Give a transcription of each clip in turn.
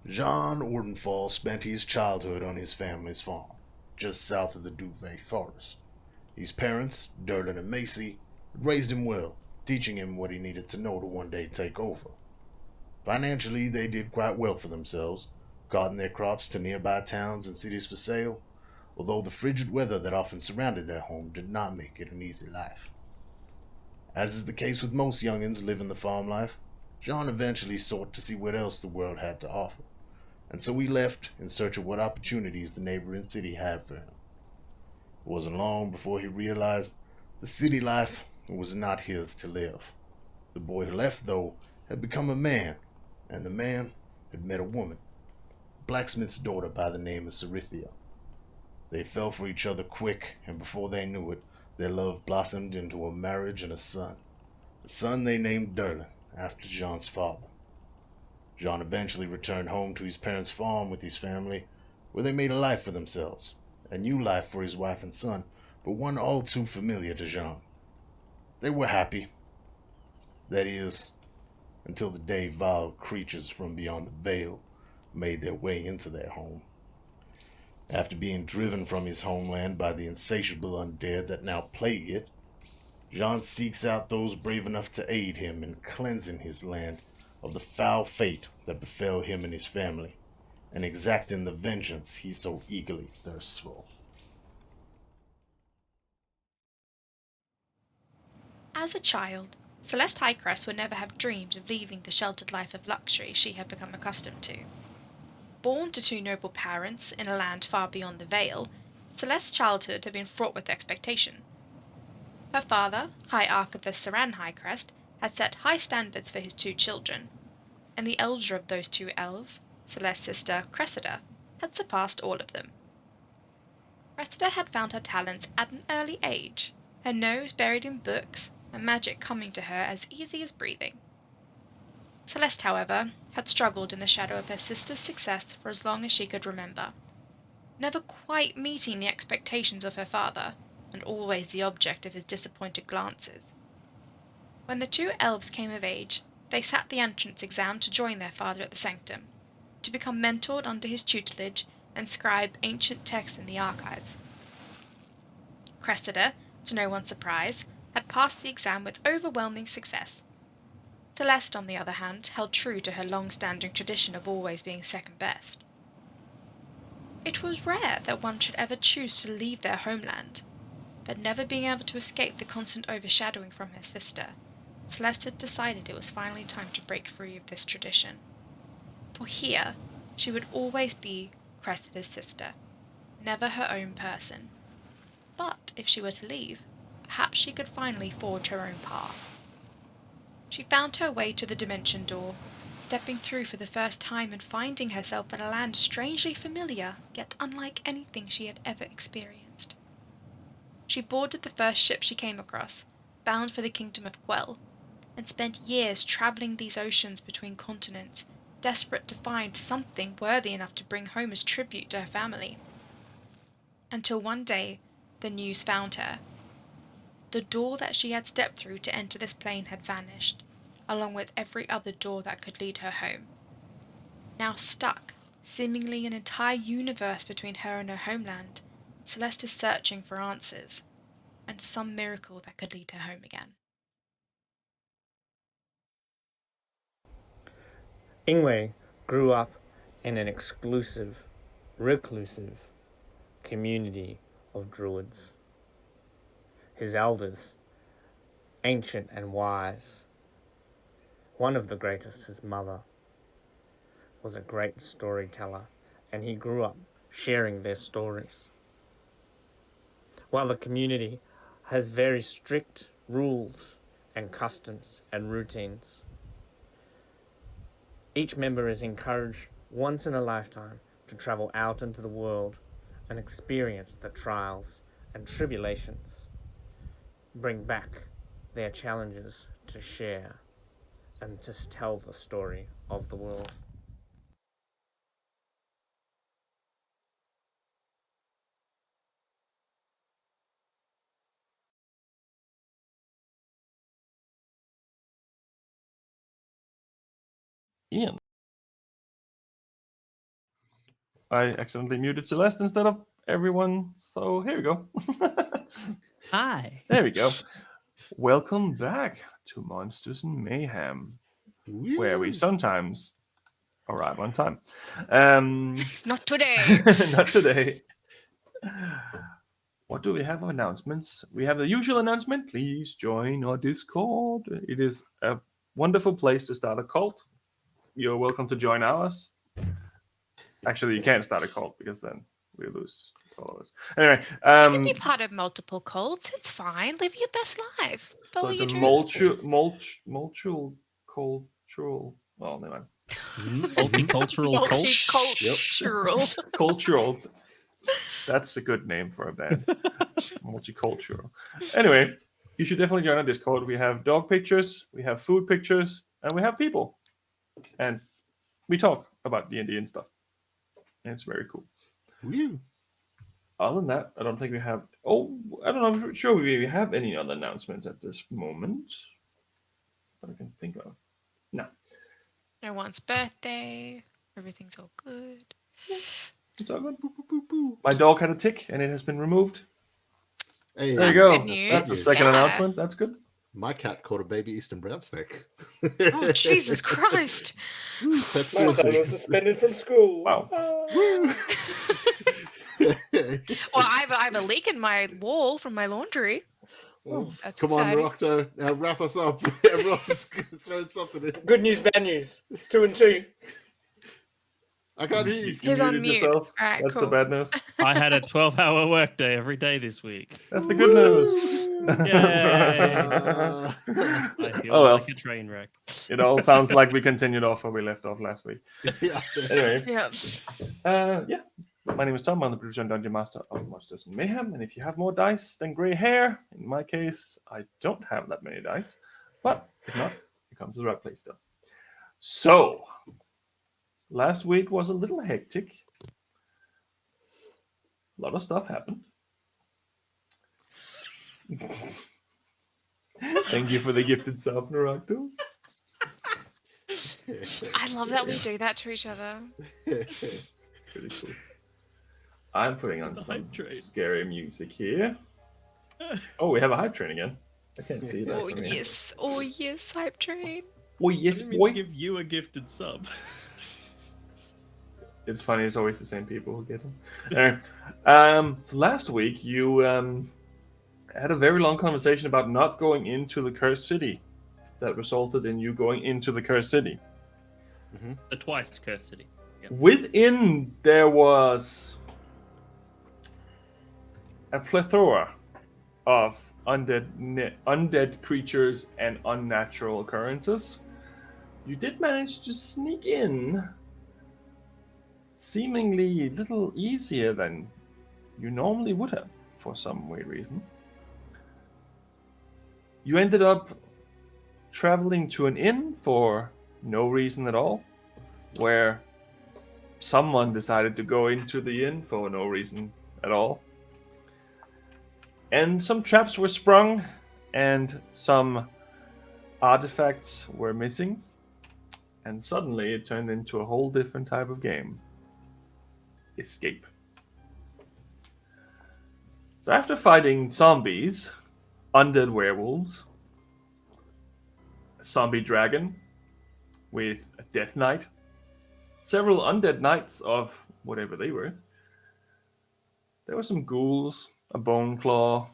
Jean Ordenfall spent his childhood on his family's farm, just south of the Duvet Forest. His parents, Derlin and Macy, had raised him well, teaching him what he needed to know to one day take over. Financially, they did quite well for themselves, carting their crops to nearby towns and cities for sale, although the frigid weather that often surrounded their home did not make it an easy life. As is the case with most youngins living the farm life, John eventually sought to see what else the world had to offer, and so he left in search of what opportunities the neighboring city had for him. It wasn't long before he realized the city life was not his to live. The boy who left, though, had become a man, and the man had met a woman, a blacksmith's daughter by the name of Cerithia. They fell for each other quick, and before they knew it, their love blossomed into a marriage and a son. The son they named Derlin, after Jean's father. Jean eventually returned home to his parents' farm with his family, where they made a life for themselves. A new life for his wife and son, but one all too familiar to Jean. They were happy. That is, until the day vile creatures from beyond the veil made their way into their home. After being driven from his homeland by the insatiable undead that now plague it, Jean seeks out those brave enough to aid him in cleansing his land of the foul fate that befell him and his family, and exacting the vengeance he so eagerly thirsts for. As a child, Celeste Highcrest would never have dreamed of leaving the sheltered life of luxury she had become accustomed to. Born to two noble parents in a land far beyond the Vale, Celeste's childhood had been fraught with expectation. Her father, High Archivist Saran Highcrest, had set high standards for his two children, and the elder of those two elves, Celeste's sister Cressida, had surpassed all of them. Cressida had found her talents at an early age, her nose buried in books, and magic coming to her as easy as breathing. Celeste, however, had struggled in the shadow of her sister's success for as long as she could remember, never quite meeting the expectations of her father, and always the object of his disappointed glances. When the two elves came of age, they sat the entrance exam to join their father at the sanctum, to become mentored under his tutelage and scribe ancient texts in the archives. Cressida, to no one's surprise, had passed the exam with overwhelming success. Celeste, on the other hand, held true to her long-standing tradition of always being second best. It was rare that one should ever choose to leave their homeland, but never being able to escape the constant overshadowing from her sister, Celeste had decided it was finally time to break free of this tradition. For here, she would always be Cressida's sister, never her own person. But if she were to leave, perhaps she could finally forge her own path. She found her way to the dimension door, stepping through for the first time and finding herself in a land strangely familiar, yet unlike anything she had ever experienced. She boarded the first ship she came across, bound for the kingdom of Quell, and spent years traveling these oceans between continents, desperate to find something worthy enough to bring home as tribute to her family. Until one day, the news found her. The door that she had stepped through to enter this plane had vanished, along with every other door that could lead her home. Now stuck, seemingly an entire universe between her and her homeland, Celeste is searching for answers, and some miracle that could lead her home again. Ingwe grew up in an exclusive, reclusive community of druids. His elders, ancient and wise, one of the greatest, his mother, was a great storyteller, and he grew up sharing their stories. While the community has very strict rules and customs and routines, each member is encouraged once in a lifetime to travel out into the world and experience the trials and tribulations, bring back their challenges to share and to tell the story of the world. Ian I accidentally muted Celeste instead of everyone, so here we go. Hi. There we go. Welcome back to Monsters and Mayhem, where we sometimes arrive on time. Not today. Not today. What do we have of announcements? We have the usual announcement. Please join our Discord. It is a wonderful place to start a cult. You're welcome to join ours. Actually, you can't start a cult because then we lose followers. Anyway, You can be part of multiple cults. It's fine. Live your best life. Follow so it's your a dreams. cultural. Well, never mind. Multicultural cult. Multicultural. Cultural. That's a good name for a band. Multicultural. Anyway, you should definitely join our Discord. We have dog pictures, we have food pictures, and we have people. And we talk about D&D and stuff. And it's very cool. Woo. Other than that, I don't think we have... Oh, I don't know. I'm not sure we have any other announcements at this moment. That I can think of. No. No one's birthday. Everything's all good. It's all good. Boo, boo, boo, boo. My dog had a tick, and it has been removed. Hey, There you That's go. good news. That's the second Yeah. announcement. That's good. My cat caught a baby eastern brown snake. Oh, Jesus Christ. That's My son was suspended from school. Wow. Well, I have a leak in my wall from my laundry. That's Come exciting. on, Rocto. Now wrap us up. Everyone's throwing something in. Good news, bad news. It's 2 and 2. I can't hear you. He's on muted mute. yourself. All right, That's cool. the bad news. I had a 12-hour workday every day this week. That's the good news. Yay! I feel Oh, well. like a train wreck. It all sounds like we continued off where we left off last week. Yeah. Anyway, Yeah. yeah. My name is Tom. I'm the producer and dungeon master of Monsters and Mayhem. And if you have more dice than gray hair, in my case, I don't have that many dice. But if not, you come to the right place still. So, last week was a little hectic. A lot of stuff happened. Thank you for the gifted sub, Naruto. I love that we do that to each other. Pretty cool. I'm putting on The some hype train. scary music here. Oh, we have a hype train again. I can't see that. Oh, from here. yes. Oh, yes, hype train. Oh, yes, Let me boy. give you a gifted sub. It's funny, it's always the same people who get them. Anyway, so last week, you had a very long conversation about not going into the cursed city that resulted in you going into the cursed city. The twice cursed city. Yep. Within, there was a plethora of undead creatures and unnatural occurrences. You did manage to sneak in seemingly a little easier than you normally would have for some weird reason. You ended up traveling to an inn for no reason at all, where someone decided to go into the inn for no reason at all. And some traps were sprung, and some artifacts were missing. And suddenly it turned into a whole different type of game. Escape. So after fighting zombies, undead werewolves, a zombie dragon with a death knight, several undead knights of whatever they were, there were some ghouls, a bone claw,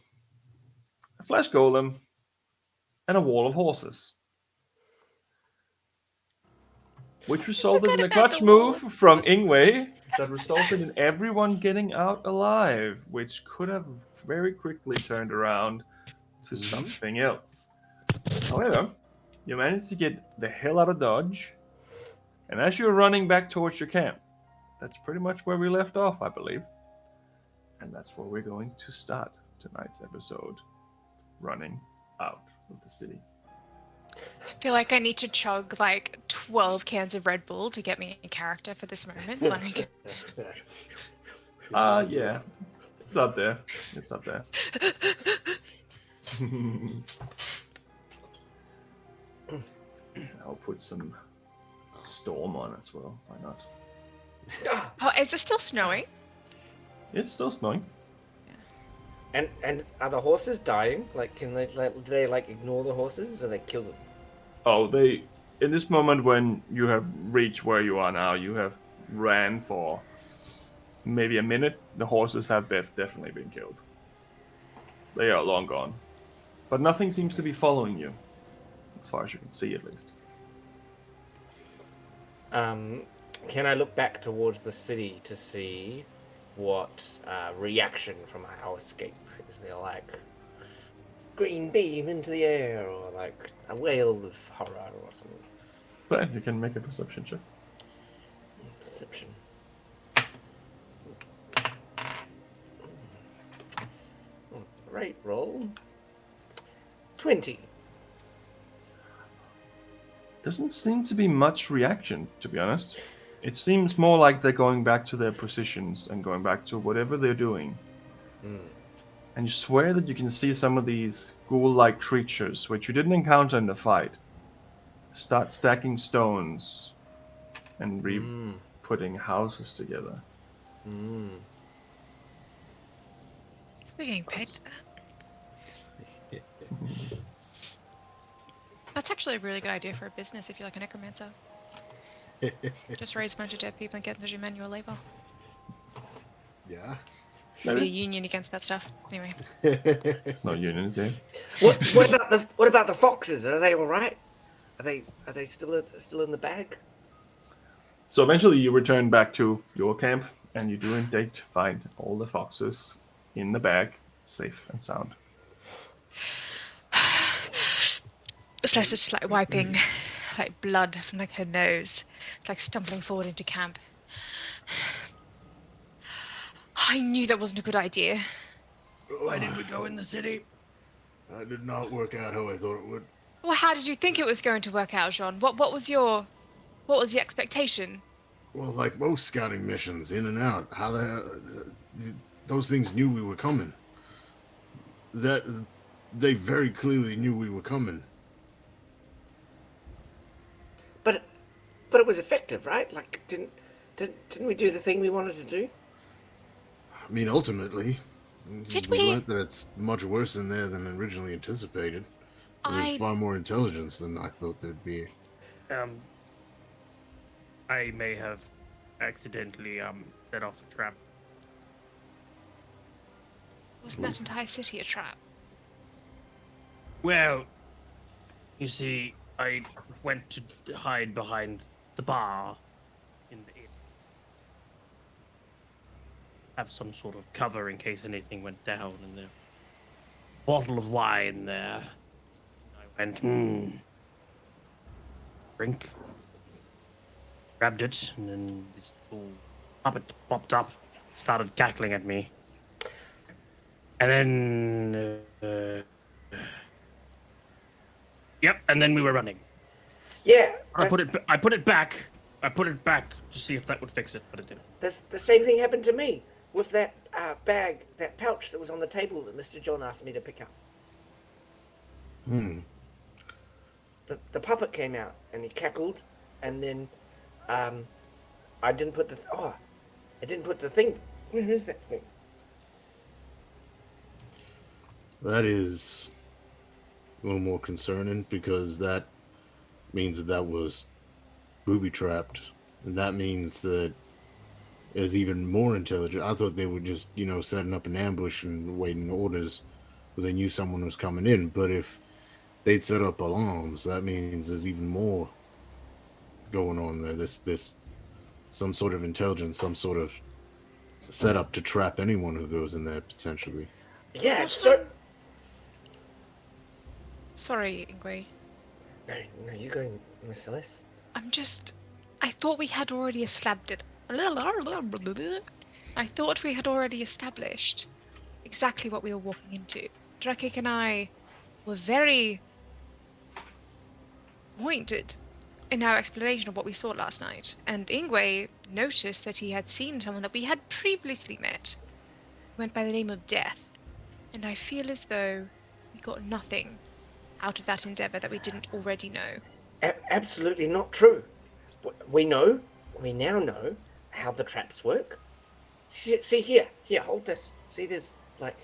a flesh golem, and a wall of horses. Which resulted in a about clutch the move wall. from Ingwe that resulted in everyone getting out alive, which could have very quickly turned around to something else. However, you managed to get the hell out of Dodge, and as you're running back towards your camp, that's pretty much where we left off, I believe. And that's where we're going to start tonight's episode, running out of the city. I feel like I need to chug like 12 cans of Red Bull to get me a character for this moment. Like, Yeah. It's up there. It's up there. I'll put some Storm on as well. Why not? Oh, is it still snowing? It's still snowing. And are the horses dying? Like, do they like ignore the horses or they kill them? Oh, they. In this moment, when you have reached where you are now, you have ran for maybe a minute. The horses have definitely been killed. They are long gone. But nothing seems to be following you, as far as you can see, at least. Can I look back towards the city to see what reaction from our escape? Is there like green beam into the air or like a wail of horror or something? But you can make a perception check. Perception. Right, roll. 20. Doesn't seem to be much reaction, to be honest. It seems more like they're going back to their positions and going back to whatever they're doing. And you swear that you can see some of these ghoul-like creatures, which you didn't encounter in the fight, start stacking stones and putting houses together. We're getting paid for that. That's actually a really good idea for a business if you're like a necromancer. Just raise a bunch of dead people and get them to do manual labor. Yeah. Be a union against that stuff. Anyway. It's no unions here. What about the foxes? Are they all right? Are they still in the bag? So eventually you return back to your camp, and you do indeed find all the foxes in the bag, safe and sound. Celeste is just like wiping like blood from like her nose. It's like stumbling forward into camp. I knew that wasn't a good idea. Why did we go in the city? That did not work out how I thought it would. Well, how did you think it was going to work out, Jean? What was the expectation? Well, like most scouting missions, in and out. How the hell... Those things knew we were coming. That... They very clearly knew we were coming. But it was effective, right? Like, didn't we do the thing we wanted to do? I mean, ultimately, Did we we? learned that it's much worse in there than originally anticipated. There's far more intelligence than I thought there'd be. I may have accidentally set off a trap. Wasn't that entire city a trap? Well, you see, I went to hide behind the bar in the inn. Have some sort of cover in case anything went down, and there bottle of wine there. I went, drink. Grabbed it, and then this little puppet popped up, started cackling at me. And then, yep, and then we were running. Yeah. I put it back to see if that would fix it, but it didn't. The same thing happened to me with that bag, that pouch that was on the table that Mr. John asked me to pick up. The puppet came out and he cackled, and then I didn't put the thing. Where is that thing? That is a little more concerning, because that means that was booby-trapped. And that means that is even more intelligent. I thought they were just, setting up an ambush and waiting orders because they knew someone was coming in. But if they'd set up alarms, that means there's even more going on there. This some sort of intelligence, some sort of setup to trap anyone who goes in there, potentially. Yeah, so... Sorry, Ingwe. No, you going, Miss Celeste? I thought we had already established exactly what we were walking into. Drakik and I were very pointed in our explanation of what we saw last night, and Ingwe noticed that he had seen someone that we had previously met, who went by the name of Death, and I feel as though we got nothing out of that endeavor that we didn't already know. Absolutely not true. We now know how the traps work? See here, hold this. See, there's like,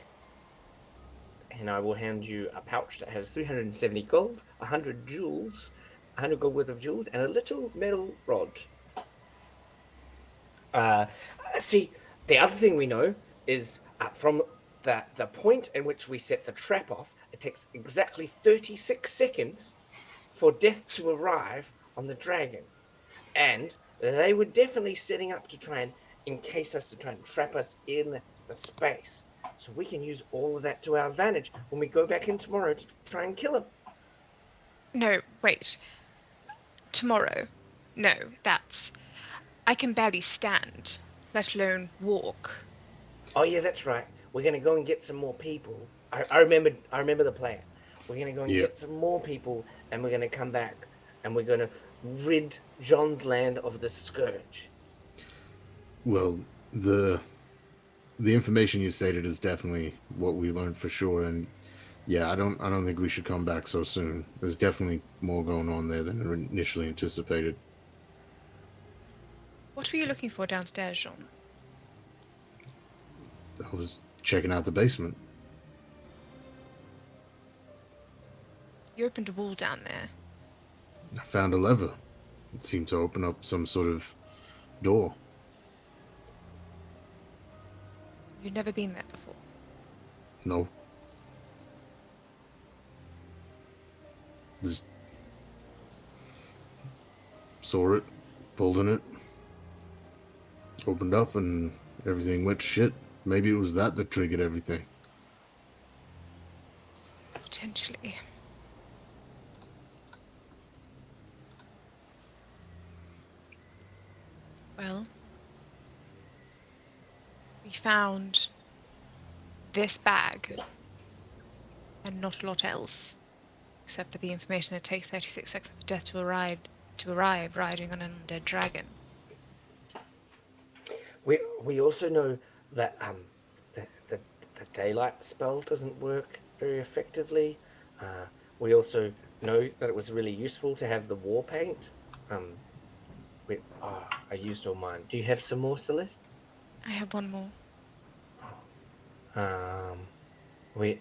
and I will hand you a pouch that has 370 gold, 100 jewels, 100 gold worth of jewels, and a little metal rod. See, the other thing we know is from the point in which we set the trap off, it takes exactly 36 seconds for death to arrive on the dragon. And they were definitely setting up to try and encase us, to try and trap us in the space. So we can use all of that to our advantage when we go back in tomorrow to try and kill him. No, wait. Tomorrow? No, that's... I can barely stand, let alone walk. Oh yeah, that's right. We're gonna go and get some more people. I remember the plan. We're gonna go and get some more people, and we're gonna come back, and we're gonna rid John's land of the scourge. Well, the information you stated is definitely what we learned for sure, and yeah, I don't think we should come back so soon. There's definitely more going on there than initially anticipated. What were you looking for downstairs, Jean? I was checking out the basement. You opened a wall down there. I found a lever. It seemed to open up some sort of door. You've never been there before. No. Just saw it, pulled in it, opened up, and everything went to shit. Maybe it was that triggered everything. Potentially. Well, we found this bag and not a lot else, except for the information that it takes 36 seconds for death to arrive riding on an undead dragon. We also know that the daylight spell doesn't work very effectively. We also know that it was really useful to have the war paint. I used all mine. Do you have some more, Celeste? I have one more. We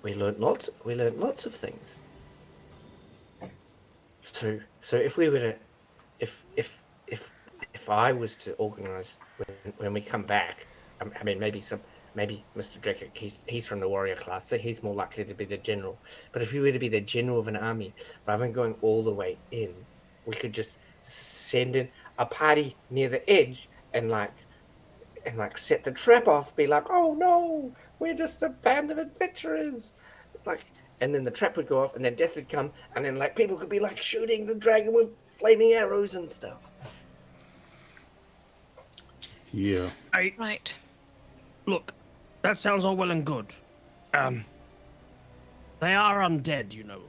learned lots. We learned lots of things. So if we were to, if I was to organize when we come back, I mean maybe Mr. Drecker, he's from the warrior class, so he's more likely to be the general. But if we were to be the general of an army, rather than going all the way in, we could just send in a party near the edge and set the trap off. Be like, oh no, we're just a band of adventurers, and then the trap would go off, and then death would come, and then people could be shooting the dragon with flaming arrows and stuff. Yeah. Right. Look, that sounds all well and good. They are undead, you know.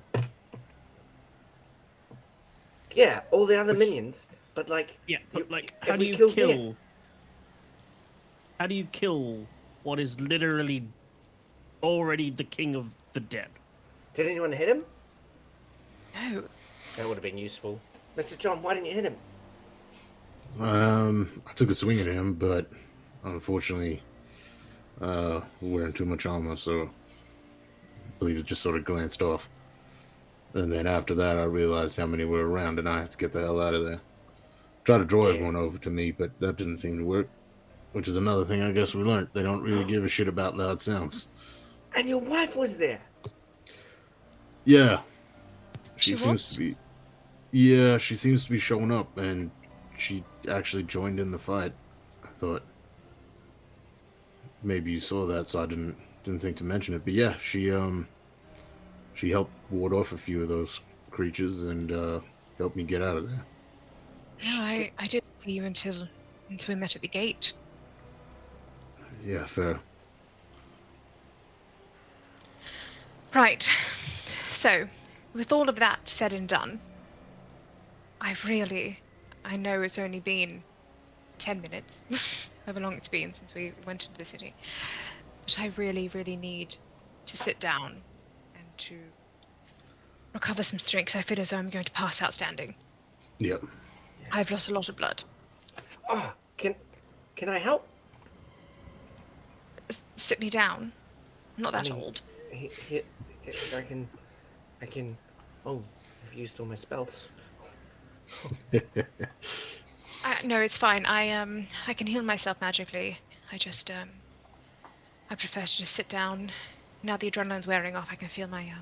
Yeah, all the other minions, but how do you kill? How do you kill what is literally already the king of the dead? Did anyone hit him? No. That would have been useful. Mr. John, why didn't you hit him? I took a swing at him, but unfortunately, wearing too much armor, so I believe it just sort of glanced off. And then after that, I realized how many were around, and I had to get the hell out of there. Try to draw everyone over to me, but that didn't seem to work. Which is another thing I guess we learned. They don't really give a shit about loud sounds. And your wife was there. Yeah. She seems to be. Yeah, she seems to be showing up, and she actually joined in the fight. I thought maybe you saw that, so I didn't think to mention it. But yeah, she helped ward off a few of those creatures and helped me get out of there. No, I didn't see you until we met at the gate. Yeah, fair. Right. So, with all of that said and done, I know it's only been 10 minutes, however long it's been since we went into the city, but I really, really need to sit down and to recover some strength. I feel as though I'm going to pass out standing. Yep. I've lost a lot of blood. Oh, can I help? Sit me down. I'm not that I mean, old. He, I can. Oh, I've used all my spells. No, it's fine. I can heal myself magically. I just I prefer to just sit down. Now the adrenaline's wearing off, I can feel my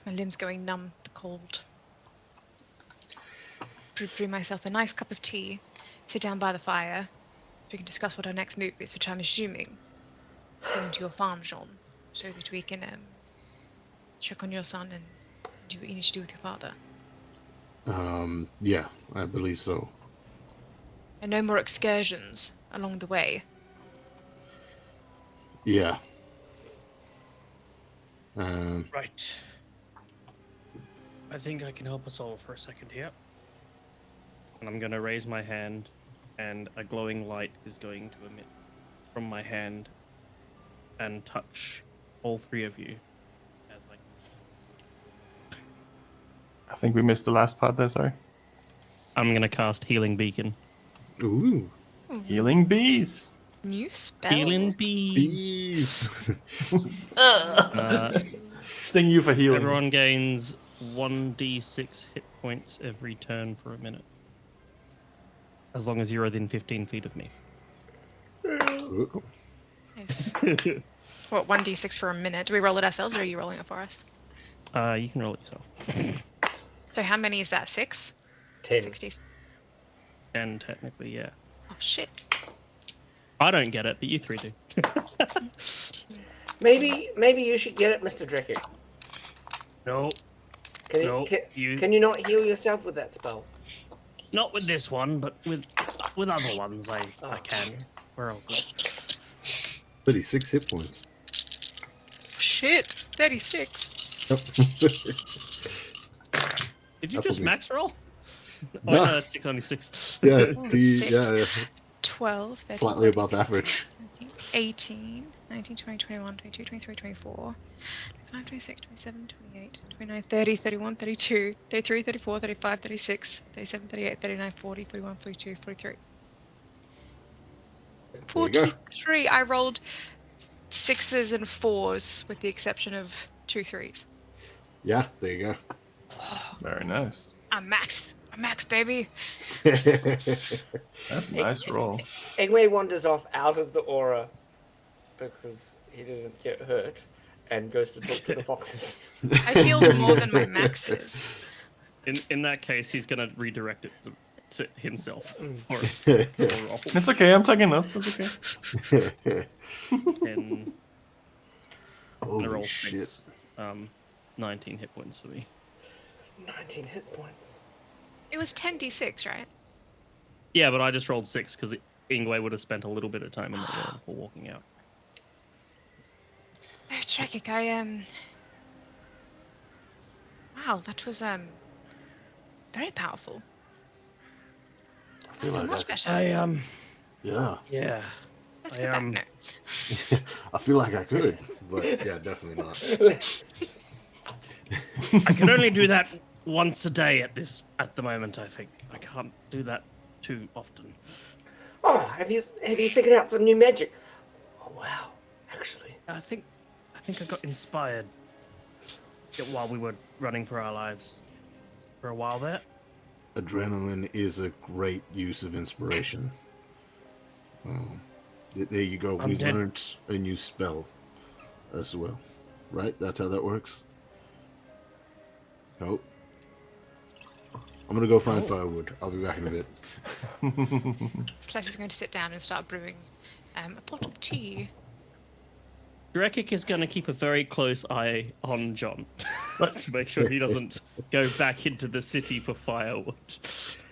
my limbs going numb, the cold. Brew myself a nice cup of tea, sit down by the fire. We can discuss what our next move is, which I'm assuming is going to your farm, Jean, so that we can check on your son and do what you need to do with your father. Yeah, I believe so. And no more excursions along the way. Yeah. Right. I think I can help us all for a second here. And I'm going to raise my hand, and a glowing light is going to emit from my hand and touch all three of you. As I think we missed the last part there, sorry. I'm going to cast Healing Beacon. Ooh. Healing bees. New spell. Healing Bees! Sting you for healing. Everyone gains 1d6 hit points every turn for a minute. As long as you're within 15 feet of me. Ooh. Nice. What, 1d6 for a minute? Do we roll it ourselves, or are you rolling it for us? You can roll it yourself. So how many is that? 6? 10. 60. And technically, yeah. Oh, shit. I don't get it, but you three do. Maybe you should get it, Mr. Dreckett. No, Can No, can you not heal yourself with that spell? not with this one, but with other ones I can. We're all good. 36 hit points. Shit. 36. Did you That just would be- max roll? Oh, No. no, that's 696. Yeah, Six. yeah, 12. 13, slightly 14, above average. 17, 18, 19, 20, 21, 22, 23, 24, 25, 26, 27, 28, 29, 30, 31, 32, 33, 34, 35, 36, 37, 38, 39, 40, 41, 42, 43. There you go. 43. I rolled 6s and 4s with the exception of 2 3s. Yeah, there you Very nice. I'm max, baby. go. That's a nice roll. Egway wanders off out of the aura because he didn't get hurt and goes to talk to the foxes. I healed more than my max is. In that case, he's gonna redirect it to himself for rolls. It's okay, I'm taking notes. It's okay. And I Holy roll shit. 6. 19 hit points for me. 19 hit points. It was 10d6, right? Yeah, but I just rolled 6 because Ingwe would have spent a little bit of time in that room before walking out. Oh, Trekik, wow, that was very powerful. I I feel feel like much I, better. yeah, Yeah. Let's I, go back um, now. I feel like I could, but yeah, definitely not. I can only do that once a day at the moment, I think. I can't do that too often. Oh, have you figured out some new magic? Oh wow, actually. I think I got inspired while we were running for our lives for a while there. Adrenaline is a great use of inspiration. There you go. I'm We dead. learned a new spell as well. Right? That's how that works? Nope. I'm gonna go find firewood. I'll be back in a bit. Slash is going to sit down and start brewing a pot of tea. Drekik is going to keep a very close eye on John to make sure he doesn't go back into the city for firewood.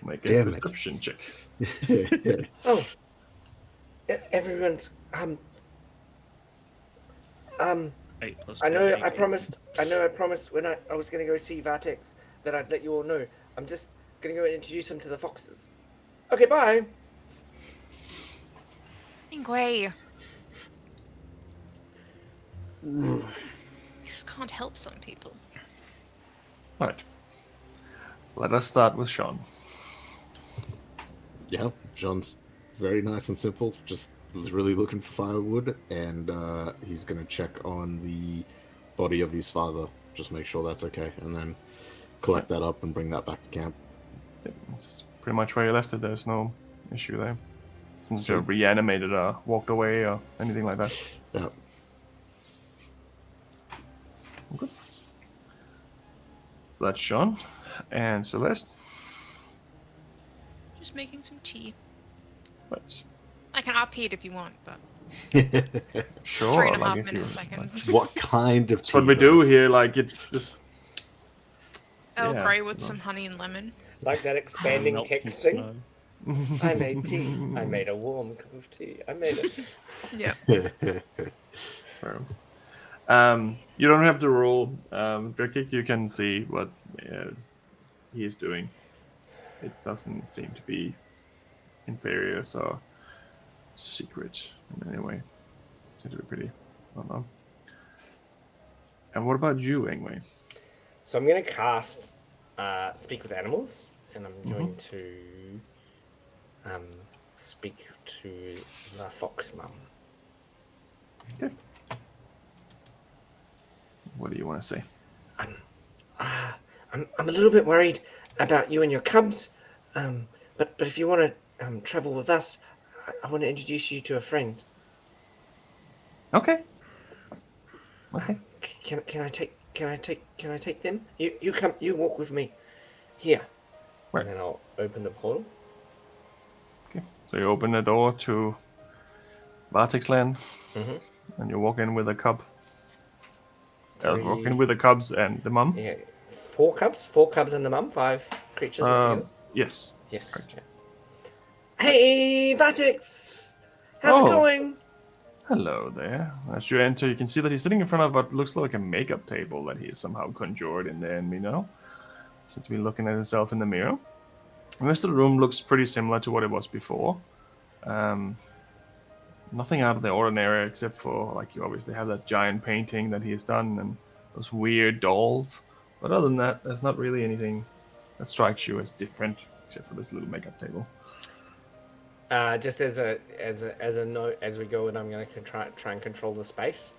Make a Damn it. perception check. Oh, everyone's 8 plus I 10, know. 18. I promised when I was going to go see Vartex that I'd let you all know. I'm just going to go and introduce him to the foxes. Okay, bye. Ingwe. You just can't help some people. Right. Let us start with Sean. Yeah, Jean's very nice and simple. Just was really looking for firewood, and he's gonna check on the body of his father, just make sure that's okay, and then collect that up and bring that back to camp. It's pretty much where you left it. There's no issue there. Since Sweet. you reanimated or walked away or anything like that. Yeah. Okay. So that's Sean and Celeste. Just making some tea. Right. I can up heat if you want, but Sure. 3.5 if you- minutes I can. What kind of That's what tea, we though? do here. Like, it's just. Earl Yeah, Grey with no. some honey and lemon. Like that expanding Melt some text thing. snow. I made tea. I made a warm cup of tea. I made it. Yeah. Fair. You don't have to roll, Drekik. You can see what he is doing. It doesn't seem to be inferior or secret in any way. Seems to be pretty well known. And what about you, Ingway? So I'm going to cast Speak with Animals, and I'm going to speak to the fox mum. Okay. What do you want to say? I'm a little bit worried about you and your cubs, but if you want to travel with us, I want to introduce you to a friend. Okay. Okay. Can I take them? You come. You walk with me. Here. Right. And then I'll open the portal. Okay. So you open the door to Vartex's land, and you walk in with a cub. Walk in with the cubs and the mum. Yeah. 4 cubs and the mum. 5 creatures altogether. Yes. Yes. Right. Yeah. Hey, Vartex! How's it going? Hello there. As you enter, you can see that he's sitting in front of what looks like a makeup table that he has somehow conjured in there, and seems to be looking at himself in the mirror. The rest of the room looks pretty similar to what it was before. Nothing out of the ordinary, except for, like, you obviously have that giant painting that he has done and those weird dolls. But other than that, there's not really anything that strikes you as different, except for this little makeup table. Just as a note, as we go, and I'm going to try and control the space.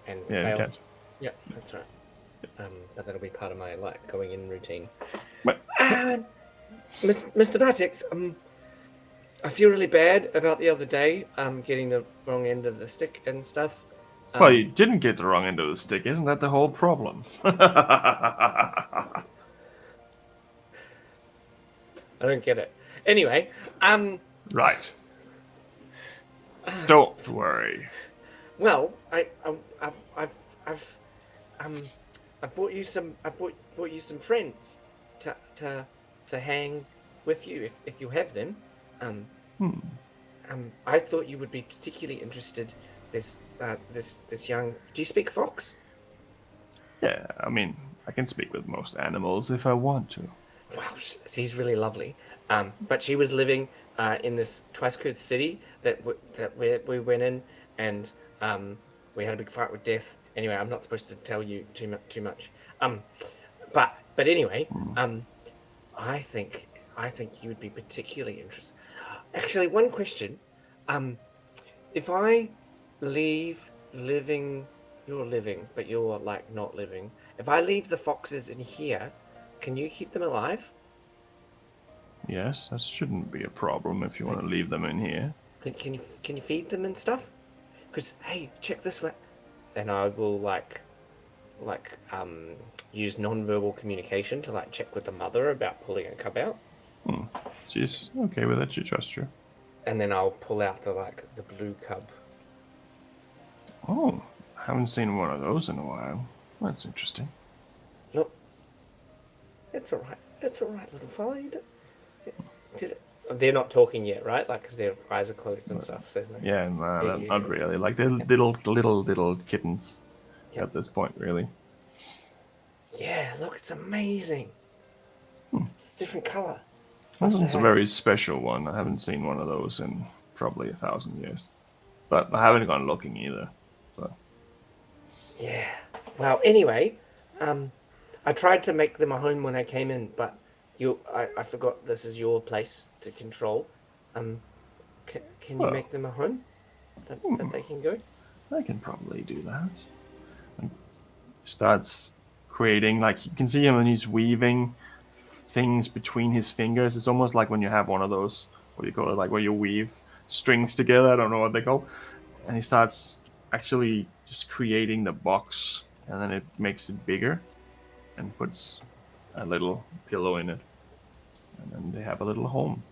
And Yeah, fail. you can't. Yeah, that's right. But that'll be part of my going in routine. Right. Mr. Vartex, I feel really bad about the other day, getting the wrong end of the stick and stuff. Well, you didn't get the wrong end of the stick, isn't that the whole problem? I don't get it. Anyway, Right. Don't worry. well, I've brought you some. I brought you some friends to hang with you if you have them. I thought you would be particularly interested. This young. Do you speak fox? Yeah, I mean, I can speak with most animals if I want to. Wow, she's really lovely. But she was living in this Twicecoat city that we went in, and we had a big fight with death. Anyway, I'm not supposed to tell you too much. But anyway, I think you would be particularly interested. Actually, one question: if I leave living, you're living, but you're like not living. If I leave the foxes in here, can you keep them alive? Yes, that shouldn't be a problem if you want to leave them in here. Can you feed them and stuff? Because hey, check this way. And I will use non-verbal communication to check with the mother about pulling a cub out. She's okay with it. She trusts you. And then I'll pull out the blue cub. Oh, I haven't seen one of those in a while. That's interesting. Look, it's all right. It's all right, little fella. They're not talking yet, right? Because their eyes are closed and stuff. So Yeah, not really. Like they're little kittens at this point, really. Yeah, look, it's amazing. It's a different color. This one's a very special one. I haven't seen one of those in probably 1,000 years. But I haven't gone looking either. So. Yeah. Well, anyway, I tried to make them a home when I came in, but I forgot this is your place to control. Can you Well, make them a home that they can go? I can probably do that. And starts creating, like, you can see him and he's weaving things between his fingers. It's almost like when you have one of those, what do you call it, like where you weave strings together. I don't know what they call. And he starts actually just creating the box, and then it makes it bigger and puts a little pillow in it, and then they have a little home.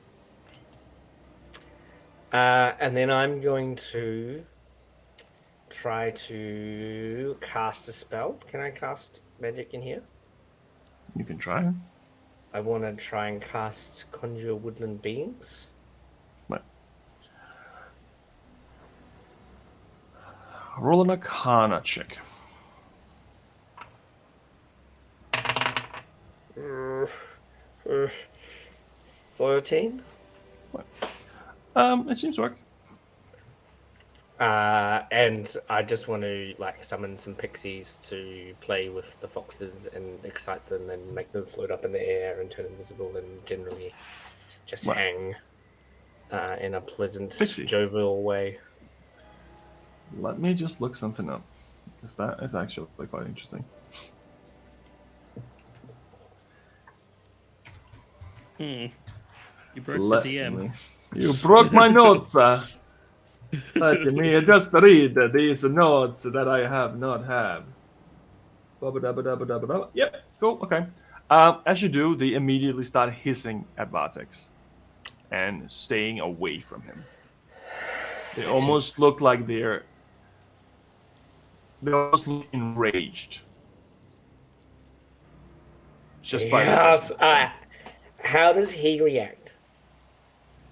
And then I'm going to try to cast a spell. Can I cast magic in here? You can try. I want to try and cast Conjure Woodland Beings. But roll an Arcana check. 13. It seems to work. And I just want to like summon some pixies to play with the foxes and excite them and make them float up in the air and turn invisible and generally just hang in a pleasant, jovial way. Let me just look something up, because that is actually quite interesting. You broke the DM. You broke my notes. Let me just read these notes that I have not had. Yep, cool, okay. As you do, they immediately start hissing at Vartex and staying away from him. They almost look like they almost look enraged. Just by how does he react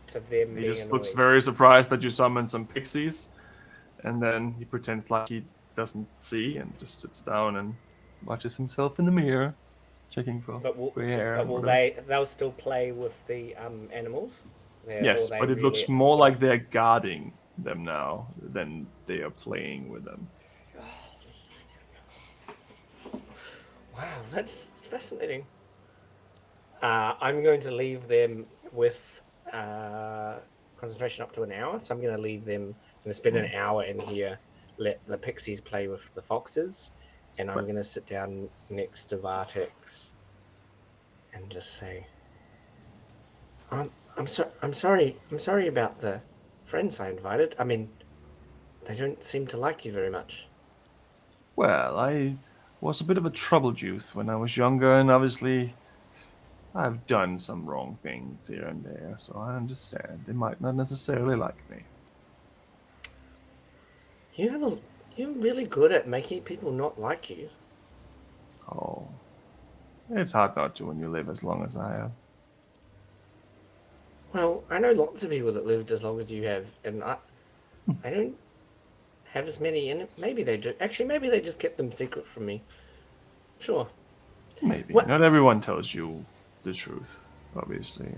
to them? He just looks very surprised that you summoned some pixies, and then he pretends like he doesn't see and just sits down and watches himself in the mirror, checking for gray hair. But they'll still play with the animals? Yes, but it looks more like they're guarding them now than they are playing with them. Wow, that's fascinating. I'm going to leave them with concentration up to an hour, so I'm going to leave them. I'm going to spend an hour in here, let the pixies play with the foxes, and I'm going to sit down next to Vartex and just say, I'm sorry about the friends I invited. I mean, they don't seem to like you very much. Well, I was a bit of a troubled youth when I was younger, and obviously I've done some wrong things here and there, so I understand they might not necessarily like me. You're really good at making people not like you. Oh, it's hard not to when you live as long as I have. Well, I know lots of people that lived as long as you have, and I don't have as many in it. Maybe they do. Actually, maybe they just kept them secret from me. Sure. Maybe. Not everyone tells you the truth, obviously.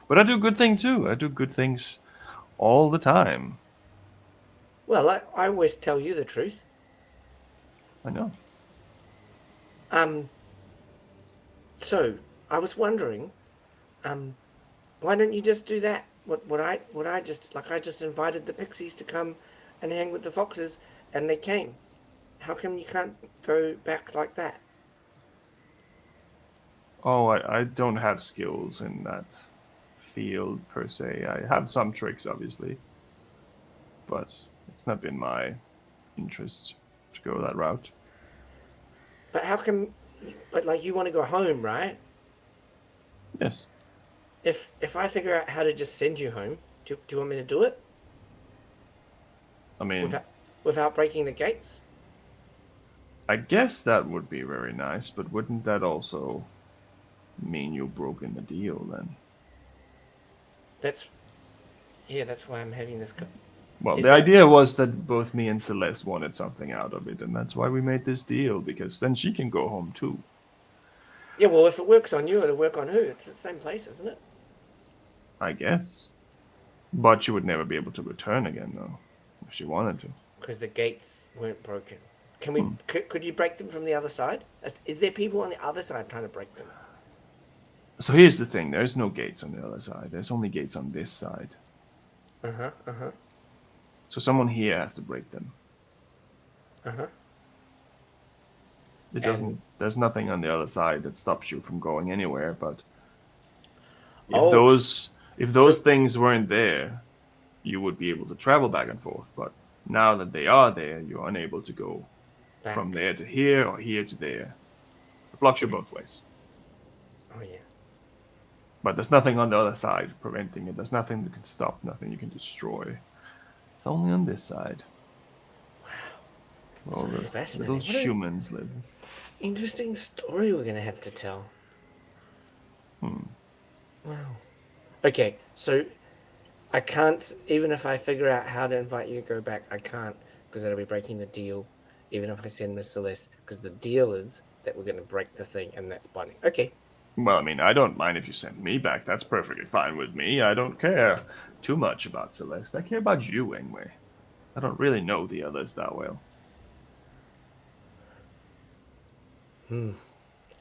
But I do good things too. I do good things all the time. Well, I always tell you the truth. I know. So I was wondering, why don't you just do that? I just invited the pixies to come and hang with the foxes, and they came. How come you can't go back like that? Oh, I don't have skills in that field per se. I have some tricks, obviously, but it's not been my interest to go that route. But how come? But like, you want to go home, right? Yes. If I figure out how to just send you home, do you want me to do it? I mean, without breaking the gates? I guess that would be very nice, but wouldn't that also mean you've broken the deal then? That's why I'm having this. Well, the idea was that both me and Celeste wanted something out of it, and that's why we made this deal, because then she can go home too. Yeah, well, if it works on you, it'll work on her. It's the same place, isn't it? I guess. But she would never be able to return again, though, if she wanted to. Because the gates weren't broken. Can we? Could you break them from the other side? Is there people on the other side trying to break them? So here's the thing: there's no gates on the other side. There's only gates on this side. So someone here has to break them. It doesn't. There's nothing on the other side that stops you from going anywhere. But if those things weren't there, you would be able to travel back and forth. But now that they are there, you're unable to go from there to here or here to there. It blocks you both ways. Oh yeah. But there's nothing on the other side preventing it. There's nothing that can stop, nothing you can destroy. It's only on this side. Wow. All the fascinating. little humans live. Interesting story we're going to have to tell. Wow. Okay, so I can't, even if I figure out how to invite you to go back, I can't, because that'll be breaking the deal, even if I send Miss Celeste, because the deal is that we're going to break the thing, and that's binding. Okay. Well, I mean, I don't mind if you send me back. That's perfectly fine with me. I don't care too much about Celeste. I care about you anyway. I don't really know the others that well.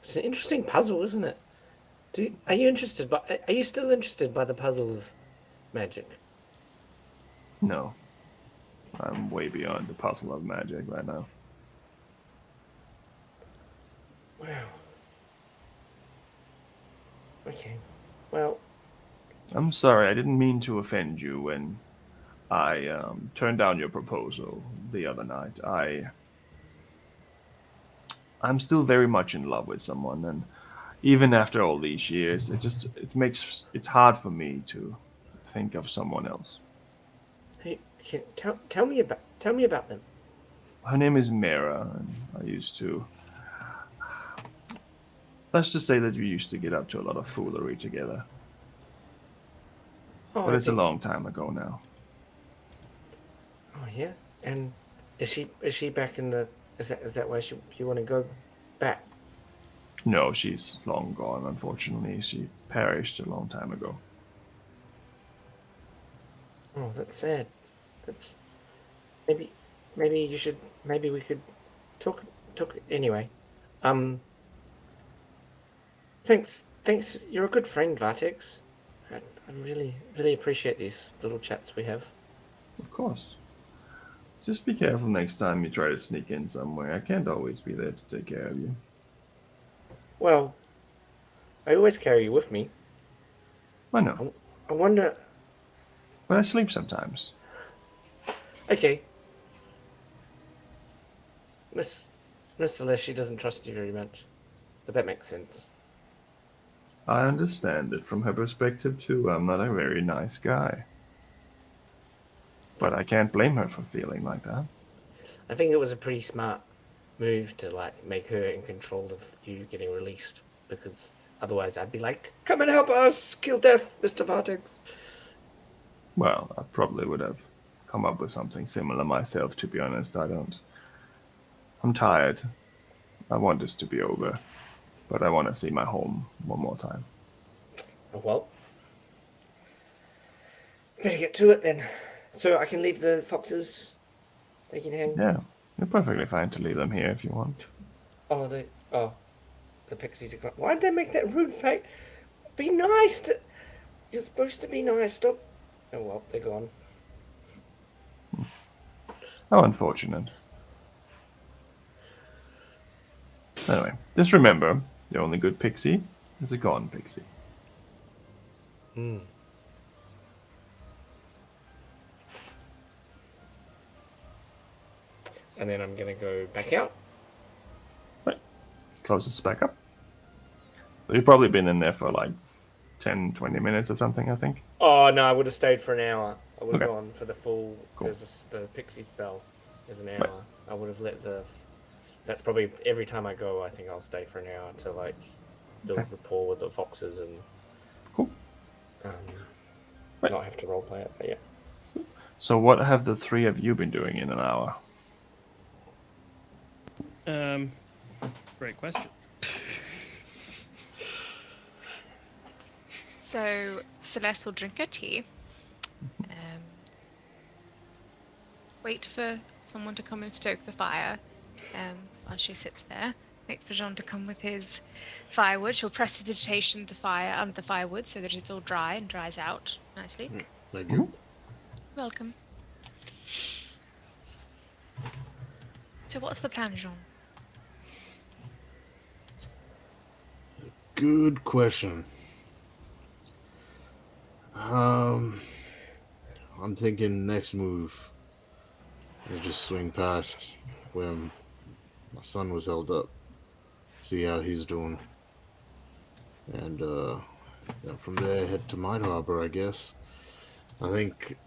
It's an interesting puzzle, isn't it? Are you still interested by the puzzle of magic? No. I'm way beyond the puzzle of magic right now. Wow. Okay. Well, I'm sorry, I didn't mean to offend you when I turned down your proposal the other night. I'm still very much in love with someone, and even after all these years, it's hard for me to think of someone else. hey, tell me about them. Her name is Mara, and let's just say that we used to get up to a lot of foolery together. Oh, But it's a long time ago now. Oh yeah, and is she back in the? Is that why you want to go back? No, she's long gone, unfortunately. She perished a long time ago. Oh, that's sad. That's maybe we could talk anyway. Thanks. You're a good friend, Vartex. I really appreciate these little chats we have. Of course. Just be careful next time you try to sneak in somewhere. I can't always be there to take care of you. Well, I always carry you with me. I know. I wonder. But I sleep sometimes. Okay. Miss Celeste, she doesn't trust you very much, but that makes sense. I understand it from her perspective too. I'm not a very nice guy. But I can't blame her for feeling like that. I think it was a pretty smart move to make her in control of you getting released, because otherwise I'd be like, "Come and help us, kill death, Mr. Vartex." Well, I probably would have come up with something similar myself, to be honest. I'm tired. I want this to be over. But I want to see my home one more time. Oh, well, better get to it then. So I can leave the foxes. They can hang. Yeah, you're perfectly fine to leave them here if you want. The pixies are gone. Why did they make that rude face? Be nice. You're supposed to be nice. Stop. Oh well, they're gone. How unfortunate. Anyway, just remember, the only good pixie is a gone pixie. Hmm. And then I'm gonna go back out. Right. Close this back up. So you've probably been in there for like 10, 20 minutes or something, I think. Oh no, I would have stayed for an hour. I would have Okay. gone for the full. Cool. Because the pixie spell is an hour. Right. I would have let the. That's probably every time I go. I think I'll stay for an hour to build Okay. rapport with the foxes and Cool. Right. not have to roleplay it. But yeah. So what have the three of you been doing in an hour? Great question. So Celeste will drink her tea, wait for someone to come and stoke the fire while she sits there, Wait for Jean to come with his firewood. She'll press the digitation of the fire under the firewood so that it's all dry and dries out nicely. Thank you. Welcome. So what's the plan, Jean? Good question. I'm thinking next move is just swing past where my son was held up, see how he's doing, and from there head to Might Harbor, I guess. I think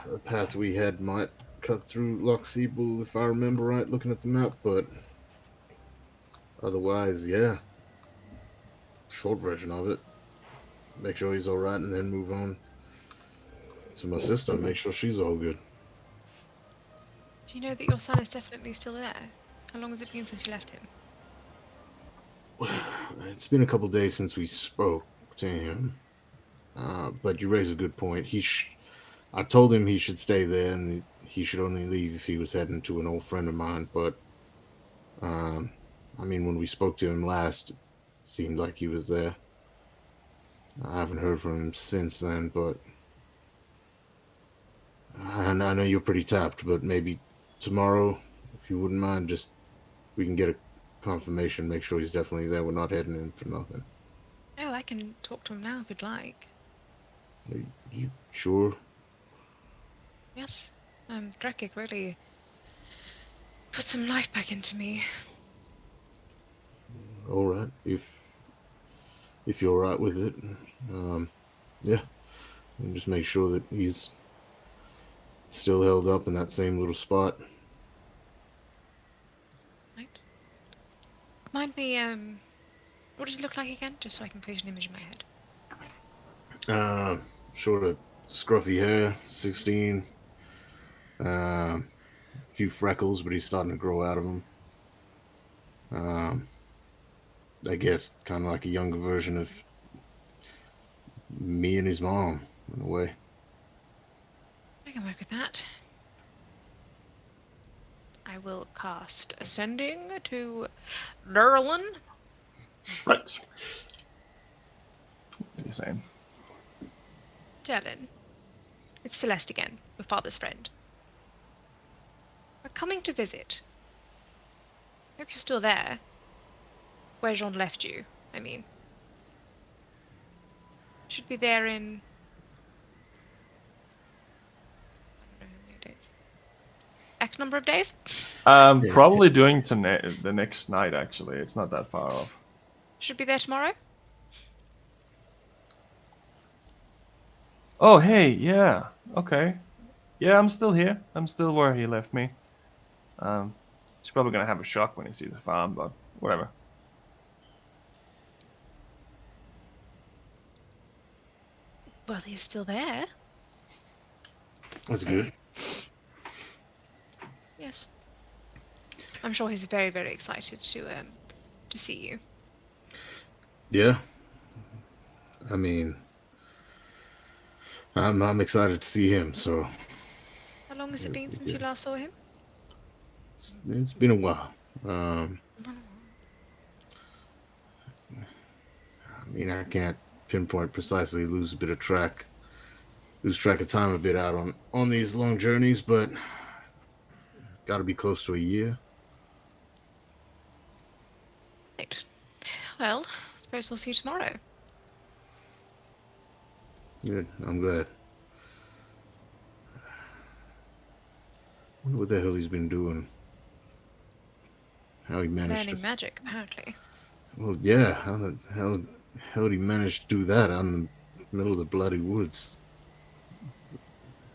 the path we had might cut through Loch Sebel, if I remember right, looking at the map, but otherwise, yeah. Short version of it. Make sure he's alright and then move on to my sister, make sure she's all good. Do you know that your son is definitely still there? How long has it been since you left him? It's been a couple days since we spoke to him, but you raise a good point. I told him he should stay there and he should only leave if he was heading to an old friend of mine, but I mean, when we spoke to him last, it seemed like he was there. I haven't heard from him since then, but I know you're pretty tapped, but maybe tomorrow, if you wouldn't mind, just we can get a confirmation, make sure he's definitely there. We're not heading in for nothing. Oh, I can talk to him now if you'd like. Are you sure? Yes. Drekik really put some life back into me. All right, if you're all right with it, yeah, and just make sure that he's still held up in that same little spot. Right. Remind me, what does he look like again? Just so I can put an image in my head. Sort of scruffy hair, 16, a few freckles, but he's starting to grow out of them. I guess kind of like a younger version of me and his mom, in a way. I can work with that. I will cast Ascending to Derlin. Right. What are you saying? Derlin. It's Celeste again, your father's friend. We're coming to visit. Hope you're still there. Where Jean left you, I mean. Should be there in... I don't know how many days. X number of days? Probably doing the next night, actually. It's not that far off. Should be there tomorrow? Oh, hey, yeah. Okay. Yeah, I'm still here. I'm still where he left me. He's probably going to have a shock when he sees the farm, but whatever. Well, he's still there. That's good. Yes. I'm sure he's very, very excited to see you. Yeah. I mean, I'm excited to see him, so... How long has it been since you last saw him? It's been a while. I mean, I can't pinpoint precisely, lose track of time a bit out on these long journeys, but got to be close to a year. Right. Well, I suppose we'll see you tomorrow. Good, I'm glad. Wonder what the hell he's been doing. How he managed Learning magic, apparently. Well, yeah. How the hell did he manage to do that out in the middle of the bloody woods?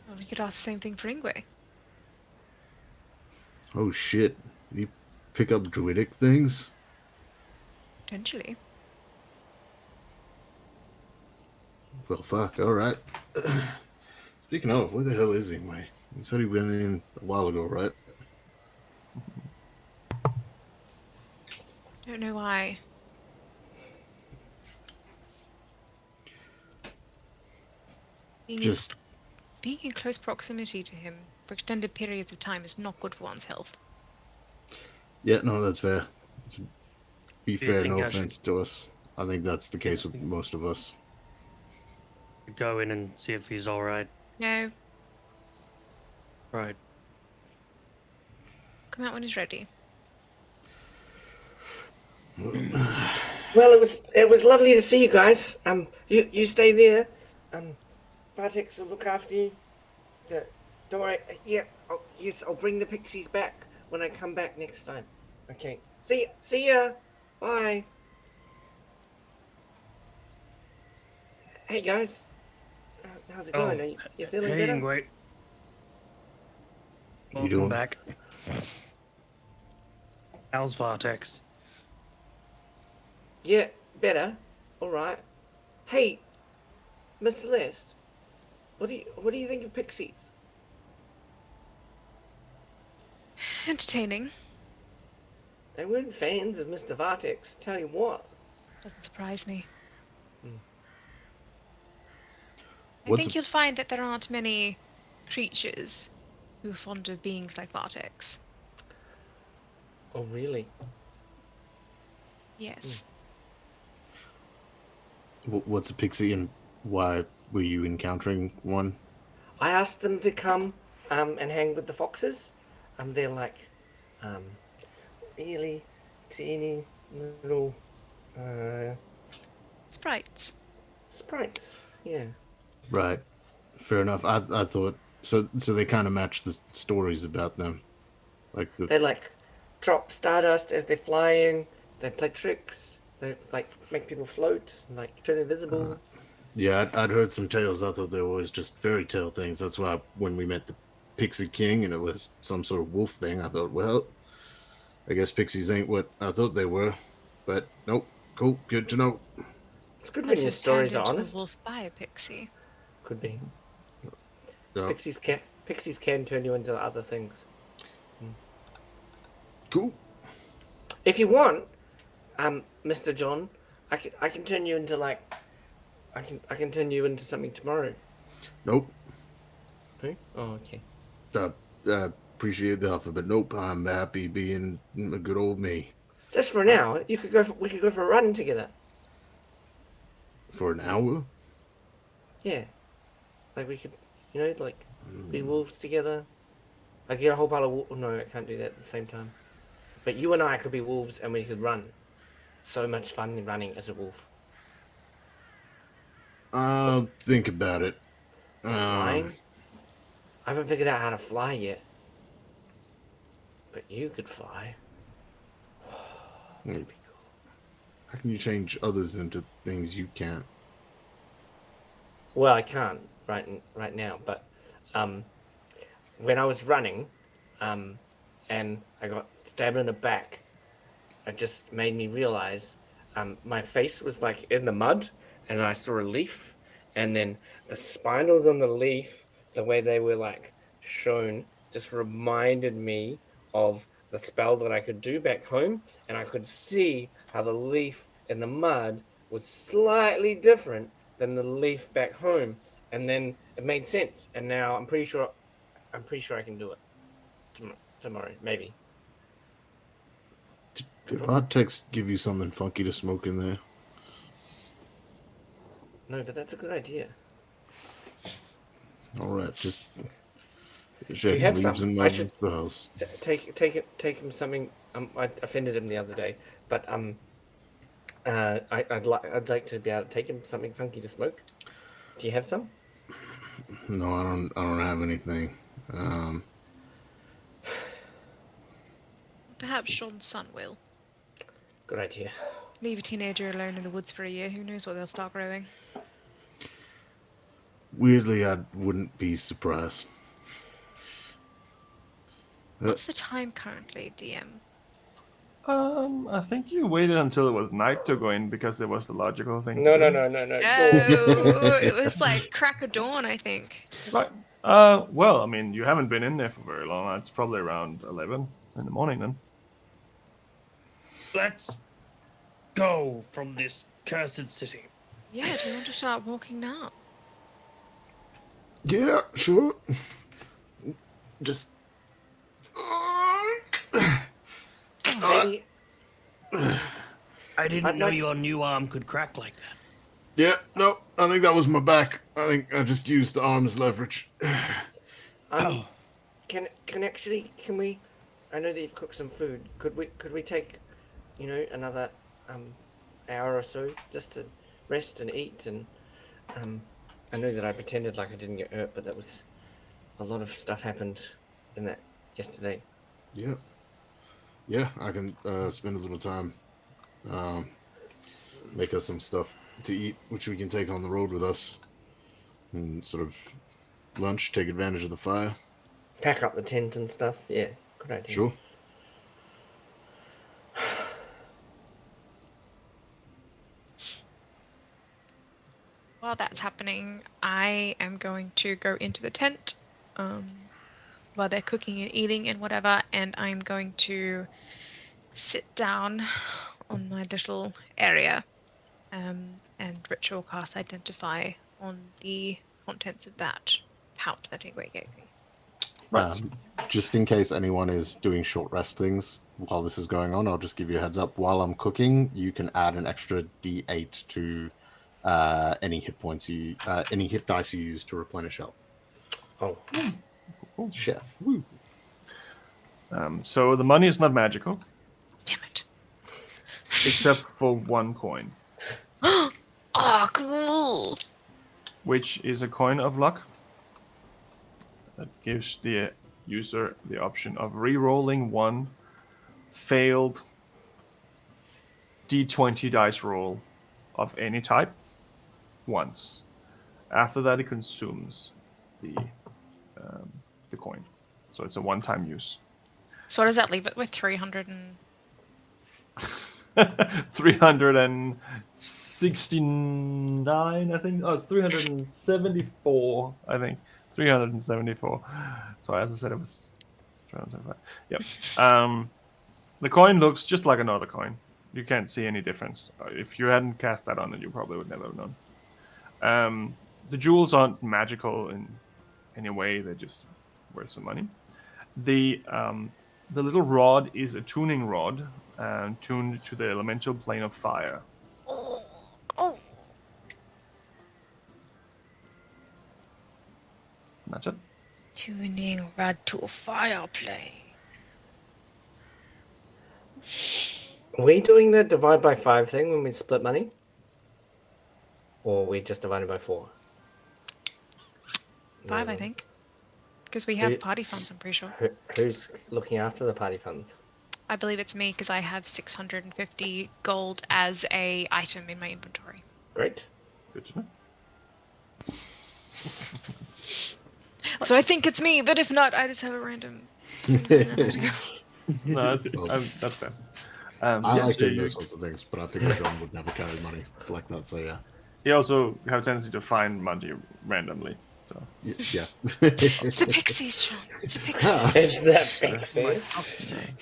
Well, you could ask the same thing for Ingwe. Oh shit! Did he pick up druidic things? Potentially. Well, fuck. All right. Speaking of, where the hell is he, anyway? He said he went in a while ago, right? Don't know why. Being in close proximity to him for extended periods of time is not good for one's health. Yeah, no, that's fair. be Do you fair, think no I should- offense to us. I think that's the case with most of us. Go in and see if he's all right. No, Right. come out when he's ready. Well, it was lovely to see you guys. You stay there. Bartex will look after you. Don't worry. Yeah. Oh, yes, I'll bring the pixies back when I come back next time. Okay. See ya. Bye. Hey guys. How's it going? Are you feeling hey, better? Ingrid. You Welcome doing? back. How's Vartex? Yeah, better. All right. Hey, Miss Celeste. What do you think of pixies? Entertaining. They weren't fans of Mr. Vartex. Tell you what. Doesn't surprise me. I What's think you'll find that there aren't many creatures who are fond of beings like Vartex. Oh, really? Yes. What's a pixie and why were you encountering one? I asked them to come and hang with the foxes. They're like really teeny little Sprites. sprites. Yeah. Right. Fair enough. I thought so. So they kind of match the stories about them, like the. They like drop stardust as they're flying. They play tricks. They like make people float and like turn invisible. Yeah, I'd heard some tales. I thought they were always just fairy tale things. That's why when we met the Pixie King and it was some sort of wolf thing, I thought, well, I guess pixies ain't what I thought they were. But nope. Cool. Good to know. It's good when Unless your you're stories turned are into honest. a wolf by a pixie. Could be. Yeah. Pixies can turn you into other things. Cool. If you want, Mr. John, I can turn you into like I can turn you into something tomorrow. Nope. No? Oh, okay. Appreciate the offer, but nope. I'm happy being a good old me Just for an hour, we could go for a run together. for an hour. Yeah. Like we could, like be wolves together. I get a whole pile of wolves. No, I can't do that at the same time. But you and I could be wolves and we could run. So much fun in running as a wolf. I'll think about it. Flying? I haven't figured out how to fly yet. But you could fly. That'd be cool. How can you change others into things you can't? Well, I can't right now, but when I was running, and I got stabbed in the back, it just made me realize my face was like in the mud, and I saw a leaf, and then the spinels on the leaf, the way they were like shown, just reminded me of the spell that I could do back home, and I could see how the leaf in the mud was slightly different than the leaf back home, and then it made sense. And now I'm pretty sure I can do it tomorrow, maybe. Did Vodtex give you something funky to smoke in there? No, but that's a good idea. All right, just you shaking have leaves some? and I muds should- and spells. Take him something. I offended him the other day, but I'd like to be able to take him something funky to smoke. Do you have some? No, I don't have anything. Perhaps Sean's son will. Good idea. Leave a teenager alone in the woods for a year. Who knows what they'll start growing? Weirdly, I wouldn't be surprised. What's the time currently, DM? I think you waited until it was night to go in because it was the logical thing. No. to do. No, it was like crack of dawn, I think. Right. Well, I mean, you haven't been in there for very long. It's probably around 11 in the morning then. Let's go from this cursed city. Yeah, do you want to start walking now? Yeah, sure. Just Maybe I didn't know like- your new arm could crack like that. Yeah, no, I think that was my back. I think I just used the arm as leverage. Can we? I know that you've cooked some food. Could we take, another hour or so just to rest and eat and I know that I pretended like I didn't get hurt, but that was a lot of stuff happened in that yesterday. Yeah. Yeah, I can spend a little time, make us some stuff to eat, which we can take on the road with us, and sort of lunch, take advantage of the fire. Pack up the tent and stuff. Yeah, good idea. Sure. While that's happening, I am going to go into the tent while they're cooking and eating and whatever, and I'm going to sit down on my little area and ritual cast Identify on the contents of that pouch that Igwe gave me. Just in case anyone is doing short rest things while this is going on, I'll just give you a heads up. While I'm cooking, you can add an extra D8 to any hit points any hit dice you use to replenish health. Oh, Chef. Woo. So the money is not magical, Damn it. except for one coin, Oh, cool. which is a coin of luck. That gives the user the option of re-rolling one failed D20 dice roll of any type once. After that, it consumes the coin. So it's a one-time use. So what does that leave it with? 300 and... 369, I think. Oh, it's 374, I think. 374. So as I said, it was 375. Yep. The coin looks just like another coin. You can't see any difference. If you hadn't cast that on it, you probably would never have known. The jewels aren't magical in any way. They're just worth some money. The little rod is a tuning rod, tuned to the elemental plane of fire. Oh. That's it. Tuning rod to a fireplace. are we doing the divide by 5 thing when we split money? Or we just divided by 4? 5, No. I think. Because we have Who- party funds, I'm pretty sure. Who's looking after the party funds? I believe it's me because I have 650 gold as a item in my inventory. Great. Good to know. So I think it's me, but if not, I just have a random... No, that's fair. I Yeah, like so doing you- those sorts of things, but I figured John would never carry money like that, so yeah. You also have a tendency to find money randomly. So Yeah. It's the pixies, Sean. It's the pixies. It's that that's big my thing. suck today.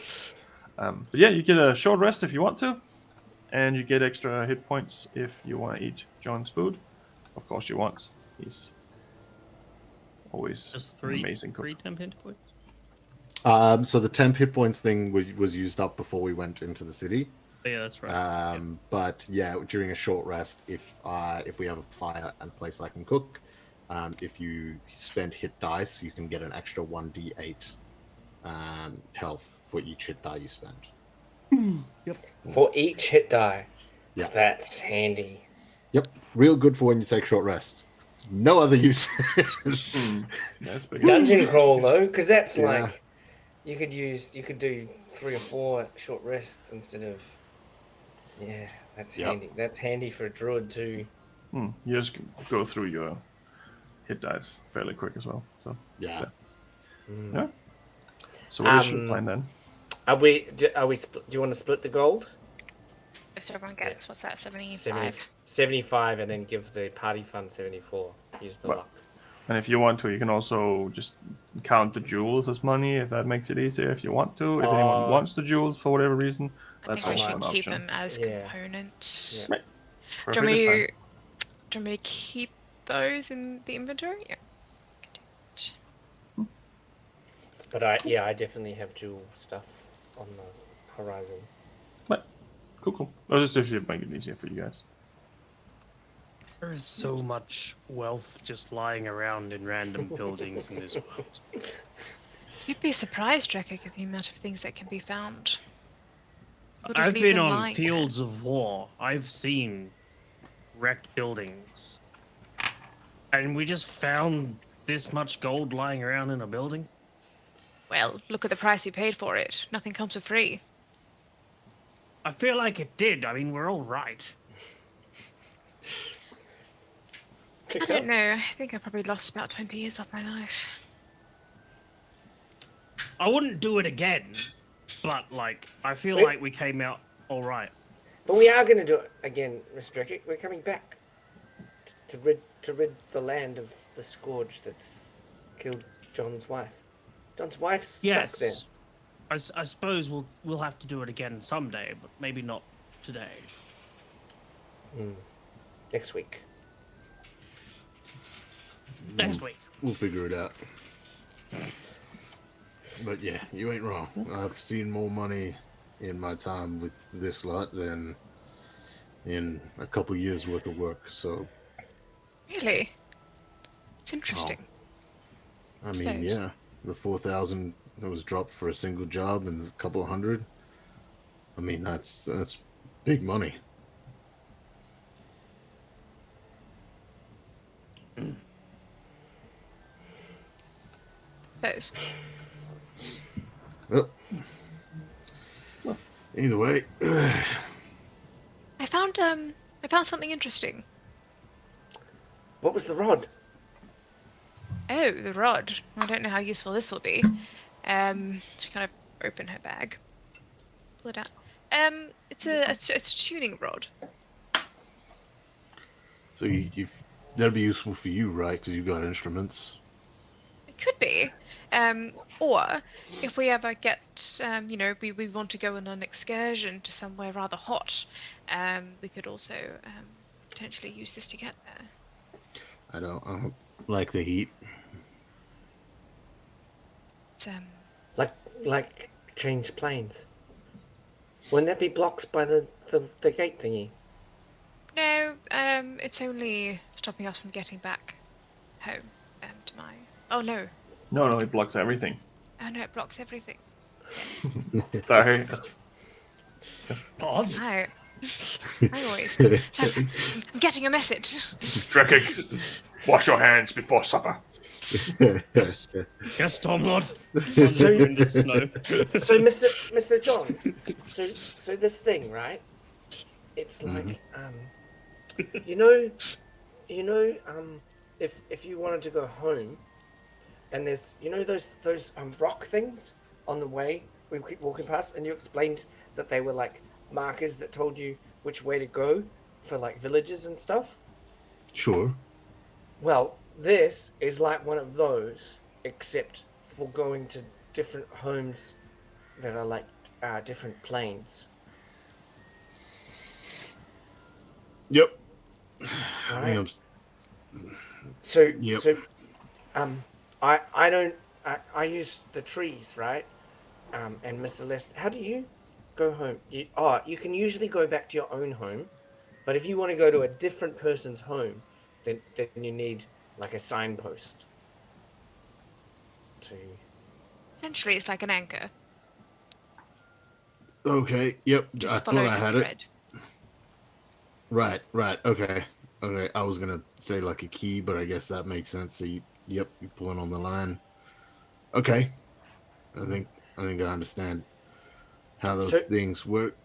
But yeah, you get a short rest if you want to, and you get extra hit points if you want to eat John's food. Of course, you want. He's always Just an three amazing cook. temp hit points. So the temp hit points thing was used up before we went into the city. Yeah, that's right. But yeah, during a short rest, if we have a fire and place I can cook, if you spend hit dice, you can get an extra 1d8 health for each hit die you spend. For each hit die. Yeah. That's handy. Yep, real good for when you take short rests. No other uses. That's big. Dungeon crawl though, because that's Yeah. like you could do 3 or 4 short rests instead of. Yeah, that's Yep. handy. That's handy for a druid too. You just go through your hit dice fairly quick as well. So Yeah. yeah. So what is your Um, plan then? Are we? Do you want to split the gold? If everyone gets, what's that, 75? 75, and then give the party fund 74. Use the Right. luck. And if you want to, you can also just count the jewels as money if that makes it easier. If you want to, if anyone wants the jewels for whatever reason, I that's think we also should an keep option. them as Yeah. components. Yeah. Do you want Perfectly me fine. to, keep those in the inventory? Yeah. But I definitely have jewel stuff on the horizon. Cool. Cool. I'll just if it make it easier for you guys. There is so much wealth just lying around in random buildings in this world. You'd be surprised, Drekik, at the amount of things that can be found. We'll just I've leave been them on lying fields of war. I've seen wrecked buildings. And we just found this much gold lying around in a building? there. Well, look at the price you paid for it. Nothing comes for free. I feel like it did. I mean, we're all right. I don't know. I think I probably lost about 20 years of my life. I wouldn't do it again, but, like, I feel Wait. like we came out all right. But we are going to do it again, Mr. Drekik. We're coming back to rid the land of the scourge that's killed John's wife. John's wife's stuck there. Yes. I suppose we'll have to do it again someday, but maybe not today. Next week. Next week. We'll figure it out. But yeah, you ain't wrong. I've seen more money in my time with this lot than in a couple years worth of work. So Really? It's interesting. I mean, Suppose. yeah, the 4,000 that was dropped for a single job and a couple of hundred. I mean, that's big money. Suppose. Well, either way, I found something interesting. What was the rod? Oh, the rod. I don't know how useful this will be. She kind of open her bag. Pull it out. It's a tuning rod. so that'd be useful for you, right? Because you got instruments. It could be. Or if we ever get, we want to go on an excursion to somewhere rather hot, we could also potentially use this to get there. I don't like the heat. It's, Like change planes. Wouldn't that be blocked by the gate thingy? no, it's only stopping us from getting back home. To my. Oh no. No, it blocks everything. Oh no, it blocks everything. Sorry. Odd. No. I always. So, I'm getting a message. Drekik, wash your hands before supper. Yes, Stormlord. In the snow. So, Mr. John, so this thing, right? It's like, if you wanted to go home, and there's, those rock things on the way we keep walking past, and you explained that they were like markers that told you which way to go for like villages and stuff. Sure. Well, this is like one of those, except for going to different homes that are like different planes. Yep. I Right. think So, Yep. I use the trees, right? And Miss Celeste, how do you go home? You can usually go back to your own home, but if you want to go to a different person's home, then you need like a signpost. Essentially, it's like an anchor. Okay. Yep. Just I follow thought I the had thread. it. Right. Okay. I was gonna say like a key, but I guess that makes sense. So you're pulling on the line. Okay. I think I understand how those things work.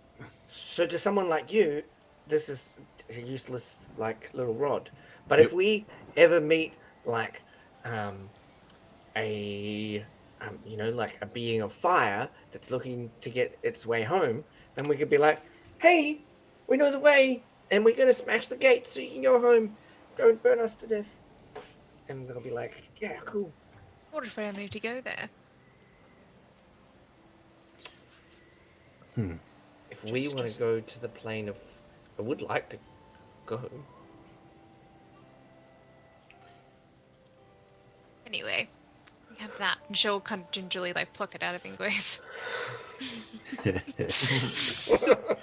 So to someone like you, this is a useless like little rod. But if we ever meet like a like a being of fire that's looking to get its way home, then we could be like, hey, we know the way, and we're gonna smash the gate so you can go home. Don't burn us to death. And they'll be like, yeah, cool. What if we ever need to go there? If we want to go to the plane of, I would like to go. Anyway, we have that, and she'll kind of gingerly like pluck it out of Ingwe's.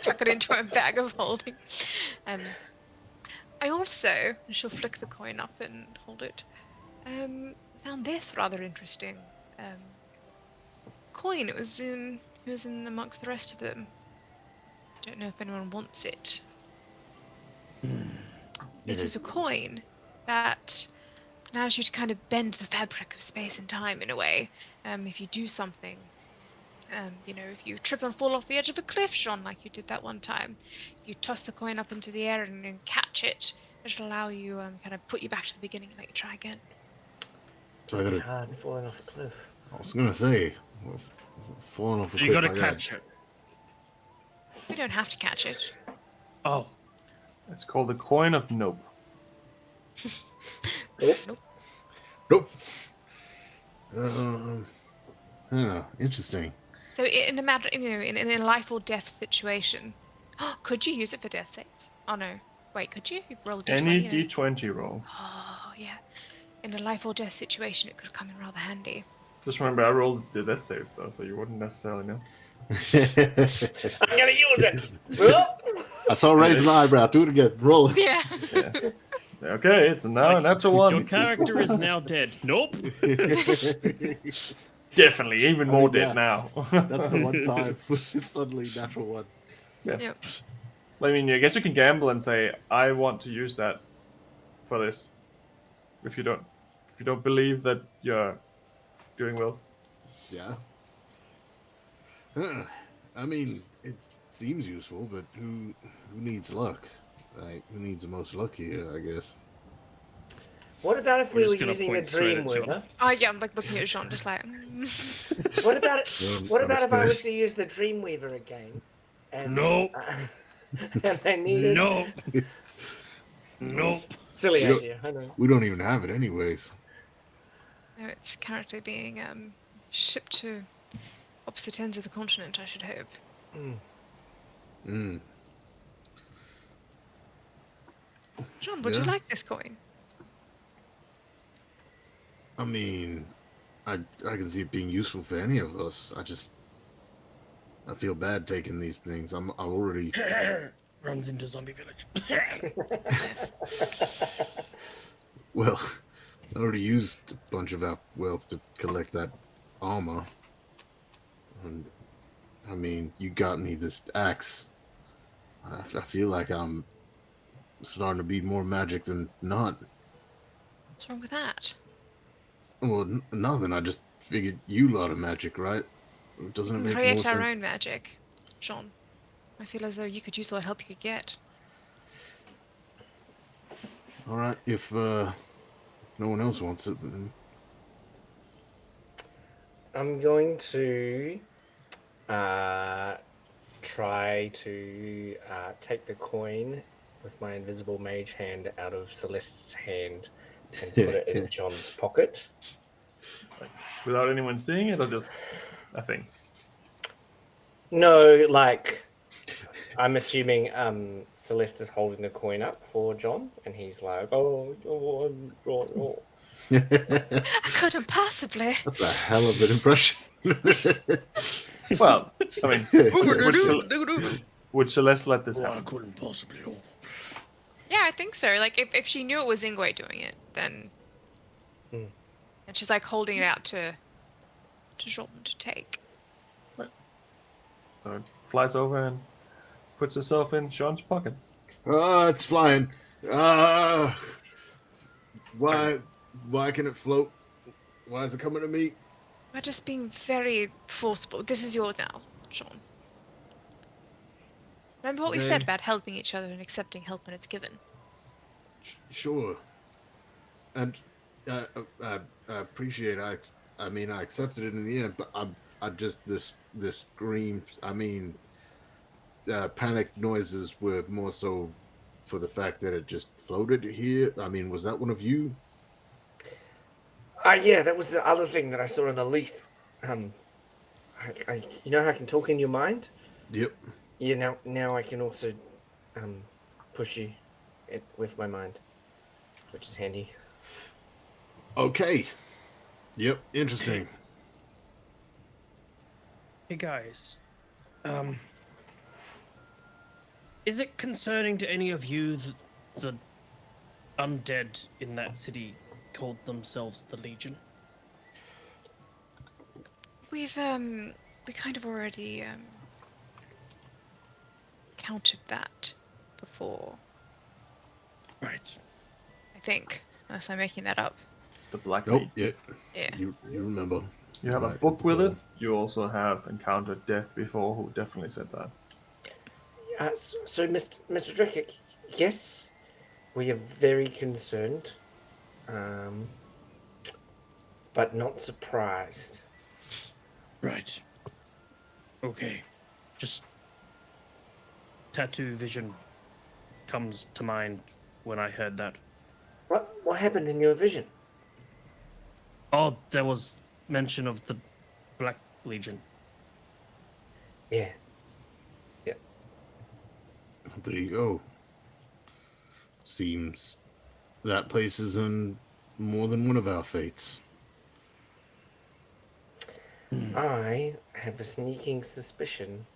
Tuck it into a bag of holding. I also, and she'll flick the coin up and hold it, found this rather interesting. Coin. It was in amongst the rest of them. Don't know if anyone wants it. It is a coin that allows you to kind of bend the fabric of space and time in a way. If you do something, if you trip and fall off the edge of a cliff, Sean, like you did that one time, you toss the coin up into the air and then catch it. It'll allow you, kind of put you back to the beginning and let you try again. So I gotta. Hard falling off a cliff. I was gonna say, falling off a cliff. You gotta catch it. You don't have to catch it. Oh. It's called the coin of nope. Nope. Interesting. So in a matter, in a life or death situation, could you use it for death saves? Oh no, wait, could you? You roll a d20. Any d20 roll. Oh yeah. In a life or death situation, it could come in rather handy. Just remember, I rolled the death saves though, so you wouldn't necessarily know. I'm gonna use it. I saw raise an eyebrow. Do it again. Roll it. Yeah. Okay, it's now a natural one. Your character is now dead. Nope. Definitely, even more dead now. That's the one time it's suddenly natural one. Yeah. Yep. I mean, I guess you can gamble and say, I want to use that for this. If you don't believe that you're doing well. Yeah. I mean, it seems useful, but who needs luck? Like, who needs the most luck here, I guess? What about if We're we were just gonna using the point straight at John. Dreamweaver? Oh yeah, I'm like looking at Jean, just like. What about What about if I was Understood. to use the Dreamweaver again? And, Nope. And I needed. Nope. Nope. Silly Yep. idea. I know. We don't even have it anyways. No, it's currently being shipped to opposite ends of the continent, I should hope. Jean, would you Yeah. like this coin? I mean, I can see it being useful for any of us. I feel bad taking these things. I'm already. Runs into zombie village. Yes. Well, I already used a bunch of our wealth to collect that armor. And, I mean, you got me this axe. I feel like I'm starting to be more magic than not. What's wrong with that? Well, nothing. I just figured you lot of magic, right? Doesn't it We make more create our sense? own magic, Jean. I feel as though you could use all the help you could get. All right, if no one else wants it, then I'm going to try to take the coin with my invisible mage hand out of Celeste's hand and put it in John's pocket. Without anyone seeing it, or just a thing? No, like, I'm assuming Celeste is holding the coin up for John, and he's like, oh. I couldn't possibly. that's a hell of an impression. Well, I mean, would Celeste let this I happen? couldn't possibly. Yeah, I think so. Like, if she knew it was Ingwe doing it, then... And she's, like, holding it out to Jean to take. So it flies over and puts herself in Sean's pocket. It's flying. Why can it float? Why is it coming to me? We're just being very forceful. This is yours now, Sean. Remember what we said Okay. about helping each other and accepting help when it's given? Sure. And I appreciate. I mean, I accepted it in the end, but I just this screams. I mean, panic noises were more so for the fact that it just floated here. I mean, was that one of you? Yeah, that was the other thing that I saw in the leaf. You know how I can talk in your mind? Yep. Yeah, now I can also push you with my mind, which is handy. Okay. Yep. Interesting. Hey guys, Is it concerning to any of you that the undead in that city called themselves the Legion? We kind of already counted that before, Right. I think, unless I'm making that up. The Black Nope. Legion. Yeah. Yeah. You remember? You have a Right, book with it. well, You also have encountered death before, who definitely said that. So, Mr. Drickett, yes, we are very concerned, but not surprised. Right. Okay. Just tattoo vision comes to mind when I heard that. What happened in your vision? Oh, there was mention of the Black Legion. Yeah. there you go. Seems that place is in more than one of our fates. I have a sneaking suspicion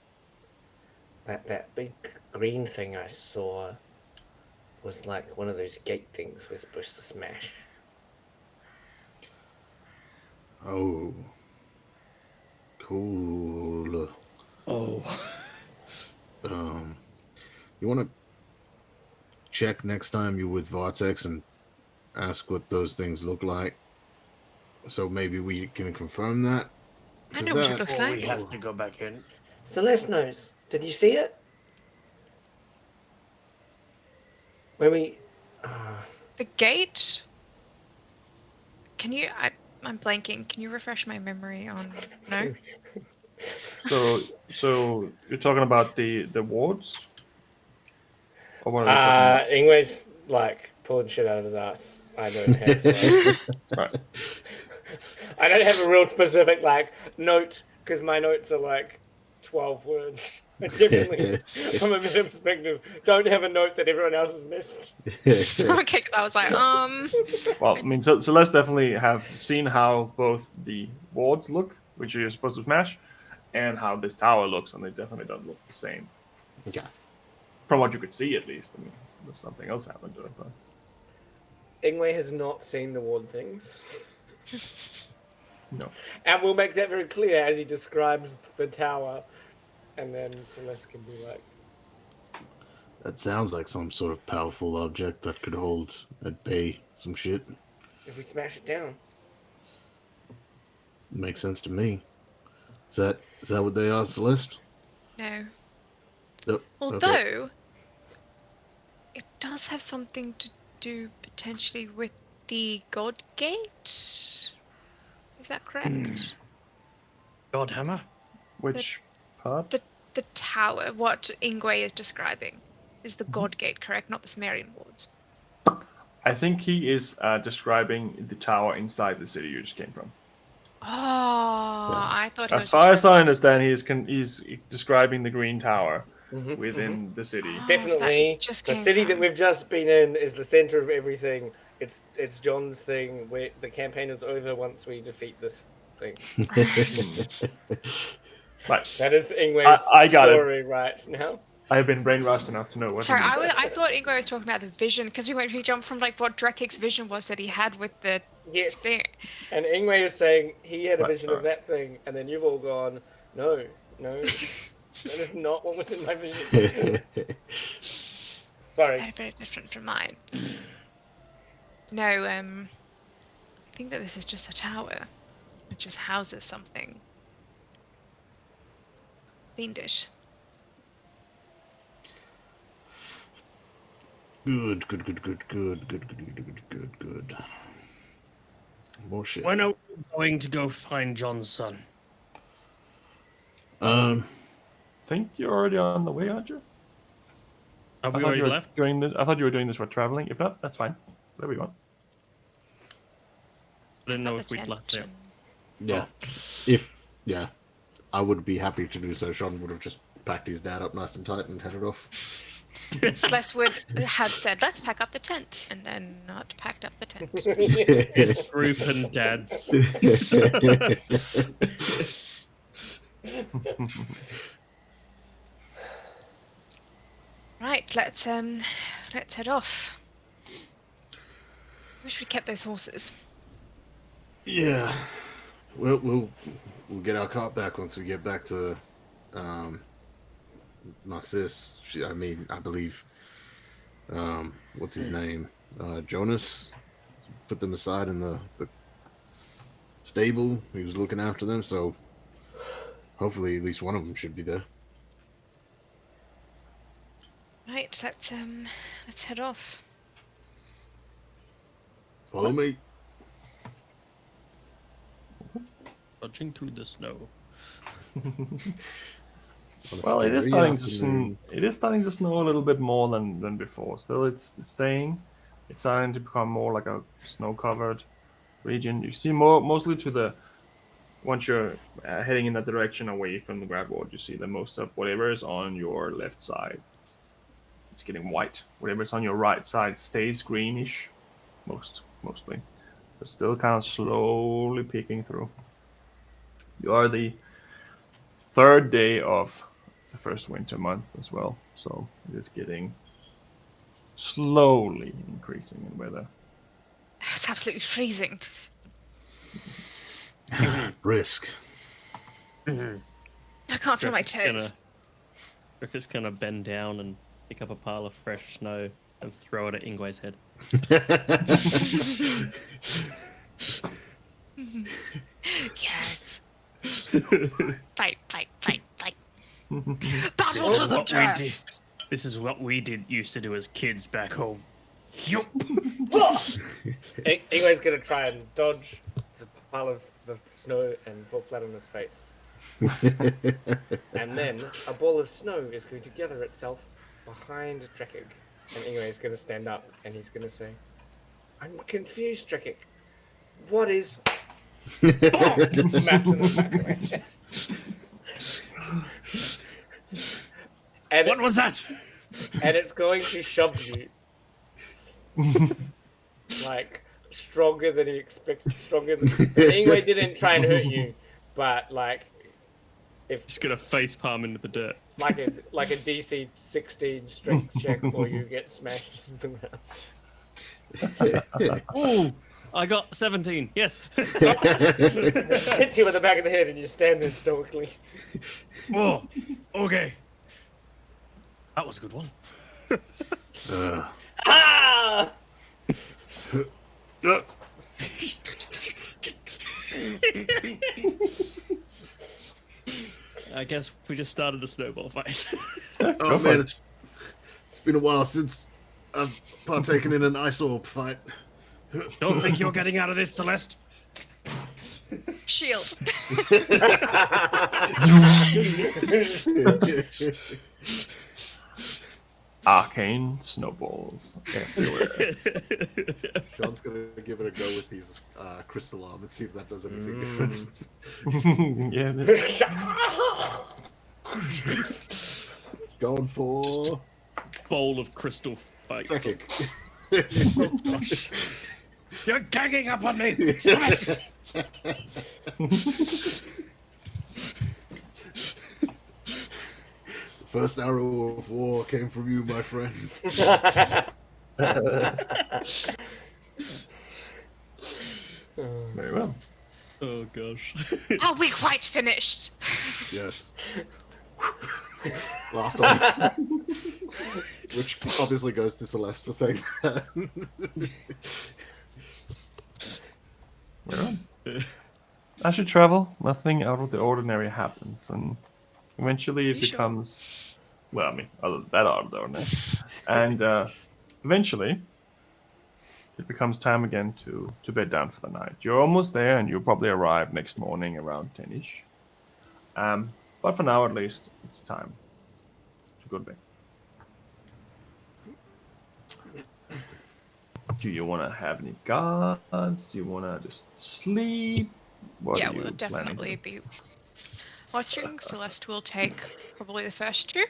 that that big green thing I saw was like one of those gate things we're supposed to smash. Oh. Cool. Oh. You want to check next time you're with Vortex and ask what those things look like? So maybe we can confirm that? I know what it looks Before like. we have to go back in. Celeste knows. Did you see it? When we... The gate? Can you... I'm blanking. Can you refresh my memory on... No? So you're talking about the wards? Or what are you talking about? Ingwe's like pulling shit out of his ass. I don't have Right. I don't have a real specific like note because my notes are like 12 words. I definitely, from a meta perspective, don't have a note that everyone else has missed. Okay, because I was like, Well, I mean, Celeste definitely have seen how both the wards look, which you're supposed to smash, and how this tower looks, and they definitely don't look the same. Okay. From what you could see, at least. I mean, if something else happened to it, but... Ingwe has not seen the ward things. No. And we'll make that very clear as he describes the tower. And then Celeste can be like... That sounds like some sort of powerful object that could hold at bay some shit. If we smash it down. Makes sense to me. Is that what they are, Celeste? no. Yep. Although, it does have something to do potentially with the God Gate. Is that correct? God Hammer? Which part? The tower, what Ingwe is describing, is the God Gate, correct? Not the Sumerian wards. I think he is describing the tower inside the city you just came from. Oh, I thought he was As far as I understand, he's describing the green tower within the city. Definitely, just the came city from. that we've just been in is the center of everything. It's John's thing. Where the campaign is over once we defeat this thing. Right. That is Ingwe's I got story right now. I have been brainwashed enough to know what. Sorry, he means. I thought Ingwe was talking about the vision because we jumped from like what Drekik's vision was that he had with the Yes. thing. And Ingwe is saying he had a Right, vision of right. that thing, and then you've all gone, no, that is not what was in my vision. Sorry. Very, very different from mine. No, I think that this is just a tower. It just houses something fiendish. Good. More shit. When are we going to go find John's son? I think you're already on the way, aren't you? Have I we thought already you were left? doing this. I thought you were doing this for traveling. If not, that's fine. Whatever you want. I didn't know Got if the we'd left tent there. Yeah. I would be happy to do so. Sean would have just packed his dad up nice and tight and headed off. Celeste would have said, let's pack up the tent, and then not packed up the tent. His group and dad's. let's head off. Wish we'd kept those horses. Yeah. Well, we'll get our cart back once we get back to my sis. I believe what's his name? Jonas put them aside in the stable. He was looking after them, so hopefully at least one of them should be there. Right, let's head off. Follow me. Dodging through the snow. Well, it is starting to snow. It is starting to snow a little bit more than before. Still, it's staying. It's starting to become more like a snow-covered region. You see mostly to the once you're heading in that direction away from the grabboard, you see that most of whatever is on your left side, it's getting white. Whatever's on your right side stays greenish, mostly, but still kind of slowly peeking through. You are the third day of the first winter month as well, so it is getting slowly increasing in weather. It's absolutely freezing. Risk. I can't feel my toes. Rick is gonna bend down and pick up a pile of fresh snow and throw it at Ingwe's head. Yes. Fight. Battle to the death. This is what we used to do as kids back home. Yup. Ingwe's gonna try and dodge the pile of the snow and fall flat on his face. And then a ball of snow is going to gather itself behind Drekig. And Ingwe is going to stand up and he's going to say, I'm confused, Drekig. What is... Smash in the back of my head. And What was that? And it's going to shove you. Like, stronger than he expected. Stronger than... Ingwe didn't try and hurt you, but, like... Just gonna face palm into the dirt. Like a DC 16 strength check or you get smashed into the ground. Ooh, I got 17. Yes. Hits you in the back of the head and you stand there stoically. Oh, okay. That was a good one. Ah! I guess we just started a snowball fight. Oh man, it's been a while since I've partaken in an ice orb fight. Don't think you're getting out of this, Celeste. Shield. Arcane snowballs everywhere. Sean's gonna give it a go with these crystal arm and see if that does anything different. Yeah. Going for Bowl of crystal fights. Drekig. Oh, gosh. You're ganging up on me. Stop it. The first arrow of war came from you, my friend. Very well. Oh gosh. Are we quite finished? Yes. Last one. Which obviously goes to Celeste for saying that. Well, as you travel, nothing out of the ordinary happens, and eventually it becomes, well, I mean, other than that out of the ordinary, and eventually it becomes time again to bed down for the night. You're almost there, and you'll probably arrive next morning around 10ish. But for now, at least, it's time to go to bed. Do you want to have any guards? Do you want to just sleep? What Yeah, are you we'll definitely be watching. Celeste will take probably the first two.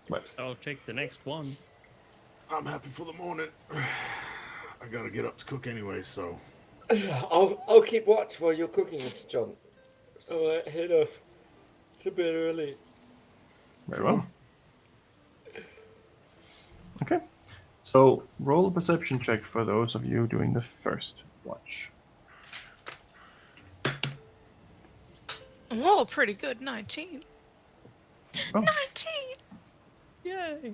Right. I'll take the next one. I'm happy for the morning. I gotta get up to cook anyway, so. I'll keep watch while you're cooking, Mr. John. So head off to bed early. Very well. Okay. So roll a perception check for those of you doing the first watch. Oh, pretty good. 19. Oh. 19! Yay!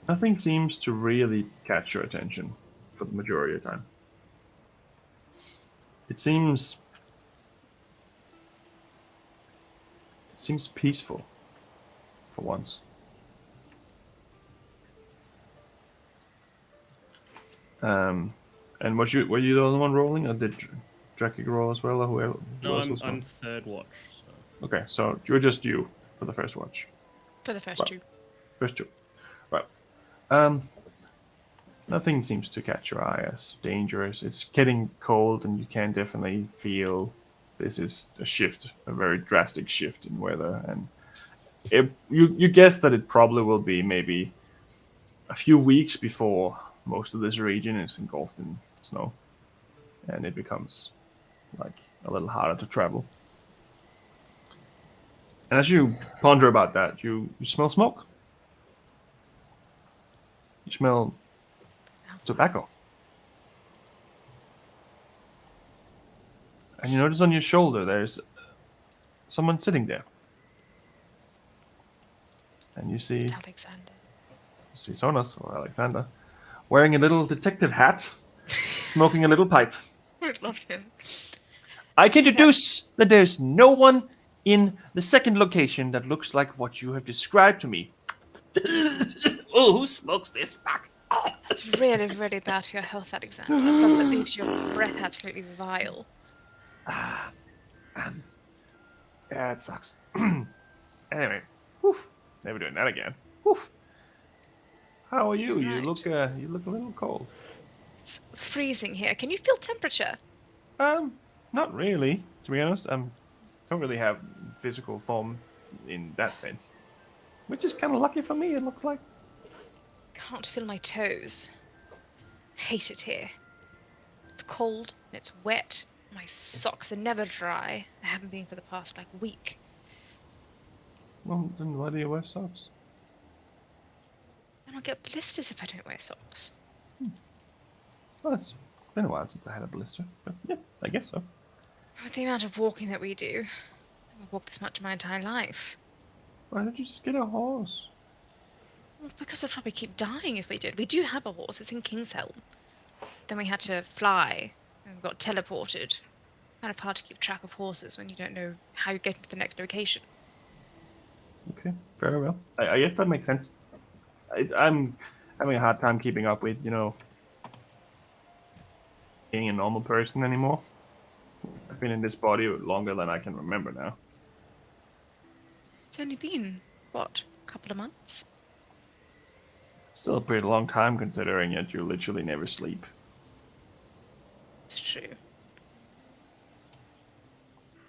Nothing seems to really catch your attention for the majority of the time. It seems peaceful for once. And were you the only one rolling, or did Drake roll as well, or whoever? Who No, else was I'm rolling? third watch. So. Okay, so you're just you for the first watch. For the first Right. two. First two. Right. Nothing seems to catch your eye as dangerous. It's getting cold, and you can definitely feel this is a shift, a very drastic shift in weather. And you guess that it probably will be maybe a few weeks before most of this region is engulfed in snow, and it becomes like a little harder to travel. And as you ponder about that, you smell smoke. You smell tobacco. And you notice on your shoulder there's someone sitting there. And you see Alexander. Sonos, or Alexander, wearing a little detective hat, smoking a little pipe. I love him. I can deduce that there's no one in the second location that looks like what you have described to me. Oh, who smokes this fuck? That's really, really bad for your health, Alexander. Plus, it leaves your breath absolutely vile. Yeah, it sucks. Anyway, whew, never doing that again. Whew. How are you? Right. You look a little cold. It's freezing here. Can you feel temperature? Not really, to be honest. Don't really have physical form in that sense, which is kind of lucky for me. It looks like. Can't feel my toes. Hate it here. It's cold and it's wet. My socks are never dry. I haven't been for the past week. Well, then why do you wear socks? And I'll get blisters if I don't wear socks. Well, it's been a while since I had a blister, but yeah, I guess so. With the amount of walking that we do, I've walked this much in my entire life. Why don't you just get a horse? Well, because I'd probably keep dying if we did. We do have a horse. It's in Kingshelm. Then we had to fly and we got teleported. Kind of hard to keep track of horses when you don't know how you get to the next location. Okay, very well. I guess that makes sense. I'm having a hard time keeping up with, being a normal person anymore. I've been in this body longer than I can remember now. It's only been, what, a couple of months? Still a pretty long time considering that you literally never sleep. It's true.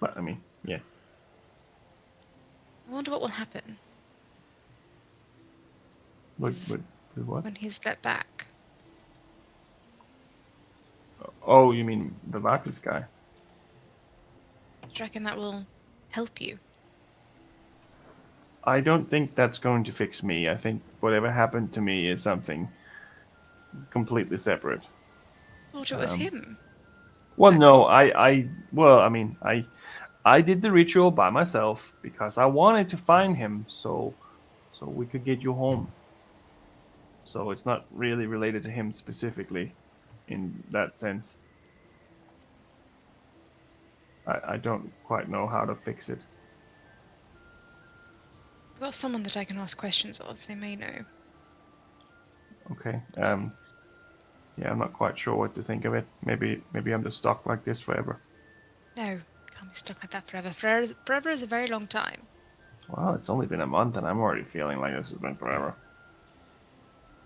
But, I mean, yeah. I wonder what will happen What? when he's let back. Oh, you mean the Vargas guy? Do you reckon that will help you? I don't think that's going to fix me. I think whatever happened to me is something completely separate. I thought it was him. Well, That no, caused I did the ritual by myself because I wanted to find him so we could get you home. So it's not really related to him specifically in that sense. I don't quite know how to fix it. I've got someone that I can ask questions of. They may know. Okay. Yeah, I'm not quite sure what to think of it. Maybe I'm just stuck like this forever. No, can't be stuck like that forever. Forever is a very long time. Well, it's only been a month and I'm already feeling like this has been forever.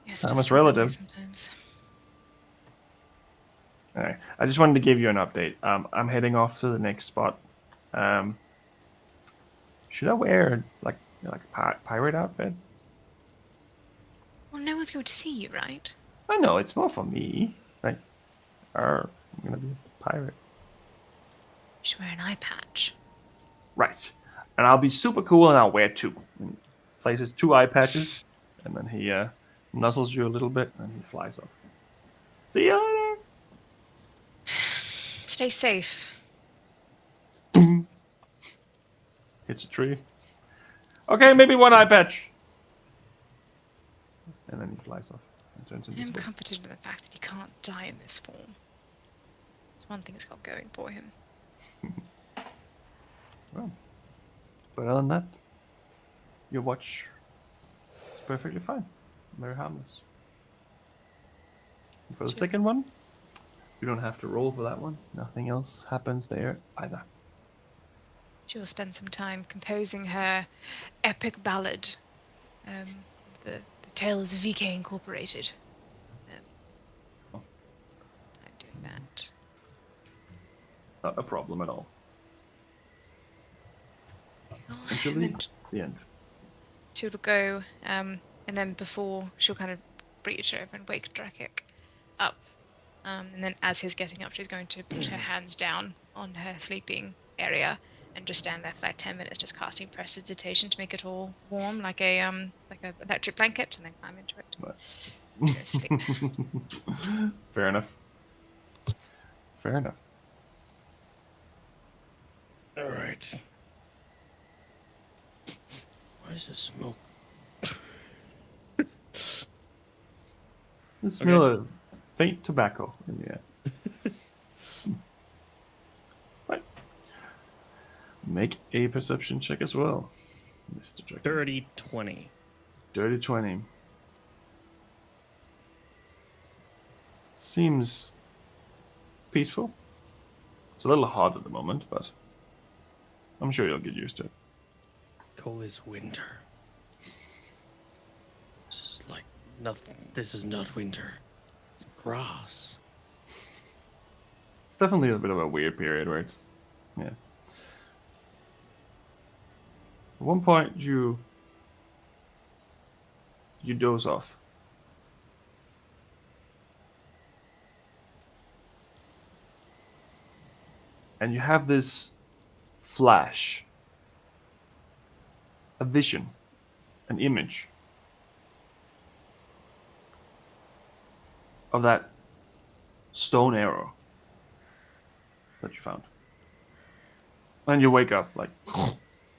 Yes, Time it does is feel that way relative. sometimes. Alright, I just wanted to give you an update. I'm heading off to the next spot. Should I wear like a pirate outfit? Well, no one's going to see you, right? I know it's more for me. Like, I'm gonna be a pirate, You should wear an eye patch. right? And I'll be super cool and I'll wear two. And places 2 eye patches, and then he nuzzles you a little bit, and he flies off. See ya later. Stay safe. Hits a tree. Okay, maybe 1 eye patch. And then he flies off and turns I am invisible. comforted in the fact that he can't die in this form. It's one thing he's got going for him. Well, but other than that, your watch is perfectly fine. Very harmless. And for the Sure. second one, you don't have to roll for that one. Nothing else happens there either. She will spend some time composing her epic ballad, the Tales of VK Incorporated. I'm doing that. Not a problem at all. Oh, Until and then the end. she'll go, and then before she'll kind of reach over and wake Drakik up. And then as he's getting up, she's going to put her hands down on her sleeping area and just stand there for like 10 minutes, just casting prestidigitation to make it all warm, like a electric blanket, and then climb into it. Right. Go to sleep. Fair enough. Fair enough. All right. Why is there smoke? The smell of faint tobacco in the air. Right. Make a perception check as well, Mr. Drake. Dirty 20. Dirty 20. Seems peaceful. It's a little hot at the moment, but I'm sure you'll get used to it. Call this winter. This is like nothing. This is not winter. It's grass. It's definitely a bit of a weird period where it's, yeah. At one point, you doze off. And you have this flash, a vision, an image of that stone arrow that you found. And you wake up like,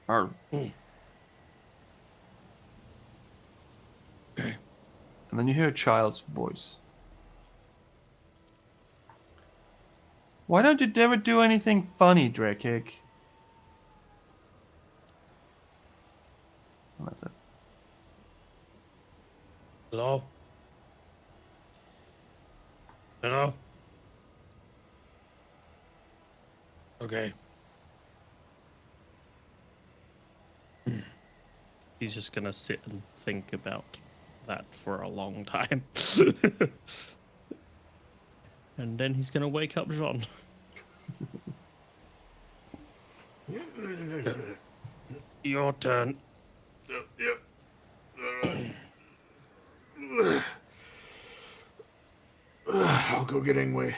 or, Okay. and then you hear a child's voice. Why don't you ever do anything funny, Drakik? And that's it. Hello? Hello? Okay. He's just gonna sit and think about that for a long time. And then he's gonna wake up Jean. Your turn. I'll go get Ingwe.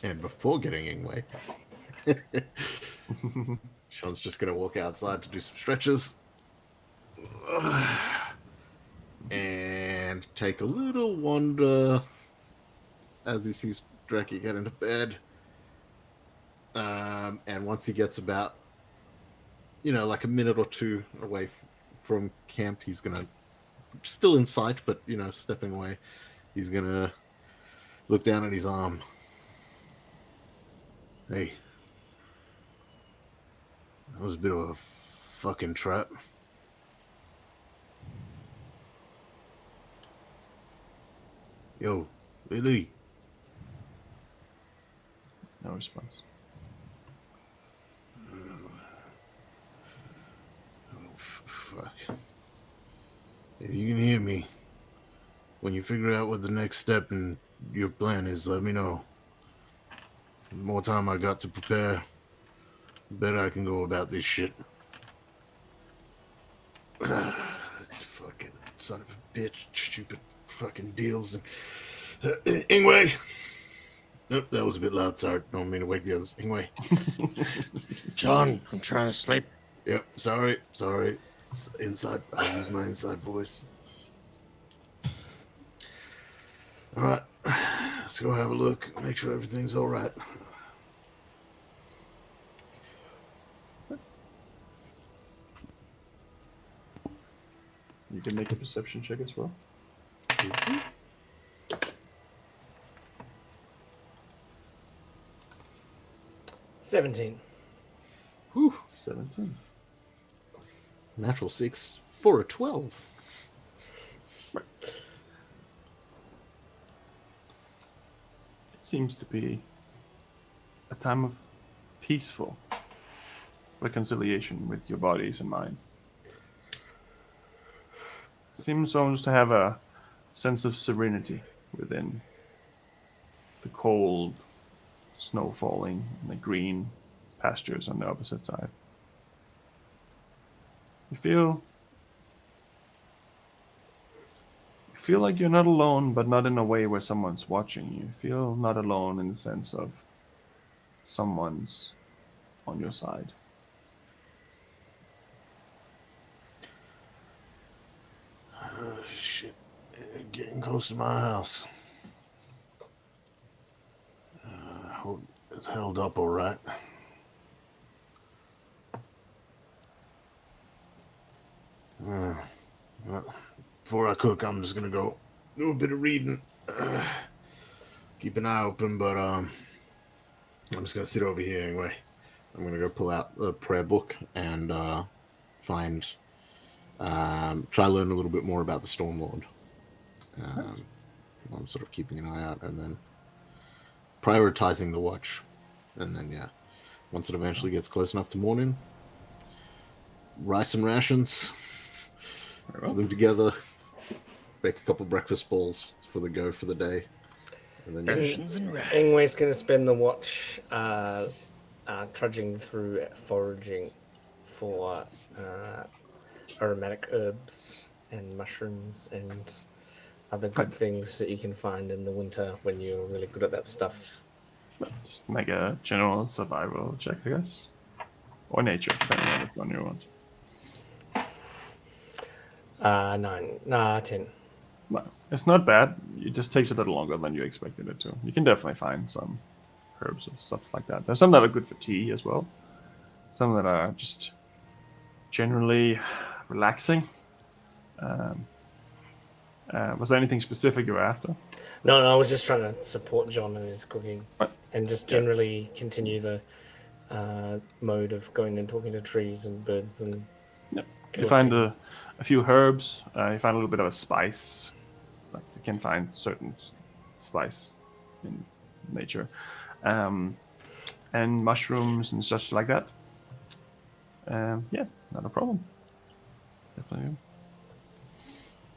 And before getting Ingwe, Sean's just going to walk outside to do some stretches. And take a little wander as he sees Dreki get into bed. And once he gets about, like a minute or two away from camp, he's going to, still in sight, but, stepping away, he's going to look down at his arm. Hey. That was a bit of a fucking trap. Yo, Billy. No response. Fuck. If you can hear me, when you figure out what the next step in your plan is, let me know. The more time I got to prepare, the better I can go about this shit. Fucking son of a bitch. Stupid fucking deals. Ingwe! Nope, that was a bit loud. Sorry. Don't mean to wake the others. Ingwe. John, I'm trying to sleep. Yep, sorry. Inside, I use my inside voice. Alright, let's go have a look, make sure everything's alright. You can make a perception check as well. 17. Whew. 17. Natural 6 for a 12. It seems to be a time of peaceful reconciliation with your bodies and minds. Seems almost to have a sense of serenity within the cold snow falling and the green pastures on the opposite side. You feel like you're not alone, but not in a way where someone's watching you. You feel not alone in the sense of someone's on your side. Shit. Getting close to my house. I hope it's held up alright. Well, before I cook, I'm just gonna go do a bit of reading. Keep an eye open, but I'm just gonna sit over here anyway. I'm gonna go pull out the prayer book and try learn a little bit more about the Stormlord. I'm sort of keeping an eye out and then prioritizing the watch. And then, yeah, once it eventually gets close enough to morning, rice and rations, put them together, bake a couple breakfast balls for the day. And then, Ingwe's going to spend the watch trudging through foraging for aromatic herbs and mushrooms and other good things that you can find in the winter when you're really good at that stuff. Just make a general survival check, I guess. Or nature, depending on which one you want. 10. Well, it's not bad. It just takes a little longer than you expected it to. You can definitely find some herbs and stuff like that. There's some that are good for tea as well. Some that are just generally relaxing. Was there anything specific you were after? No, I was just trying to support John in his cooking and just generally continue the mode of going and talking to trees and birds and. Yep. You find a few herbs. You find a little bit of a spice. Like you can find certain spice in nature, and mushrooms and such like that. Yeah, not a problem. Definitely.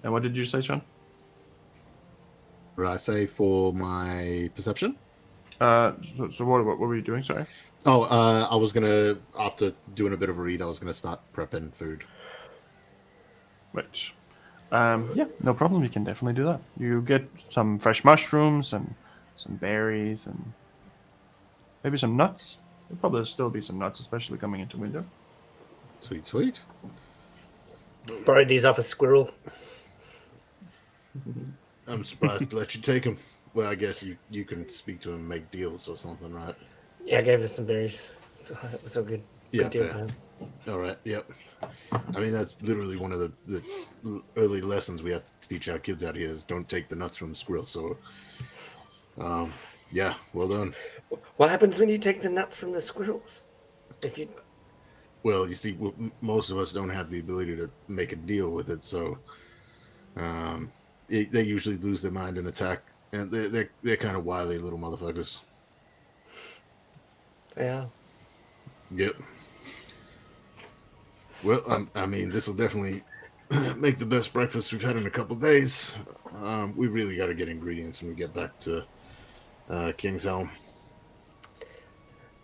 And what did you say, Sean? What did I say for my perception? So what were you doing? Sorry. Oh, I was gonna, after doing a bit of a read, I was gonna start prepping food. Right. Yeah, no problem. You can definitely do that. You get some fresh mushrooms and some berries and maybe some nuts. There'll probably still be some nuts, especially coming into winter. Sweet. Borrowed these off a squirrel. I'm surprised to let you take them. Well, I guess you can speak to him and make deals or something, right? Yeah, I gave us some berries. So it was a good deal fair. for him. All right, yep. I mean, that's literally one of the early lessons we have to teach our kids out here is don't take the nuts from the squirrel. So, yeah, well done. What happens when you take the nuts from the squirrels? Well, you see, most of us don't have the ability to make a deal with it, so they usually lose their mind and attack, and they're kind of wily little motherfuckers. Yeah. Yep. Well, I mean, this will definitely make the best breakfast we've had in a couple of days. We really got to get ingredients when we get back to King's Helm.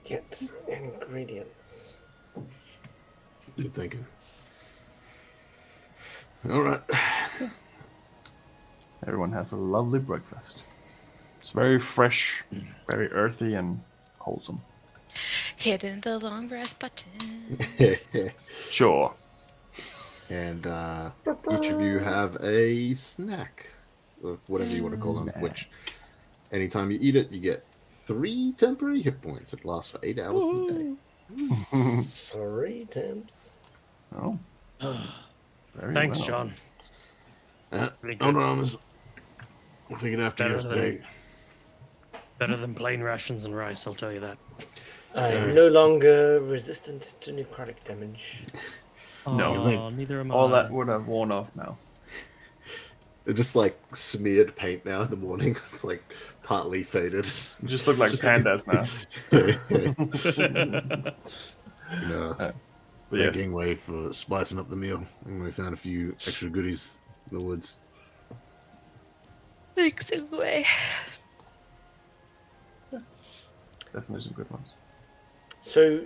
Get ingredients. Good thinking. All right. Everyone has a lovely breakfast. It's very fresh, very earthy, and wholesome. Hidden the long rest button. Sure. And each of you have a snack, or whatever you want to call them, which anytime you eat it, you get 3 temporary hit points. It lasts for 8 hours in the day. 3 temps. Oh. Very Thanks, well. John. Pretty No good. dramas. I figured after Better yesterday. Better than plain rations and rice, I'll tell you that. I am no longer resistant to necrotic damage. No. Oh, neither am I. All that would have worn off now. They're just like smeared paint now in the morning. It's like partly faded. You just look like pandas now. But Thank yes. Ingwe for spicing up the meal. Ingwe found a few extra goodies in the woods. Thanks, Ingwe. Definitely some good ones. So,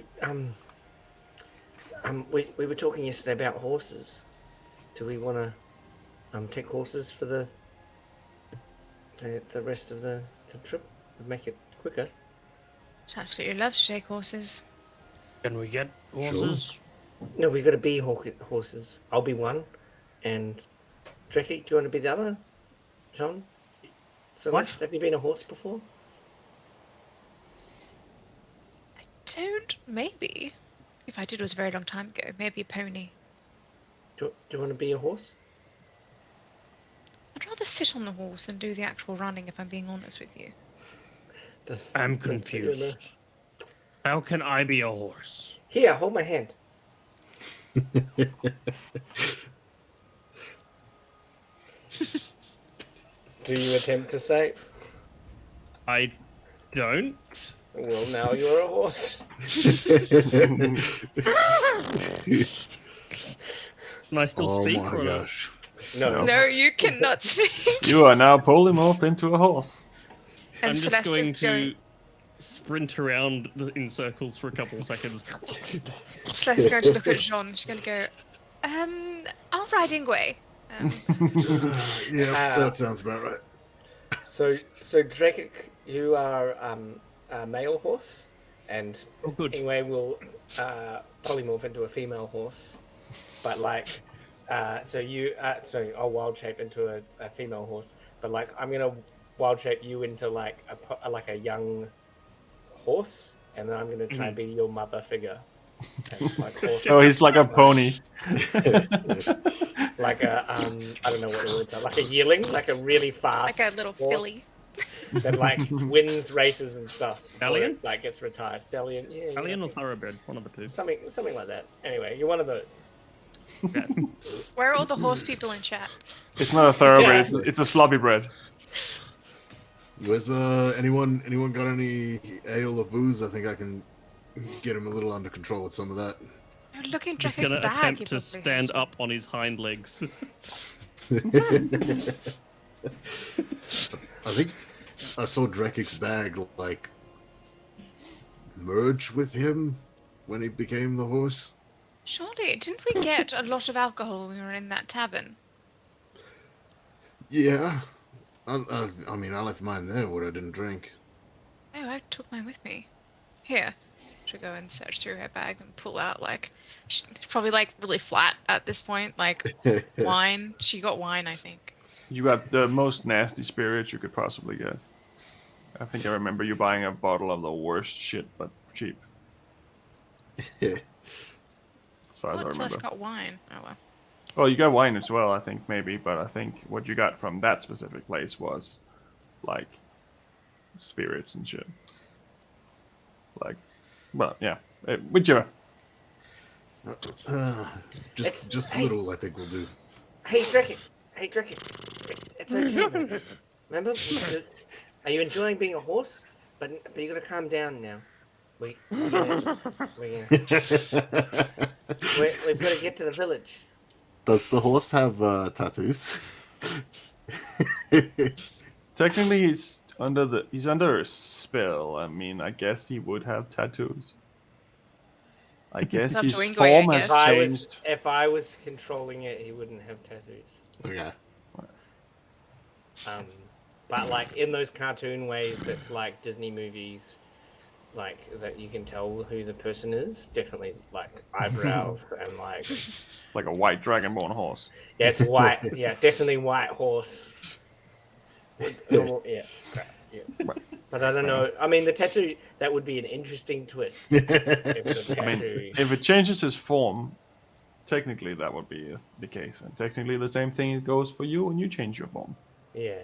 we were talking yesterday about horses. Do we want to take horses for the rest of the trip? Would make it quicker. I'd absolutely love to take horses. Can we get horses? No, we've got to be horses. I'll be one, and Dreki, do you want to be the other? John? Celeste, have you been a horse before? Don't, maybe. If I did, it was a very long time ago. Maybe a pony. Do you want to be a horse? I'd rather sit on the horse than do the actual running, if I'm being honest with you. I'm confused. How can I be a horse? Here, hold my hand. Do you attempt to say? I don't. Well, now you're a horse. Can I still speak? Oh my or not? gosh. No. No, you cannot speak. You are now polymorphed into a horse. And I'm just Celeste going is to sprint around in circles for a couple of seconds. Celeste's going to look at Jean. She's going to go, I'll ride Ingwe. Yeah, that sounds about right. So Dreki, you are a male horse, and good. Ingwe will polymorph into a female horse. But like, so I'll wild shape into a female horse. But like, I'm gonna wild shape you into like a young horse, and then I'm gonna try and be your mother figure. And, like, horse Oh, he's like a pony. like a I don't know what the words are. Like a yearling, like a really fast, Like a little horse filly. that like wins races and stuff. Stallion? Or, like gets retired. Stallion, yeah. Stallion or thoroughbred? One of the two. Something like that. Anyway, you're one of those. Yeah. Where are all the horse people in chat? It's not a thoroughbred. Yeah. It's a slobby bread. Was anyone got any ale or booze? I think I can get him a little under control with some of that. You're looking He's Drake's gonna bag. attempt he to probably stand has. up on his hind legs. I think I saw Drekic's bag like merge with him when he became the horse. Surely, didn't we get a lot of alcohol when we were in that tavern? Yeah, I mean I left mine there where I didn't drink. Oh, I took mine with me. Here. She'll go and search through her bag and pull out, like, she's probably, like, really flat at this point. Like, wine. She got wine, I think. You got the most nasty spirits you could possibly get. I think I remember you buying a bottle of the worst shit, but cheap. As far as I What's else remember. got wine? Oh, well. Well, you got wine as well, I think, maybe, but I think what you got from that specific place was, like, spirits and shit. Like, well, yeah, whichever. Just a little, I think will do. Hey, Dreki. It's okay. man. Remember? Are you enjoying being a horse? But you gotta calm down now. We've got to get to the village. Does the horse have tattoos? Technically, he's under a spell. I mean, I guess he would have tattoos. I guess Up to his Ingwe, form I has guess. changed. If I was controlling it, he wouldn't have tattoos. Okay. But like in those cartoon ways, that's like Disney movies. like that you can tell who the person is. Definitely like eyebrows and like Like a white dragonborn horse. yeah, it's white. Yeah, definitely white horse. Normal, yeah, crap, yeah. But I don't know. I mean, the tattoo that would be an interesting twist. If the I mean, tattoo, if it changes his form, technically that would be the case, and technically the same thing goes for you when you change your form, yeah.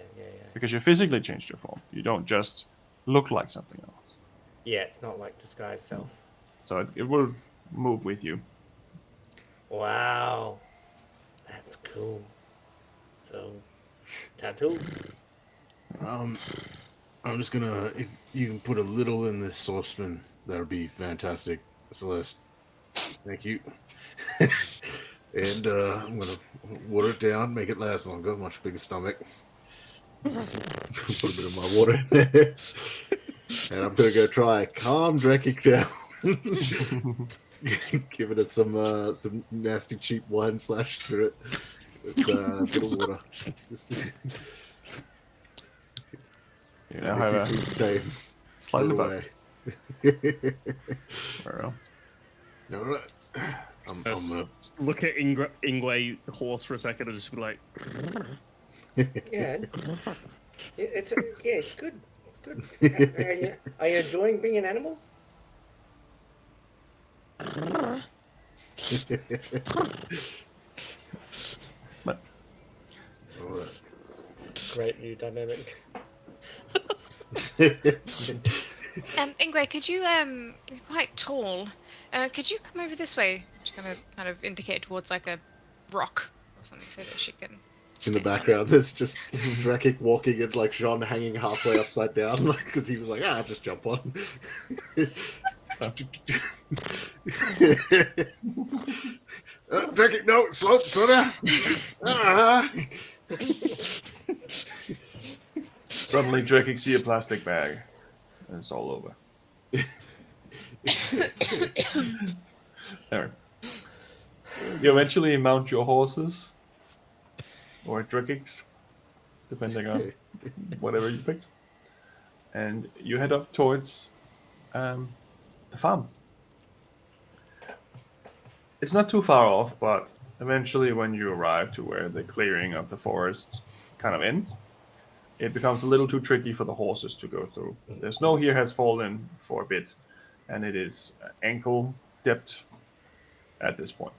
because you physically changed your form. You don't just look like something else. Yeah, it's not like disguise self. So it will move with you. Wow, that's cool. So, tattoo. I'm just gonna, if you can put a little in this saucepan, that would be fantastic, Celeste. Thank you. And I'm gonna water it down, make it last longer. Much bigger stomach. Put a bit of my water in there, and I'm gonna go try calm Drakic down. Giving it some nasty cheap wine / spirit with a bit of water. You now And have if he a seems tame, slightly put buzzed. away. Well, All right. I'm Look at Ingwe horse for a second and just be like, Yeah, it's good. It's good. Are you enjoying being an animal? but all right. Great new dynamic. Ingwe, could you you're quite tall. Could you come over this way? Just kind of indicate towards like a rock or something so that she can. In the background, there's just Drakic walking and like Jean hanging halfway upside down, because he was like, I'll just jump on. Drakic, no, slow down. suddenly Drakic see a plastic bag, and it's all over. Anyway, you eventually mount your horses, or Drakics, depending on whatever you picked, and you head up towards the farm. It's not too far off, but eventually when you arrive to where the clearing of the forest kind of ends, it becomes a little too tricky for the horses to go through. The snow here has fallen for a bit, and it is ankle dipped at this point.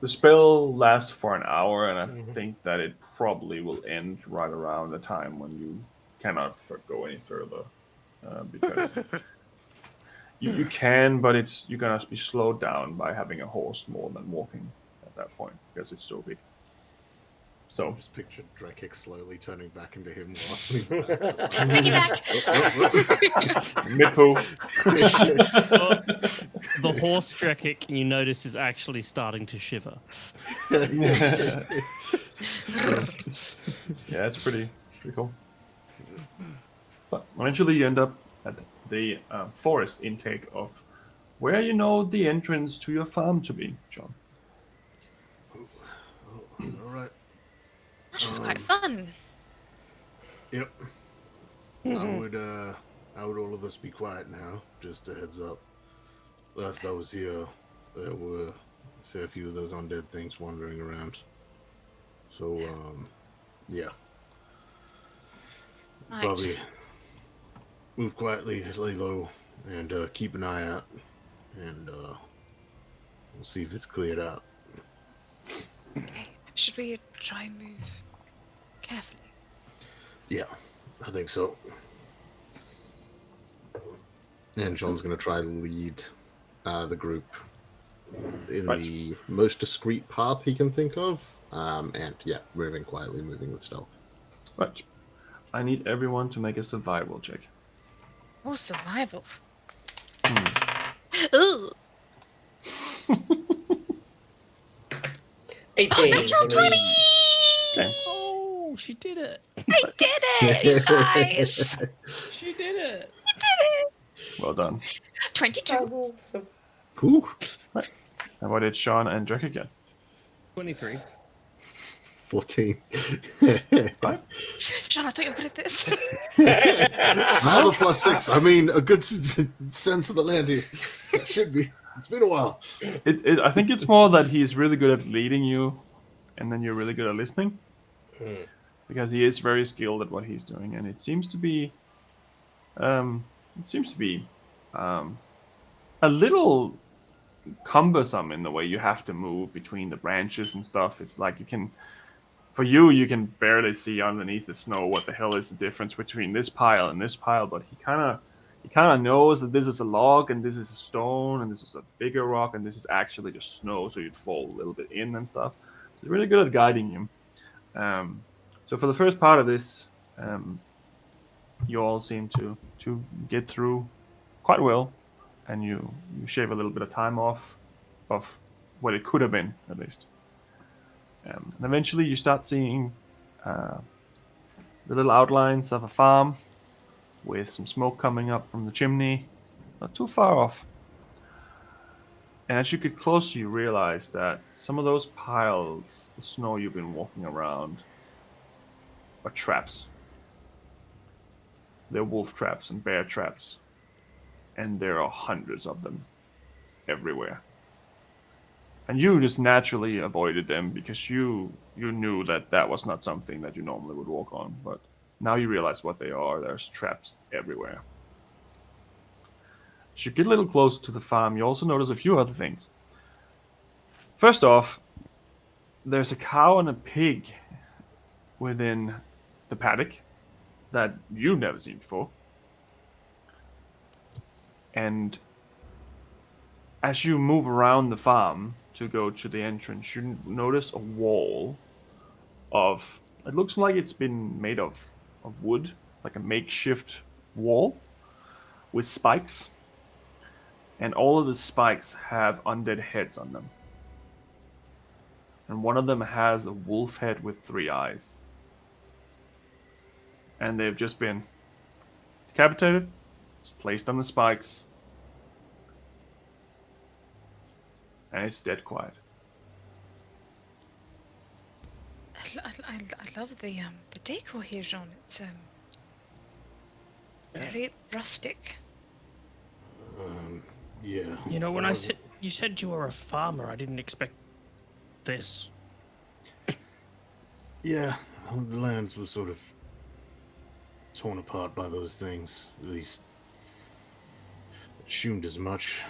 The spell lasts for an hour, and I think that it probably will end right around the time when you cannot go any further, because you can, but you're gonna be slowed down by having a horse more than walking at that point because it's so big. So Just picture Drakic slowly turning back into him while he's back. mid-poo. the horse Drakic, you notice, is actually starting to shiver. Yeah, it's pretty cool. But eventually you end up at the forest intake of where you know the entrance to your farm to be, John. All right. That was quite fun. Yep. I would all of us be quiet now, just a heads up. Last I was here, there were a fair few of those undead things wandering around. So, yeah. Right. Probably move quietly, lay low, and keep an eye out, and we'll see if it's cleared out. Okay. Should we try and move carefully? Yeah, I think so. And John's going to try to lead the group in the most discreet path he can think of. And yeah, moving quietly, moving with stealth. Right. I need everyone to make a survival check. Oh, survival. Ooh. 18. Natural 20! Okay. Oh, she did it! I did it, you guys! She did it! I did it! Well done. 22. Whew. Right. And what did Sean and Drake again? 23. 14. Right. Sean, I thought you were good at this. I have a +6. I mean, a good sense of the land here. It should be. It's been a while. I think it's more that he's really good at leading you, and then you're really good at listening. Because he is very skilled at what he's doing, and it seems to be, a little cumbersome in the way you have to move between the branches and stuff. It's like you can barely see underneath the snow what the hell is the difference between this pile and this pile, but he kind of knows that this is a log and this is a stone and this is a bigger rock and this is actually just snow, so you'd fall a little bit in and stuff. So he's really good at guiding you. So for the first part of this, you all seem to get through quite well, and you shave a little bit of time off of what it could have been, at least. And eventually you start seeing the little outlines of a farm with some smoke coming up from the chimney, not too far off. And as you get closer, you realize that some of those piles of snow you've been walking around are traps. They're wolf traps and bear traps. And there are hundreds of them everywhere. And you just naturally avoided them because you knew that was not something that you normally would walk on. But now you realize what they are. There's traps everywhere. As you get a little closer to the farm, you also notice a few other things. First off, there's a cow and a pig within the paddock that you've never seen before. And as you move around the farm to go to the entrance, you notice a wall of, it looks like it's been made of wood, like a makeshift wall with spikes. And all of the spikes have undead heads on them. And one of them has a wolf head with 3 eyes. And they've just been decapitated, just placed on the spikes, and it's dead quiet. I love the decor here, Jean. It's very rustic. Yeah. You know, when you said you were a farmer, I didn't expect this. Yeah, the lands were sort of torn apart by those things. At least assumed as much.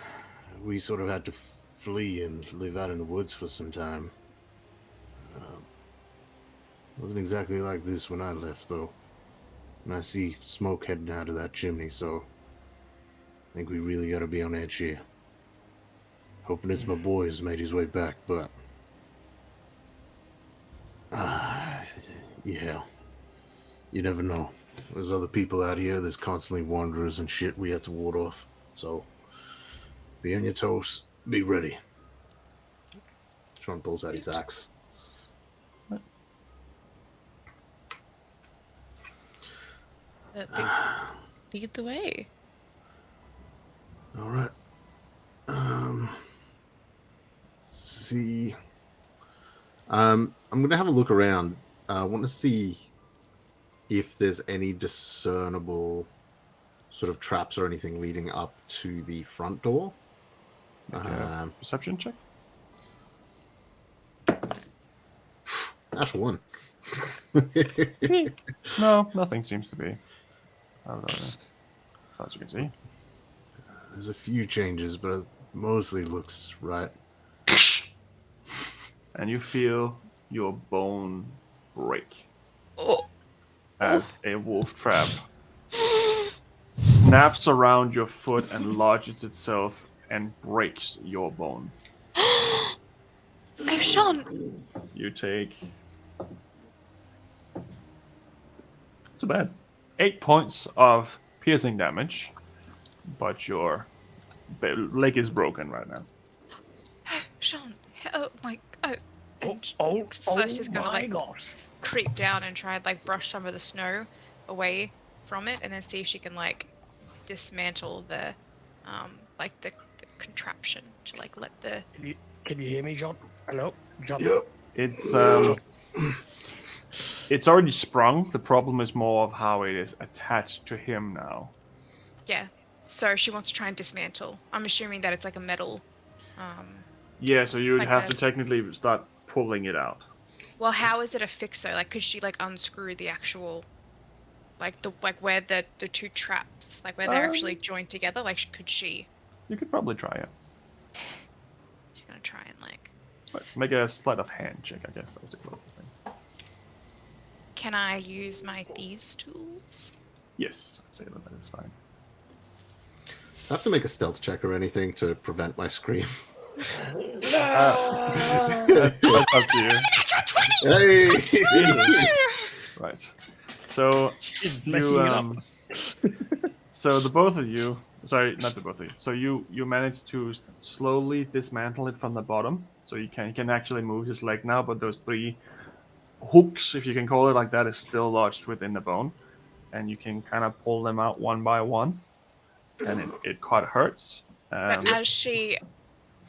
We sort of had to flee and live out in the woods for some time. Wasn't exactly like this when I left, though. And I see smoke heading out of that chimney, so I think we really gotta be on edge here. Hoping it's my boy who's made his way back, but yeah, you never know. There's other people out here, there's constantly wanderers and shit we have to ward off. So, be on your toes, be ready. Sean pulls out his axe. Lead the way. Alright. See. I'm gonna have a look around. I want to see if there's any discernible sort of traps or anything leading up to the front door. Perception check? Natural 1. No, nothing seems to be. As you can see. There's a few changes, but it mostly looks right. And you feel your bone break Oh. as a wolf trap snaps around your foot and lodges itself and breaks your bone. Oh, Sean! You take... Too bad. 8 points of piercing damage, but your leg is broken right now. Sean! Oh my... Oh. Oh Celeste's gonna my gosh. creep down and try and brush some of the snow away from it, and then see if she can dismantle the the contraption to let the. Can you hear me, John? Hello, John. Yep. It's It's already sprung. The problem is more of how it is attached to him now. Yeah. So she wants to try and dismantle. I'm assuming that it's like a metal. Yeah, so you'd Like have a- to technically start pulling it out. Well, how is it affixed though? Like, could she like unscrew the actual, like where the two traps, like where they're actually joined together? Like, could she? You could probably try it. She's gonna try and like. Make a sleight of hand check, I guess. That was the closest thing. Can I use my thieves' tools? Yes, I'd say that is fine. I have to make a stealth check or anything to prevent my scream. That's up to you. Hey! Jesus. Right. So She's you making it up. so the both of you, sorry, not the both of you. So you manage to slowly dismantle it from the bottom. So you can actually move his leg now, but those 3 hooks, if you can call it like that, is still lodged within the bone, and you can kind of pull them out one by one, and it quite hurts. But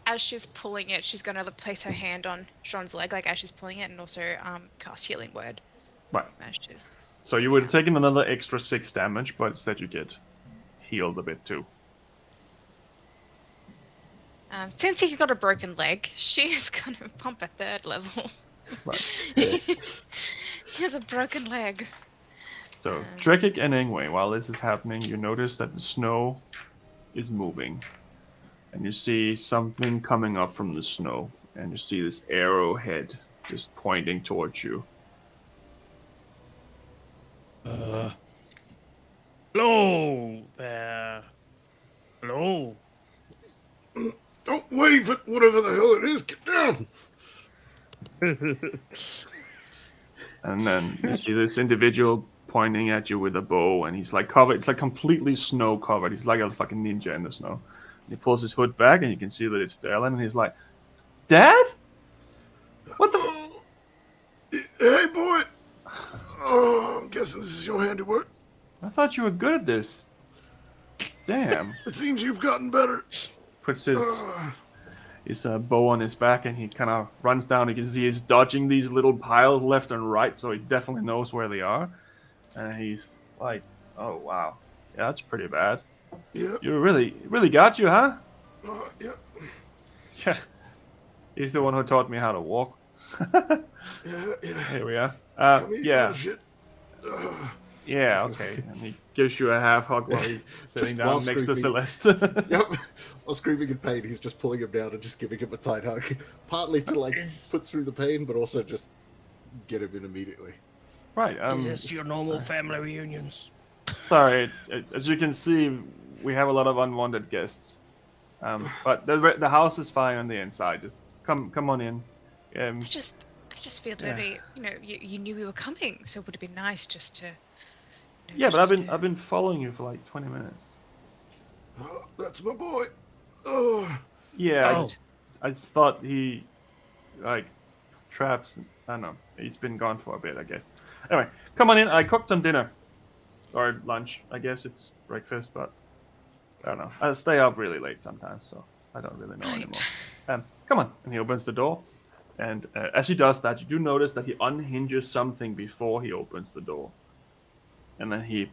as she's pulling it, she's gonna place her hand on Sean's leg, like as she's pulling it, and also cast Healing Word. Right. As she's... So you would have taken another extra 6 damage, but instead you get healed a bit too. Since he's got a broken leg, she's gonna pump a 3rd level. Right. He has a broken leg. So Drekik and Ingwe, while this is happening, you notice that the snow is moving. And you see something coming up from the snow. And you see this arrowhead just pointing towards you. Hello there. Hello. Don't wave at whatever the hell it is. Get down. And then you see this individual pointing at you with a bow, and he's like covered. It's like completely snow covered. He's like a fucking ninja in the snow. And he pulls his hood back, and you can see that it's Dalen, and he's like, "Dad, what the?" Hey, boy. Oh, I'm guessing this is your handiwork. I thought you were good at this. Damn. It seems you've gotten better. Puts his bow on his back, and he kind of runs down. You can see he's dodging these little piles left and right, so he definitely knows where they are. And he's like, "Oh wow, yeah, that's pretty bad. Yeah. You really got you, huh?" Yeah. Yeah. He's the one who taught me how to walk. Yeah. Here we are. Come here, Yeah. little shit. Yeah, okay. And he gives you a half hug while he's sitting down while next to screaming. Celeste. Yep. While screaming in pain, he's just pulling him down and just giving him a tight hug. Partly to put through the pain, but also just get him in immediately. Right. Is this your normal family reunions? Sorry. As you can see, we have a lot of unwanted guests. But the house is fine on the inside. Just come on in. I just feel really, you knew we were coming, so it would have been nice just to. Yeah, but I've been following you for like 20 minutes. Oh, that's my boy. Oh. Yeah, I just thought he traps. I don't know. He's been gone for a bit, I guess. Anyway, come on in. I cooked some dinner or lunch. I guess it's breakfast, but I don't know. I stay up really late sometimes, so I don't really know anymore. Come on. And he opens the door. And as he does that, you do notice that he unhinges something before he opens the door. And then he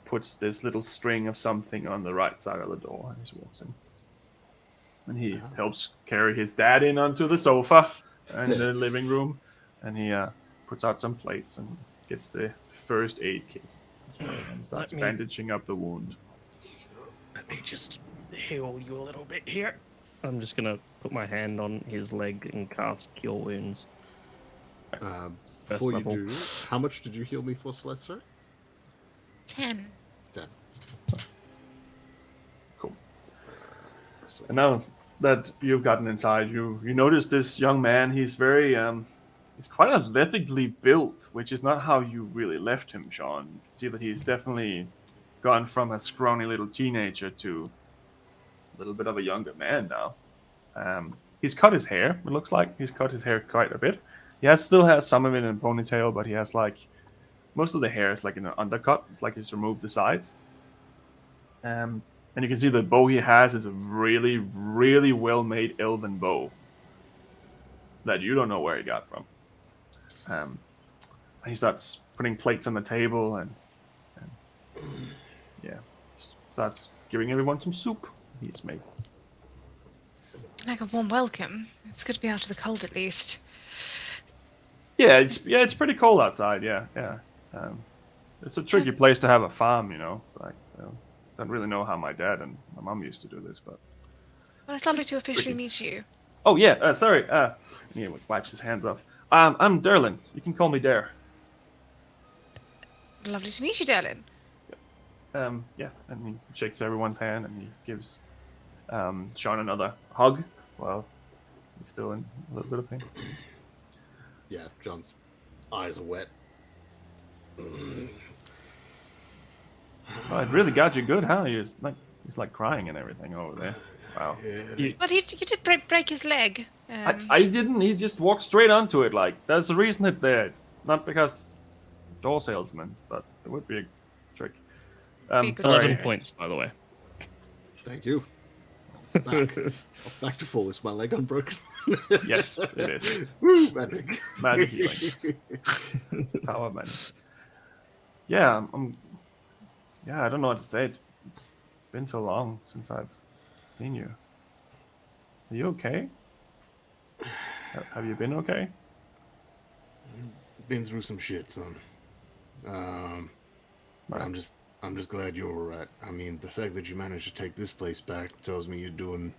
puts this little string of something on the right side of the door and he walks in. And he helps carry his dad in onto the sofa in the living room. And he puts out some plates and gets the first aid kit. And starts bandaging up the wound. Let me just heal you a little bit here. I'm just going to put my hand on his leg and cast Cure Wounds. Before you level. do, how much did you heal me for, Celeste? 10. 10. Cool. And now that you've gotten inside, you notice this young man. He's very he's quite athletically built, which is not how you really left him, Sean. You can see that he's definitely gone from a scrawny little teenager to a little bit of a younger man now. He's cut his hair. It looks like he's cut his hair quite a bit. He still has some of it in a ponytail, but he has most of the hair is in an undercut. It's like he's removed the sides. And you can see the bow he has is a really, really well-made elven bow that you don't know where he got from. he starts putting plates on the table and yeah, starts giving everyone some soup he's made. Like a warm welcome. It's good to be out of the cold at least. Yeah, it's pretty cold outside. Yeah. It's a tricky place to have a farm, you know. Like, don't really know how my dad and my mom used to do this, but. Well, it's lovely to officially meet you. Oh yeah, sorry. He wipes his hands off. I'm Derlin. You can call me Dare. Lovely to meet you, Derlin. Yeah, and he shakes everyone's hand and he gives Sean another hug. Well, he's still in a little bit of pain. Yeah, John's eyes are wet. Well, it really got you good, huh? He's like crying and everything over there. Wow. But he did break his leg. I didn't. He just walked straight onto it. Like, there's a reason it's there. It's not because door salesman, but it would be a trick. Be 11 points, by the way. Thank you. Back to full. Is my leg unbroken? Yes, it is. Woo, magic. Magic healing. Power magic. Yeah, I don't know what to say. It's been so long since I've seen you. Are you okay? Have you been okay? Been through some shit, son. Right. I'm just glad you're all right. I mean, the fact that you managed to take this place back tells me you're doing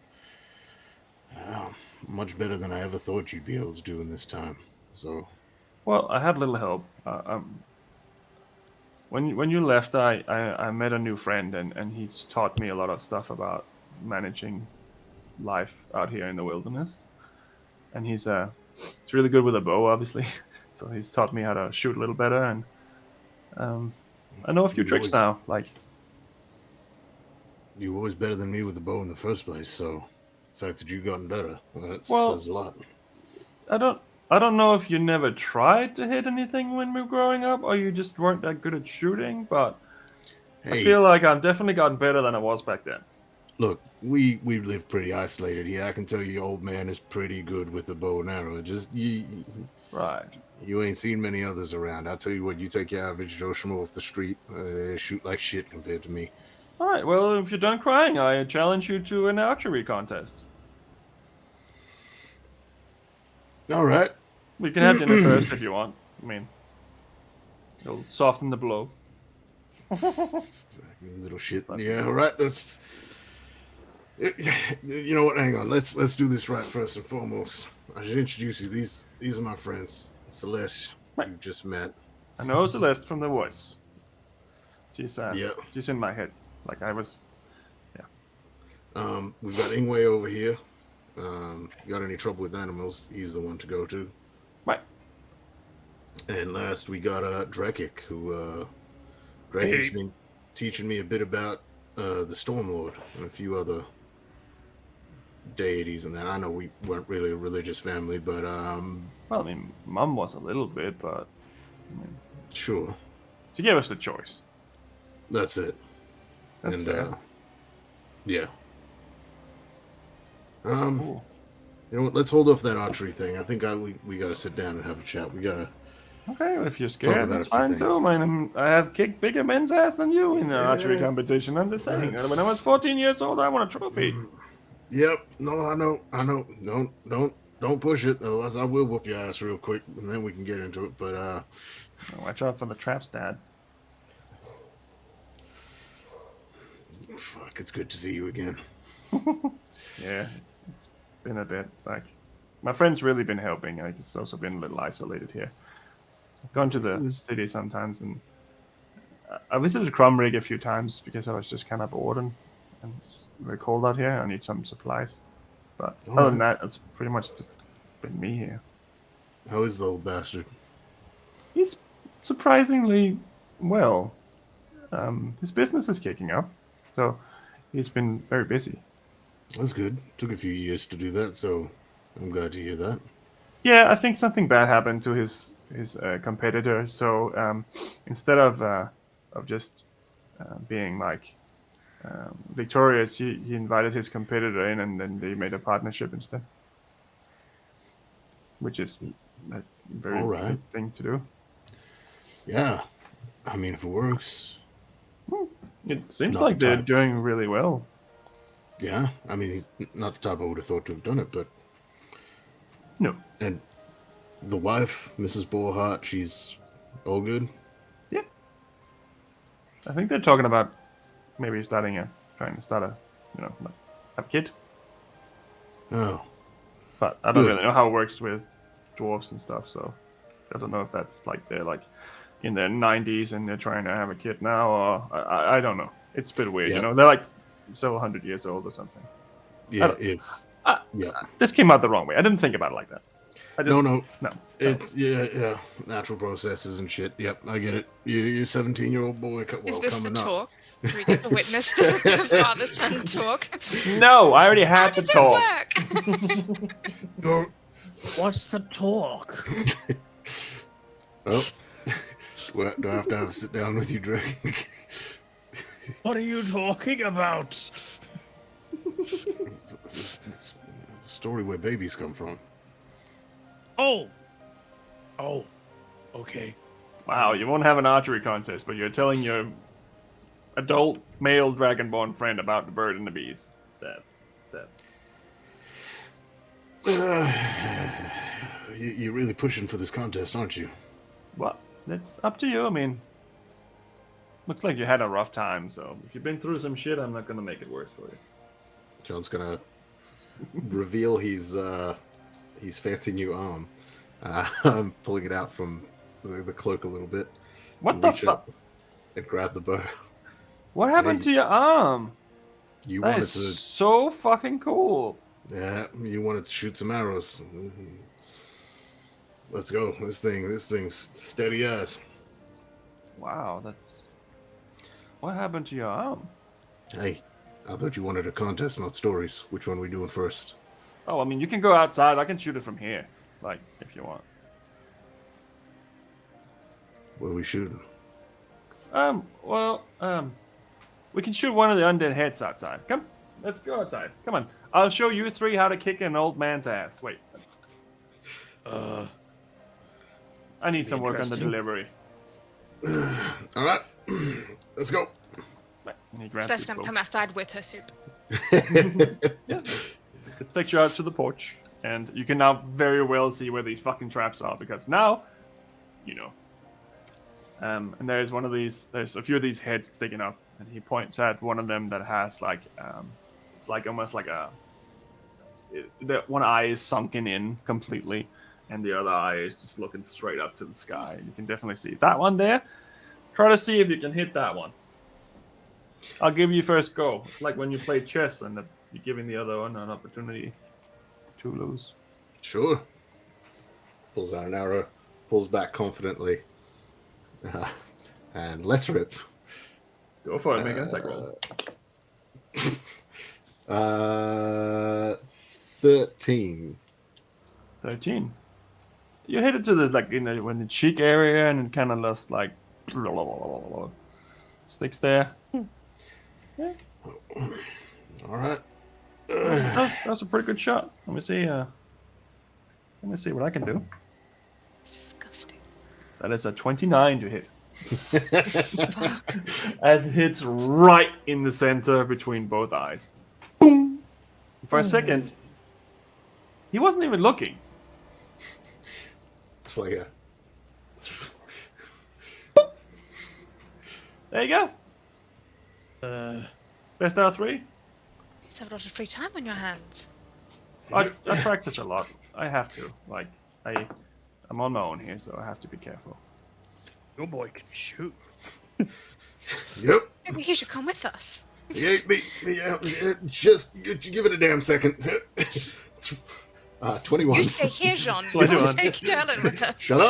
much better than I ever thought you'd be able to do in this time. So, Well, I had a little help. When you left, I met a new friend, and he's taught me a lot of stuff about managing life out here in the wilderness. And he's really good with a bow, obviously. So he's taught me how to shoot a little better, and I know a few tricks now. Like, you were always better than me with the bow in the first place. So, the fact that you've gotten better, that Well, says a lot. I don't know if you never tried to hit anything when we were growing up, or you just weren't that good at shooting. But Hey, I feel like I've definitely gotten better than I was back then. look, we live pretty isolated here. I can tell you, your old man is pretty good with the bow and arrow. Just Right. you ain't seen many others around. I'll tell you what, you take your average Joe Schmo off the street, they shoot like shit compared to me. All right. Well, if you're done crying, I challenge you to an archery contest. All right. We can have dinner first if you want. I mean, it'll soften the blow. Little shit. Yeah, all right. Let's. You know what? Hang on. Let's do this right first and foremost. I should introduce you. These are my friends. Celeste, Right. you just met. I know Celeste from the voice. She's Yeah. she's in my head. Like I was. We've got Ingwe over here. Got any trouble with animals? He's the one to go to. Right. And last we got Drekik, who Drekik's been teaching me a bit about the Stormlord and a few other deities and that. I know we weren't really a religious family, but Well, I mean, Mum was a little bit, but sure, she gave us the choice. that's it. That's fair. Yeah. Cool. You know what? Let's hold off that archery thing. I think we got to sit down and have a chat. We got to. Okay, if you're Talk scared, about that's a few fine things. too. Man, I have kicked bigger men's ass than you in the archery competition. I'm just saying. When I was 14 years old, I won a trophy. Yep. No, I know. Don't push it. Otherwise, I will whoop your ass real quick, and then we can get into it. But Watch out for the traps, Dad. fuck, it's good to see you again. Yeah, it's been a bit. Like, my friend's really been helping. Like, it's also been a little isolated here. I've gone to the city sometimes, and I visited Cromrig a few times because I was just kind of bored and it's very cold out here. I need some supplies. But other than that, it's pretty much just been me here. How is the old bastard? He's surprisingly well. His business is kicking up, so he's been very busy. That's good. Took a few years to do that, so I'm glad to hear that. Yeah, I think something bad happened to his competitor. So instead of just being like victorious, he invited his competitor in, and then they made a partnership instead, which is a very All right. good thing to do. Yeah. I mean, if it works. It seems Not like the they're type. doing really well. Yeah. I mean, he's not the type I would have thought to have done it, but. No. And the wife, Mrs. Borhart, she's all good? Yeah. I think they're talking about maybe trying to start a, like, a kid. Oh. But I don't Good. really know how it works with dwarves and stuff, so I don't know if that's like they're like in their 90s and they're trying to have a kid now, or I don't know. It's a bit weird, Yep. They're like several hundred years old or something. Yeah, it's. Yeah. This came out the wrong way. I didn't think about it like that. No. No. It's, yeah. Natural processes and shit. Yep, I get it. You're 17-year-old boy. Is this the coming up. talk? Do we get to witness the father-son talk? No, I already How had the does talk. it work? Go. What's the talk? Oh. Do I have to have a sit down with you, Drake? What are you talking about? It's the story where babies come from. Oh, okay. Wow, you won't have an archery contest, but you're telling your adult male dragonborn friend about the bird and the bees. You're really pushing for this contest, aren't you? Well, that's up to you. I mean, looks like you had a rough time, so if you've been through some shit, I'm not gonna make it worse for you. John's gonna reveal his fancy new arm. I'm pulling it out from the cloak a little bit. What the Reach fuck? up and grab the bow. What happened Hey, to your arm? You That wanted is to, so fucking cool. yeah. You wanted to shoot some arrows. Let's go. This thing's steady as. Wow, that's. What happened to your arm? Hey, I thought you wanted a contest, not stories. Which one we doing first? Oh, I mean, you can go outside. I can shoot it from here, like if you want. What are we shooting? We can shoot one of the undead heads outside. Come, let's go outside. Come on. I'll show you three how to kick an old man's ass. Wait. I need some work on the interesting. delivery. All right, let's go. Right, and he grabs Steph's his gonna bow. come outside with her soup. It takes you out to the porch, and you can now very well see where these fucking traps are, because now, you know. And there's one of these, there's a few of these heads sticking up, and he points at one of them that has like, it's like almost like the one eye is sunken in completely, and the other eye is just looking straight up to the sky. You can definitely see that one there. Try to see if you can hit that one. I'll give you first go. It's like when you play chess and you're giving the other one an opportunity to lose. Sure. Pulls out an arrow, pulls back confidently, and let's rip. Go for it, make an attack roll. 13. 13. You hit it to the like in the cheek area, and it kind of just like sticks there. All right. That's a pretty good shot. Let me see. Let me see what I can do. It's disgusting. That is a 29 to hit. As it hits right in the center between both eyes. Boom! For a second, he wasn't even looking. It's like a. There you go. Best out of 3. You have a lot of free time on your hands. I practice a lot. I have to. Like, I'm on my own here, so I have to be careful. Your boy can shoot. Yep. Maybe he should come with us. Yeah, just give it a damn second. 21. You stay here, Jean. 21. We'll take Dylan with us. Shut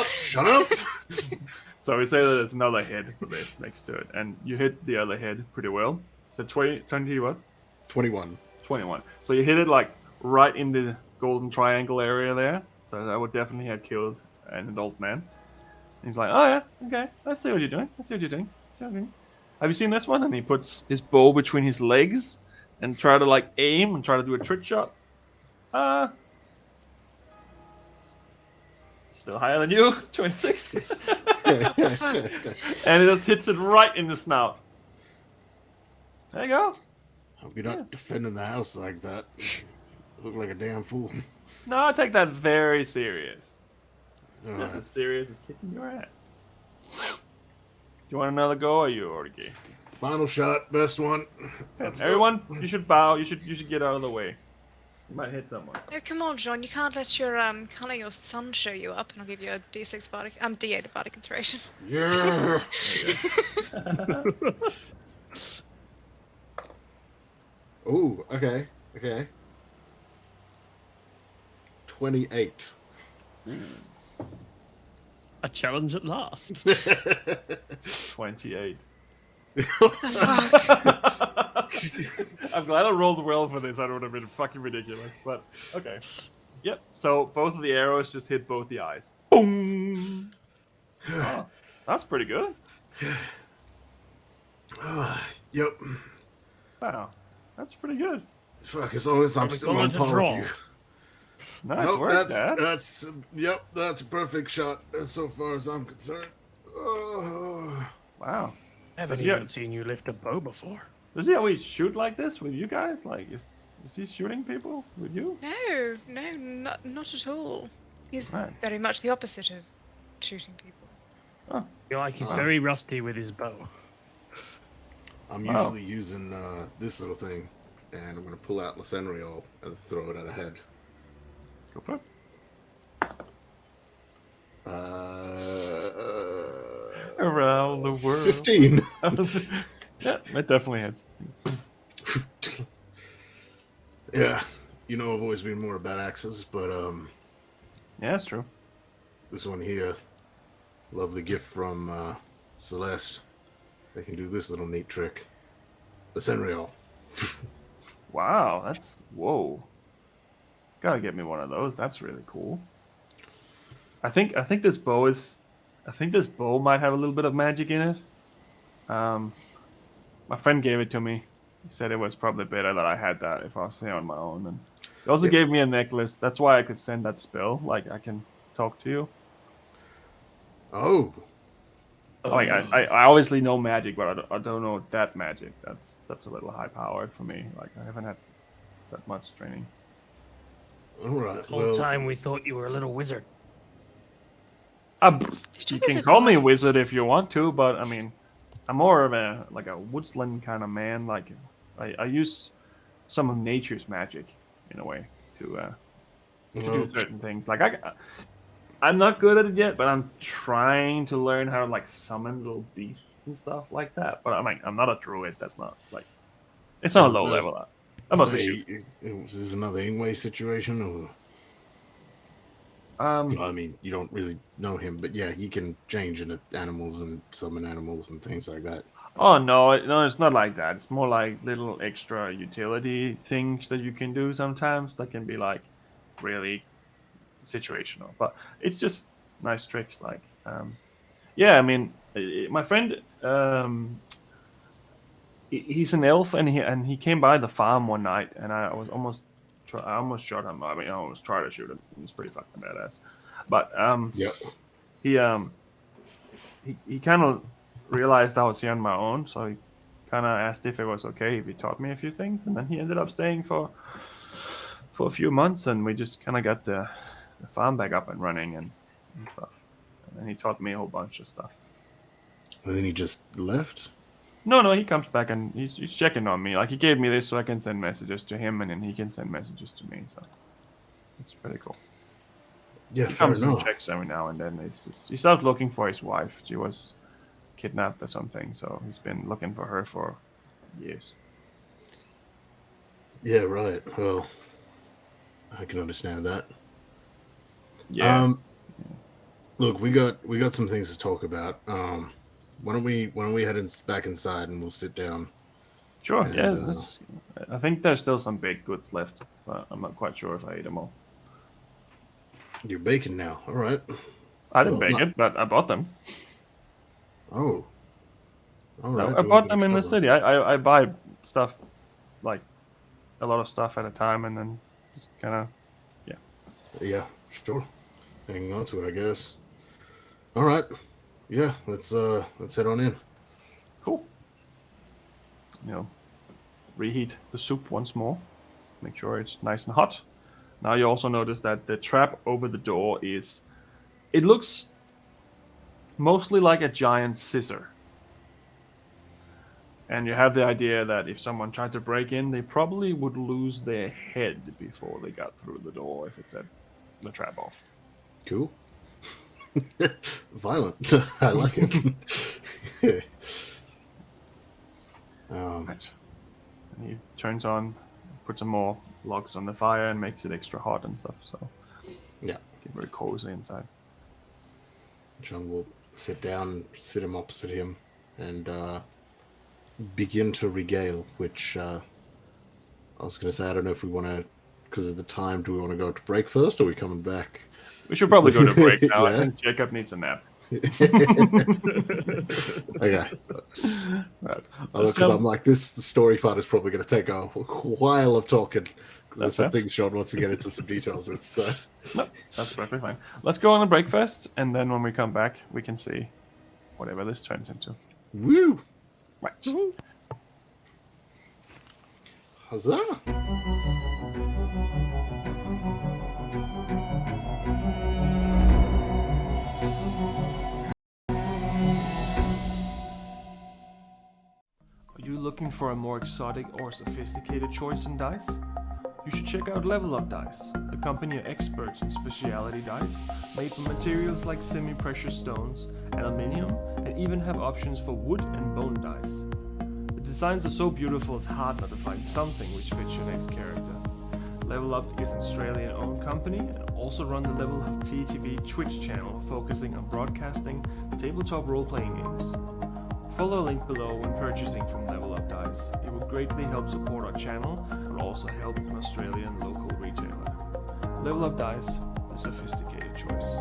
up. So we say that there's another head for this next to it, and you hit the other head pretty well. So 20 what? 21. 21. So you hit it like right in the golden triangle area there. So that would definitely have killed an adult man. And he's like, oh yeah, okay, I see what you're doing. Have you seen this one? And he puts his bow between his legs and try to like aim and try to do a trick shot. Still higher than you, 26. And it just hits it right in the snout. There you go. Hope you're not defending the house like that. Look like a damn fool. No, I take that very serious. All Just right. as serious as kicking your ass. You want another go, or you already gave? Final shot, best one. Let's go. Everyone, you should bow. You should get out of the way. You might hit someone. Oh, come on, John. You can't let your son show you up, and I'll give you a D6 body, D8 body inspiration. Yeah. Ooh, okay. 28. A challenge at last. 28. What the fuck? I'm glad I rolled well for this. I would have been fucking ridiculous, but okay. Yep. So both of the arrows just hit both the eyes. Boom. Oh, that's pretty good. Yep. Wow, that's pretty good. Fuck, as long as I'm we still call on it a par draw. with you. Nice Nope, work, Dad. that's a perfect shot so far as I'm concerned. Oh. Wow. Haven't Yeah. even seen you lift a bow before. Does he always shoot like this with you guys? Like, is he shooting people with you? No, not at all. He's Right. very much the opposite of shooting people. I feel like he's very rusty with his bow. I'm Wow. usually using this little thing, and I'm going to pull out Lysenriol and throw it at a head. Go for it. Around the world. 15. Yeah, it definitely hits. Yeah, you know I've always been more about axes, but Yeah, that's true. this one here, lovely gift from Celeste. They can do this little neat trick. Lysenriol. Wow, that's whoa. Gotta get me one of those. That's really cool. I think this bow might have a little bit of magic in it. My friend gave it to me. He said it was probably better that I had that if I was here on my own. And he also gave me a necklace. That's why I could send that spell. Like I can talk to you. Oh, Like I obviously know magic, but I don't know that magic. That's a little high powered for me. Like I haven't had that much training. all right. The whole Well, time we thought you were a little wizard. You can call me wizard if you want to, but I mean, I'm more of a woodsland kind of man. Like I use some of nature's magic in a way to do certain things. Like I'm not good at it yet, but I'm trying to learn how to like summon little beasts and stuff like that. But I'm not a druid. That's not like it's not a low level up. I'm not is this another Ingwe situation? Or? I mean, you don't really know him, but yeah, he can change into animals and summon animals and things like that. Oh no, it's not like that. It's more like little extra utility things that you can do sometimes that can be like really situational. But it's just nice tricks. Like, yeah, I mean, my friend, he's an elf, and he came by the farm one night, and I almost shot him. I mean, I almost tried to shoot him. He's pretty fucking badass. But Yep. he kind of realized I was here on my own, so he kind of asked if it was okay if he taught me a few things, and then he ended up staying for a few months, and we just kind of got the farm back up and running and stuff. And then he taught me a whole bunch of stuff. And then he just left? No, he comes back and he's checking on me. Like he gave me this so I can send messages to him, and then he can send messages to me. So it's pretty cool. Yeah, He fair comes and enough. checks every now and then. He started looking for his wife. She was kidnapped or something, so he's been looking for her for years. Yeah, right. Well, I can understand that. Yeah. Look, we got some things to talk about. Why don't we head back inside and we'll sit down. Sure. And, Yeah. I think there's still some baked goods left, but I'm not quite sure if I ate them all. You're baking now. All right. I didn't Well, bake it, but I bought them. Oh. All No, right. I doing bought a them bit in of the trouble. city. I buy stuff, like a lot of stuff at a time, and then just kind of Yeah, sure. hanging on to it, I guess. All right. Yeah, let's head on in. Cool. Reheat the soup once more. Make sure it's nice and hot. Now you also notice that the trap over the door it looks mostly like a giant scissor. And you have the idea that if someone tried to break in, they probably would lose their head before they got through the door if it set the trap off. Cool. Violent. I like it. Right. And he turns on, puts some more logs on the fire and makes it extra hot and stuff. So Yeah. get very cozy inside. John will sit him opposite him, and begin to regale, which I was going to say, I don't know if we want to, because of the time, do we want to go to break first, or are we coming back? We should probably go to break now. Yeah. I think Jacob needs a nap. Okay. Right. Because I'm like, the story part is probably going to take a while of talking, because there's some That's things Sean wants to get into some details with. So. No, that's perfectly fine. Let's go on a break first, and then when we come back, we can see whatever this turns into. Woo! Right. Huzzah! Are you looking for a more exotic or sophisticated choice in dice? You should check out Level Up Dice. The company are experts in specialty dice, made from materials like semi-precious stones, aluminium, and even have options for wood and bone dice. The designs are so beautiful it's hard not to find something which fits your next character. Level Up is an Australian-owned company and also run the Level Up TTV Twitch channel focusing on broadcasting tabletop role-playing games. Follow a link below when purchasing from Level Up Dice. It will greatly help support our channel and also help an Australian local retailer. Level Up Dice, the sophisticated choice.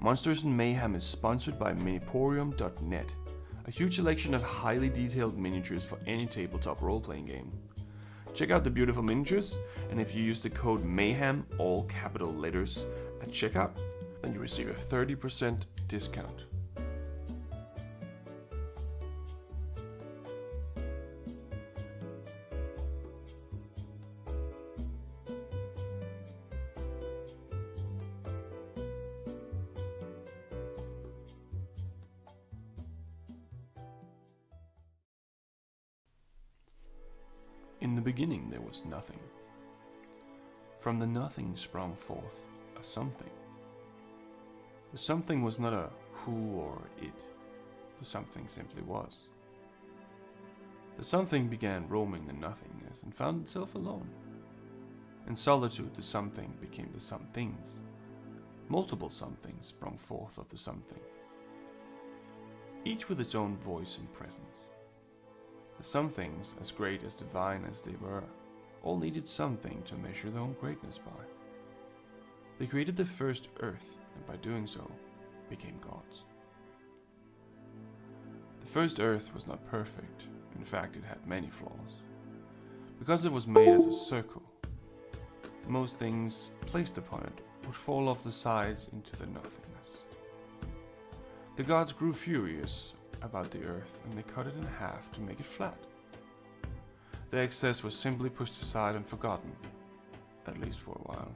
Monsters and Mayhem is sponsored by Miniporium.net, a huge selection of highly detailed miniatures for any tabletop role-playing game. Check out the beautiful miniatures, and if you use the code MAYHEM, all capital letters, at checkout, then you receive a 30% discount. In the beginning there was nothing. From the nothing sprung forth a something. The something was not a who or it. The something simply was. The something began roaming the nothingness and found itself alone. In solitude the something became the somethings. Multiple somethings sprung forth of the something, each with its own voice and presence. The somethings, as great as divine as they were, all needed something to measure their own greatness by. They created the first earth, and by doing so, became gods. The first earth was not perfect. In fact, it had many flaws. Because it was made as a circle, most things placed upon it would fall off the sides into the nothingness. The gods grew furious about the earth, and they cut it in half to make it flat. The excess was simply pushed aside and forgotten, at least for a while.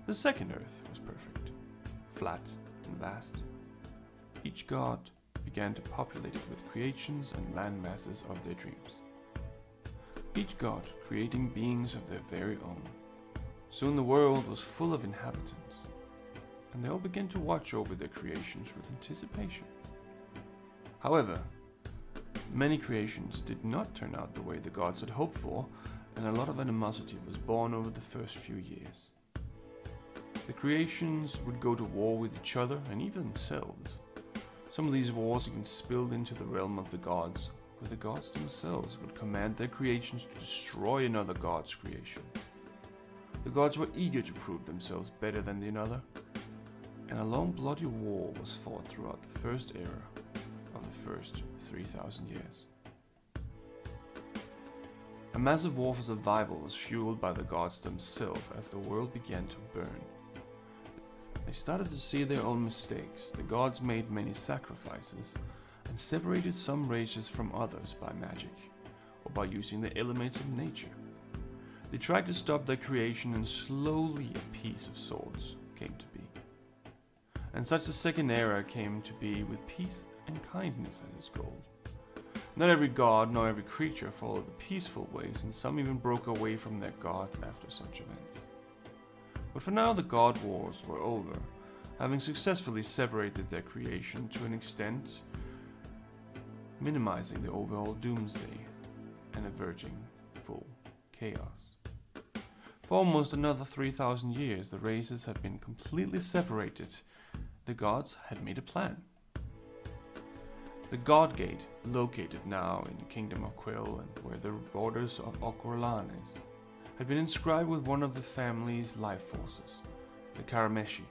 The second earth was perfect, flat and vast. Each god began to populate it with creations and land masses of their dreams. Each god creating beings of their very own. Soon the world was full of inhabitants, and they all began to watch over their creations with anticipation. However, many creations did not turn out the way the gods had hoped for, and a lot of animosity was born over the first few years. The creations would go to war with each other and even themselves. Some of these wars even spilled into the realm of the gods, where the gods themselves would command their creations to destroy another god's creation. The gods were eager to prove themselves better than the another, and a long bloody war was fought throughout the first era of the first 3,000 years. A massive war for survival was fueled by the gods themselves as the world began to burn. They started to see their own mistakes. The gods made many sacrifices and separated some races from others by magic or by using the elements of nature. They tried to stop their creation, and slowly a peace of sorts came to be. And such a second era came to be with peace and kindness as its goal. Not every god nor every creature followed the peaceful ways, and some even broke away from their gods after such events. But for now the god wars were over, having successfully separated their creation to an extent, minimizing the overall doomsday and averting full chaos. For almost another 3,000 years, the races had been completely separated. The gods had made a plan. The God Gate, located now in the Kingdom of Quill and where the borders of Okorlan is, had been inscribed with one of the family's life forces, the Karameshi.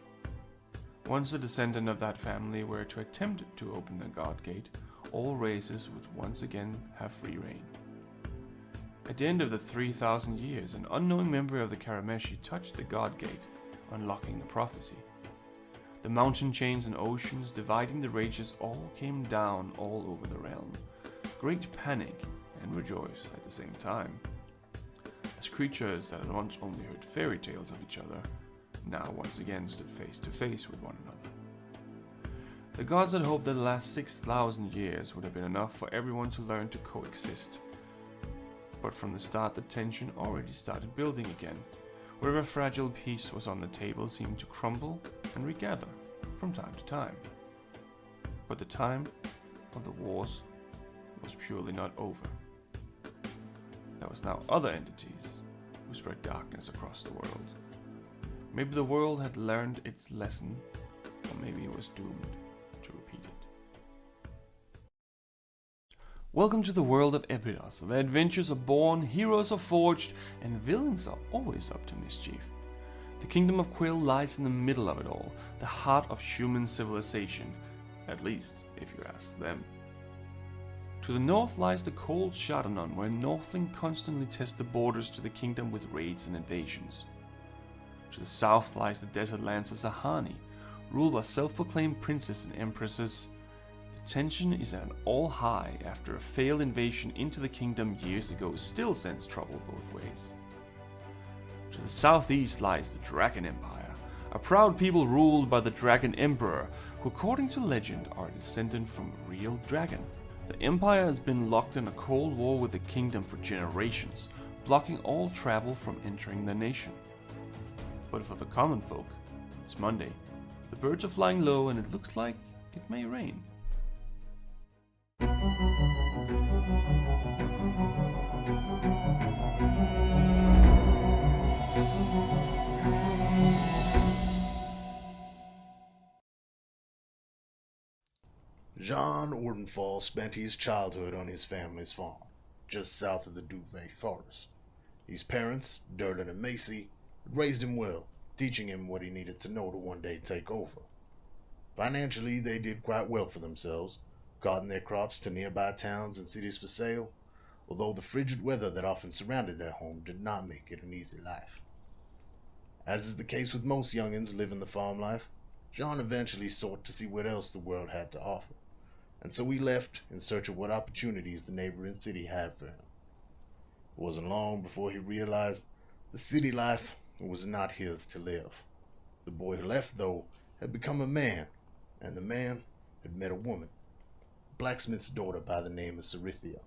Once a descendant of that family were to attempt to open the God Gate, all races would once again have free reign. At the end of the 3,000 years, an unknown member of the Karameshi touched the God Gate, unlocking the prophecy. The mountain chains and oceans dividing the races all came down all over the realm. Great panic and rejoice at the same time, as creatures that had once only heard fairy tales of each other now once again stood face to face with one another. The gods had hoped that the last 6,000 years would have been enough for everyone to learn to coexist. But from the start, the tension already started building again. Whatever fragile piece was on the table seemed to crumble and regather from time to time. But the time of the wars was surely not over. There was now other entities who spread darkness across the world. Maybe the world had learned its lesson, or maybe it was doomed to repeat it. Welcome to the world of Epidos, where adventures are born, heroes are forged, and villains are always up to mischief. The Kingdom of Quill lies in the middle of it all, the heart of human civilization, at least if you ask them. To the north lies the cold Shadanon, where Northling constantly tests the borders to the kingdom with raids and invasions. To the south lies the desert lands of Zahani, ruled by self-proclaimed princes and empresses. The tension is at an all-high after a failed invasion into the kingdom years ago still sends trouble both ways. To the southeast lies the Dragon Empire, a proud people ruled by the Dragon Emperor, who according to legend are a descendant from a real dragon. The empire has been locked in a cold war with the kingdom for generations, blocking all travel from entering the nation. But for the common folk, it's Monday. The birds are flying low and it looks like it may rain. Jean Ordenfall spent his childhood on his family's farm, just south of the Duvet Forest. His parents, Derlin and Macy, raised him well, teaching him what he needed to know to one day take over. Financially, they did quite well for themselves, carting their crops to nearby towns and cities for sale, although the frigid weather that often surrounded their home did not make it an easy life. As is the case with most youngins living the farm life, Jean eventually sought to see what else the world had to offer, and so he left in search of what opportunities the neighboring city had for him. It wasn't long before he realized the city life was not his to live. The boy who left, though, had become a man, and the man had met a woman, a blacksmith's daughter by the name of Cerithia.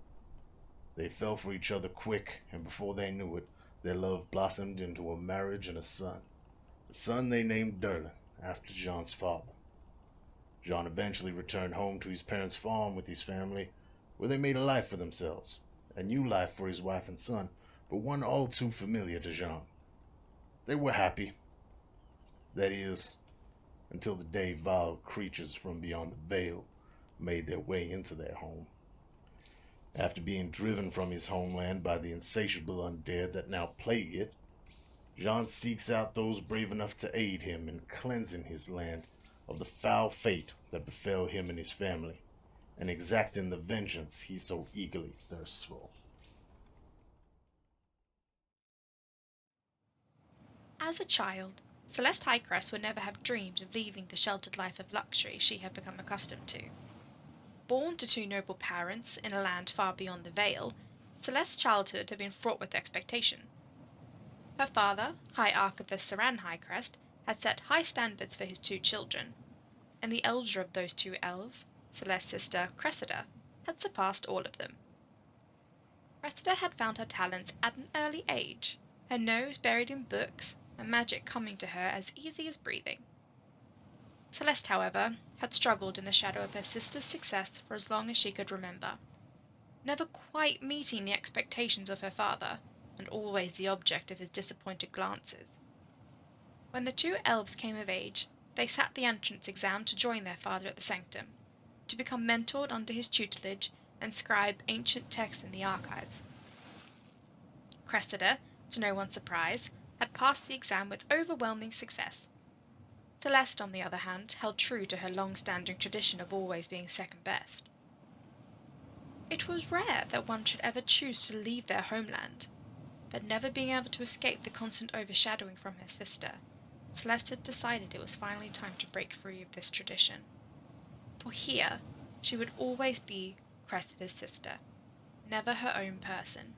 They fell for each other quick, and before they knew it, their love blossomed into a marriage and a son. The son they named Derlin, after Jean's father. Jean eventually returned home to his parents' farm with his family, where they made a life for themselves, a new life for his wife and son, but one all too familiar to Jean. They were happy. That is, until the day vile creatures from beyond the veil made their way into their home. After being driven from his homeland by the insatiable undead that now plague it, Jean seeks out those brave enough to aid him in cleansing his land of the foul fate that befell him and his family, and exacting the vengeance he so eagerly thirsts for. As a child, Celeste Highcrest would never have dreamed of leaving the sheltered life of luxury she had become accustomed to. Born to two noble parents in a land far beyond the Vale, Celeste's childhood had been fraught with expectation. Her father, High Archivist Saran Highcrest, had set high standards for his two children, and the elder of those two elves, Celeste's sister Cressida, had surpassed all of them. Cressida had found her talents at an early age, her nose buried in books, and magic coming to her as easy as breathing. Celeste, however, had struggled in the shadow of her sister's success for as long as she could remember, never quite meeting the expectations of her father, and always the object of his disappointed glances. When the two elves came of age, they sat the entrance exam to join their father at the sanctum, to become mentored under his tutelage and scribe ancient texts in the archives. Cressida, to no one's surprise, had passed the exam with overwhelming success. Celeste, on the other hand, held true to her long-standing tradition of always being second best. It was rare that one should ever choose to leave their homeland, but never being able to escape the constant overshadowing from her sister, Celeste had decided it was finally time to break free of this tradition. For here, she would always be Cressida's sister, never her own person.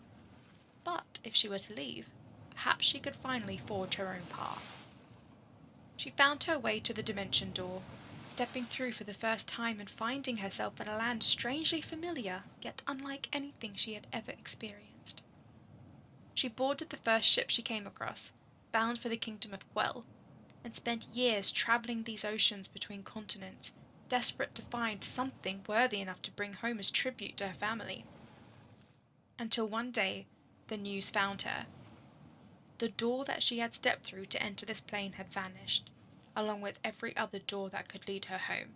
But if she were to leave, perhaps she could finally forge her own path. She found her way to the dimension door, stepping through for the first time and finding herself in a land strangely familiar, yet unlike anything she had ever experienced. She boarded the first ship she came across, bound for the kingdom of Quell, and spent years travelling these oceans between continents, desperate to find something worthy enough to bring home as tribute to her family. Until one day, the news found her. The door that she had stepped through to enter this plane had vanished, along with every other door that could lead her home.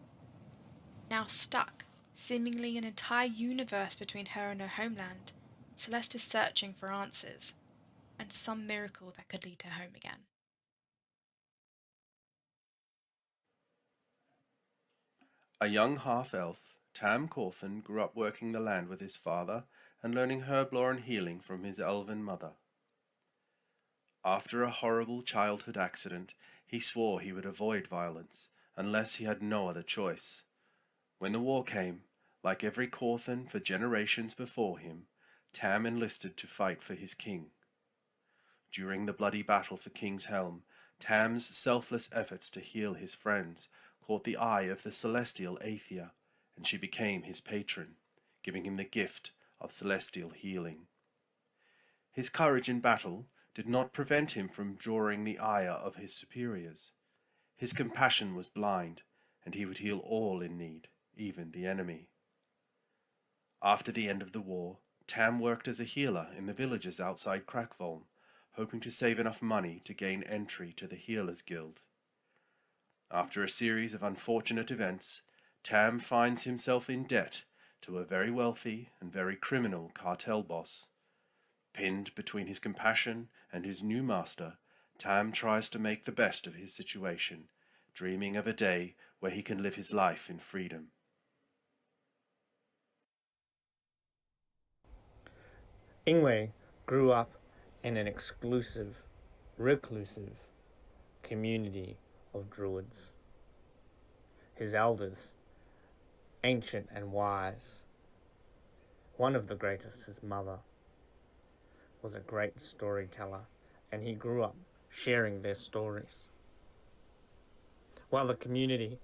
Now stuck, seemingly an entire universe between her and her homeland, Celeste is searching for answers, and some miracle that could lead her home again. A young half-elf, Tam Corthan grew up working the land with his father and learning herblore and healing from his elven mother. After a horrible childhood accident, he swore he would avoid violence, unless he had no other choice. When the war came, like every Corthan for generations before him, Tam enlisted to fight for his king. During the bloody battle for King's Helm, Tam's selfless efforts to heal his friends caught the eye of the celestial Aethia, and she became his patron, giving him the gift of celestial healing. His courage in battle did not prevent him from drawing the ire of his superiors. His compassion was blind, and he would heal all in need, even the enemy. After the end of the war, Tam worked as a healer in the villages outside Crackvolm, hoping to save enough money to gain entry to the Healers Guild. After a series of unfortunate events, Tam finds himself in debt to a very wealthy and very criminal cartel boss. Pinned between his compassion and his new master, Tam tries to make the best of his situation, dreaming of a day where he can live his life in freedom. Ingwe grew up in an exclusive, reclusive community of druids. His elders, ancient and wise, one of the greatest, his mother, was a great storyteller, and he grew up sharing their stories. While the community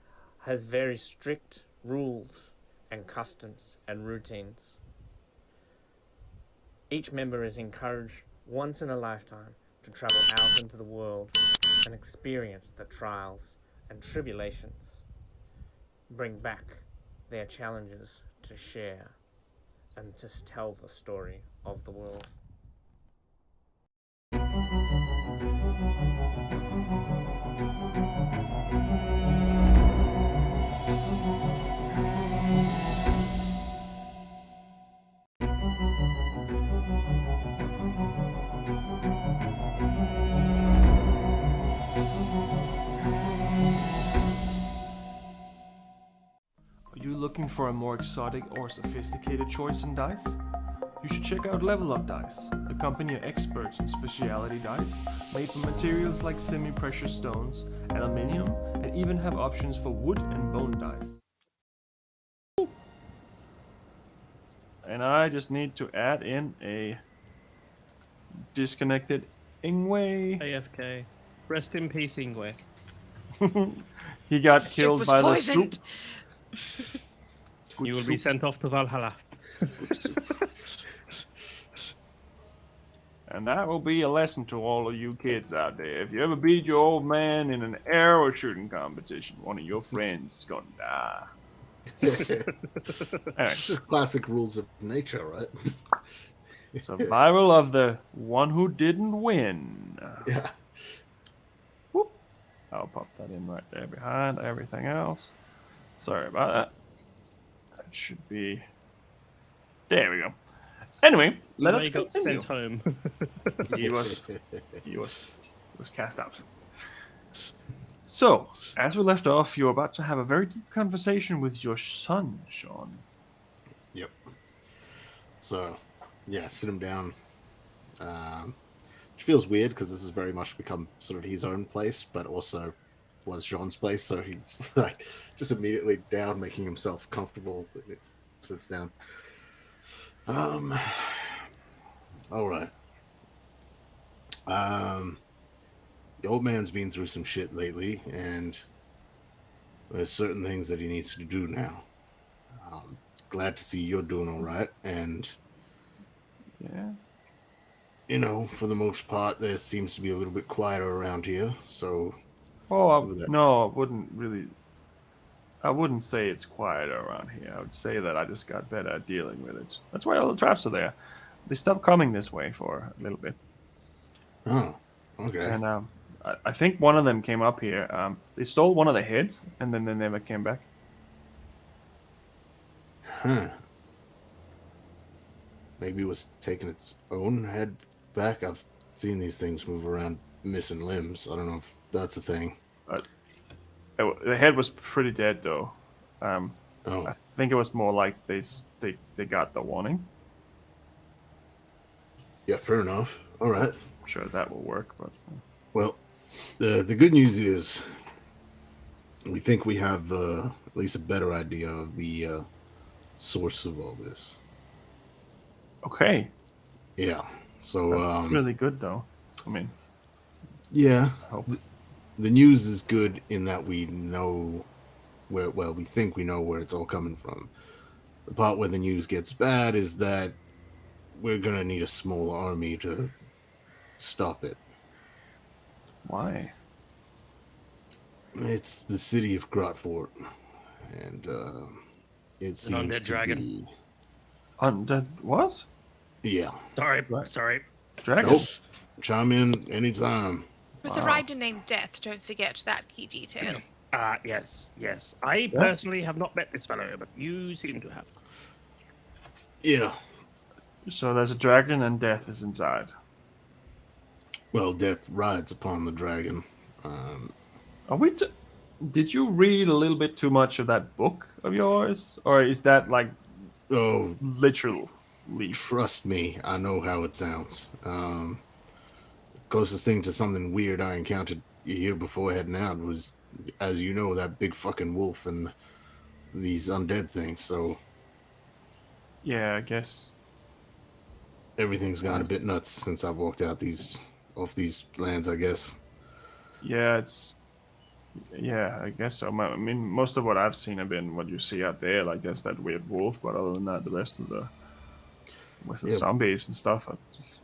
has very strict rules and customs and routines, each member is encouraged once in a lifetime to travel out into the world and experience the trials and tribulations, bring back their challenges to share and to tell the story of the world. looking for a more exotic or sophisticated choice in dice, you should check out Level Up Dice, the company of experts in specialty dice, made from materials like semi-precious stones, aluminium, and even have options for wood and bone dice. And I just need to add in a disconnected Ingwe. AFK. Rest in peace, Ingwe. He got Soup killed was by poisoned. the soup. Good You will be soup. sent off to Valhalla. And that will be a lesson to all of you kids out there. If you ever beat your old man in an arrow shooting competition, one of your friends is gonna die. Anyway, Just classic rules of nature, right? survival of the one who didn't win. Yeah. Whoop. I'll pop that in right there behind everything else. Sorry about that. That should be. There we go. Anyway, let us Ingwe got continue. sent home. He was cast out. So, as we left off, you're about to have a very deep conversation with your son, Sean. Yep. So, yeah, sit him down. Which feels weird because this has very much become sort of his own place, but also was Jean's place. So he's like just immediately down, making himself comfortable. Sits down. All right. The old man's been through some shit lately, and there's certain things that he needs to do now. Glad to see you're doing all right, and Yeah. you know, for the most part, there seems to be a little bit quieter around here. So, Oh, Do that. no, I wouldn't say it's quieter around here. I would say that I just got better at dealing with it. That's why all the traps are there. They stopped coming this way for a little bit. oh, okay. And I think one of them came up here. They stole one of the heads, and then they never came back. Huh. Maybe it was taking its own head back. I've seen these things move around missing limbs. I don't know if that's a thing. The head was pretty dead, though. Oh, I think it was more like they got the warning. yeah, fair enough. All right. I'm sure that will work, but Well, the good news is we think we have at least a better idea of the source of all this. okay. Yeah. So, That's really good, though. I mean, yeah, I hope. the news is good in that we know where, well, we think we know where it's all coming from. The part where the news gets bad is that we're going to need a small army to stop it. Why? It's the city of Grotfort, and it seems undead to dragon. be... Undead? What? Yeah. Sorry, Right. sorry. Dragon? Nope. Chime in anytime. With a Wow. rider named Death, don't forget that key detail. Yes. I personally have not met this fellow, but you seem to have. Yeah. So there's a dragon and Death is inside. Well, death rides upon the dragon. Are we? Did you read a little bit too much of that book of yours, or is that like Oh, literal? trust me, I know how it sounds. Closest thing to something weird I encountered here before heading out was, as you know, that big fucking wolf and these undead things. So Yeah, I guess. everything's gone a bit nuts since I've walked out off these lands, I guess. Yeah, I guess so. I mean, most of what I've seen have been what you see out there. Like there's that weird wolf, but other than that, the rest of the Yeah. zombies and stuff are just.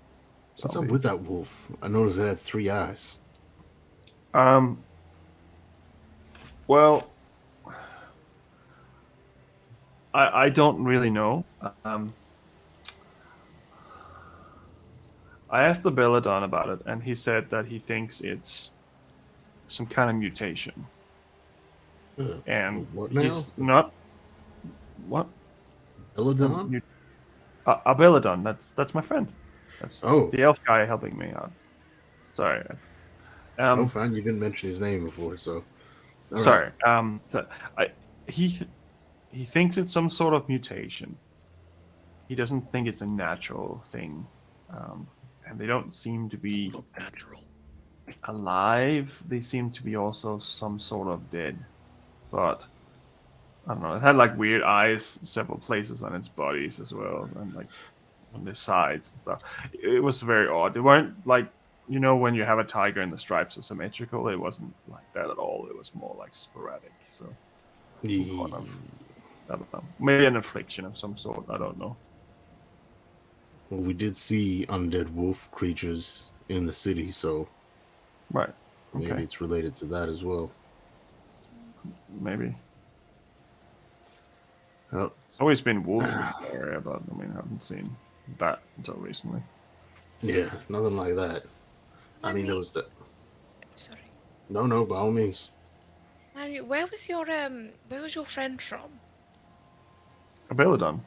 What's up with that wolf? I noticed it had 3 eyes. Well, I don't really know. I asked the Belladon about it, and he said that he thinks it's some kind of mutation. And What now? he's not. What? Belladon? A Belladon. That's my friend. That's Oh. the elf guy helping me out. Sorry. Oh, fine. You didn't mention his name before, so. All Sorry. right. he thinks it's some sort of mutation. He doesn't think it's a natural thing, and they don't seem to be Natural. alive. They seem to be also some sort of dead, but I don't know. It had like weird eyes, several places on its bodies as well, and like on the sides and stuff. It was very odd. They weren't like, when you have a tiger and the stripes are symmetrical. It wasn't like that at all. It was more like sporadic. So some kind of, I don't know, maybe an affliction of some sort. I don't know. Well, we did see undead wolf creatures in the city, so Right. maybe Okay. it's related to that as well. Maybe. Oh, It's always been wolves in this area, but I mean, I haven't seen that until recently. yeah, nothing like that. I mean, there was that. Sorry. No, by all means. Manu, where was your friend from? A Belladon.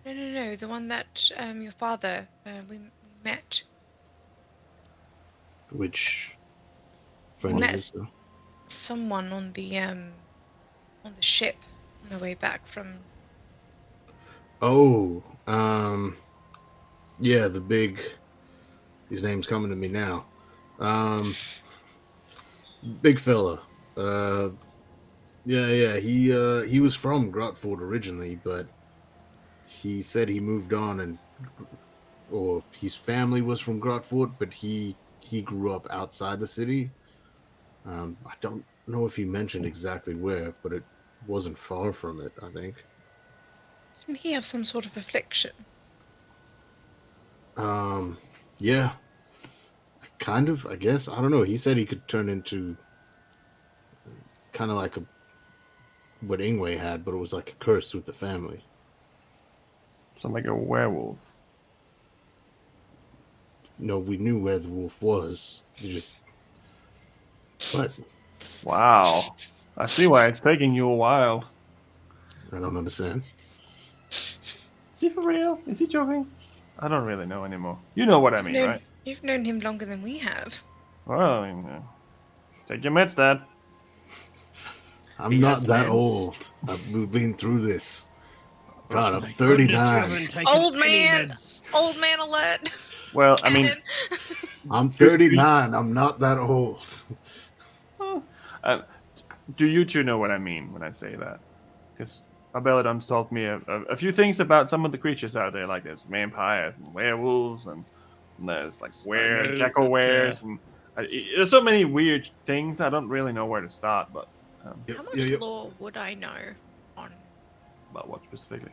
No, the one that your father we met. Which friend Met- is this? Someone on the ship on the way back from. Oh, yeah, the big. His name's coming to me now. Big fella. Yeah. He was from Grotford originally, but he said he moved on or his family was from Grotford, but he grew up outside the city. I don't know if he mentioned exactly where, but it wasn't far from it, I think. Didn't he have some sort of affliction? Yeah, kind of, I guess. I don't know. He said he could turn into kind of like what Ingwe had, but it was like a curse with the family. Sound like a werewolf. No, we knew where the wolf was. But Wow. I see why it's taking you a while. I don't understand. Is he for real? Is he joking? I don't really know anymore. You know what I mean, right? You've known him longer than we have. Well, I mean, take your meds, Dad. I'm He not has that meds. old. We've been through this. God, I'm My goodness, you 39. haven't taken Old any man! meds. Old man alert! Well, I mean, Cannon. I'm 39. I'm not that old. do you two know what I mean when I say that? Because Abelladon's told me a few things about some of the creatures out there, like there's vampires and werewolves, and there's like know, jackal wares, and there's so many weird things. I don't really know where to start, but How much lore would I know on about what specifically?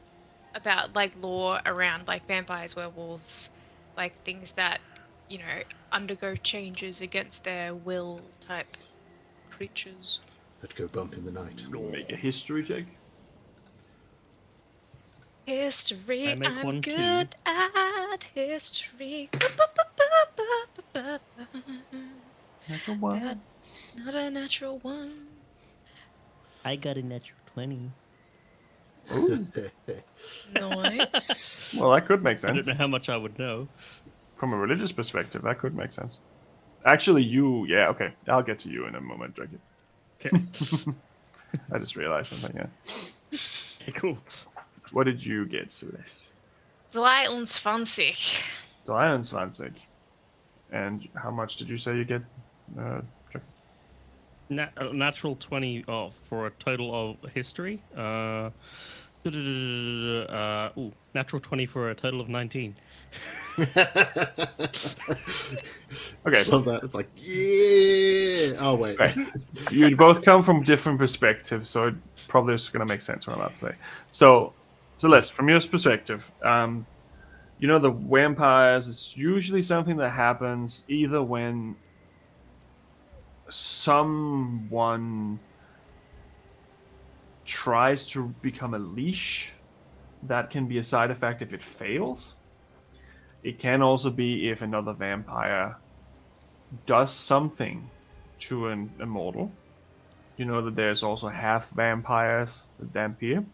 about like lore around like vampires, werewolves, like things that undergo changes against their will type creatures? Let's go bump in the night. Make a history check. History, I make I'm one too. good at history. Natural one. That- Not a natural one. I got a natural 20. Nice. Well, that could make I don't sense. know how much I would know. From a religious perspective, that could make sense. Actually, yeah, okay. I'll get to you in a moment, Drake. Okay. I just realized something, yeah. Okay, cool. What did you get, Celeste? 23. 23. And how much did you say you get, Drake? Natural 20 for a total of history. Natural 20 for a total of 19. Okay. Love that. It's like, yeah. Oh, wait. Right. You both come from different perspectives, so it probably is going to make sense what I'm about to say. So Celeste, from your perspective, the vampires is usually something that happens either when someone tries to become a leash. That can be a side effect if it fails. It can also be if another vampire does something to an immortal. You know that there's also half vampires, the Dhampir,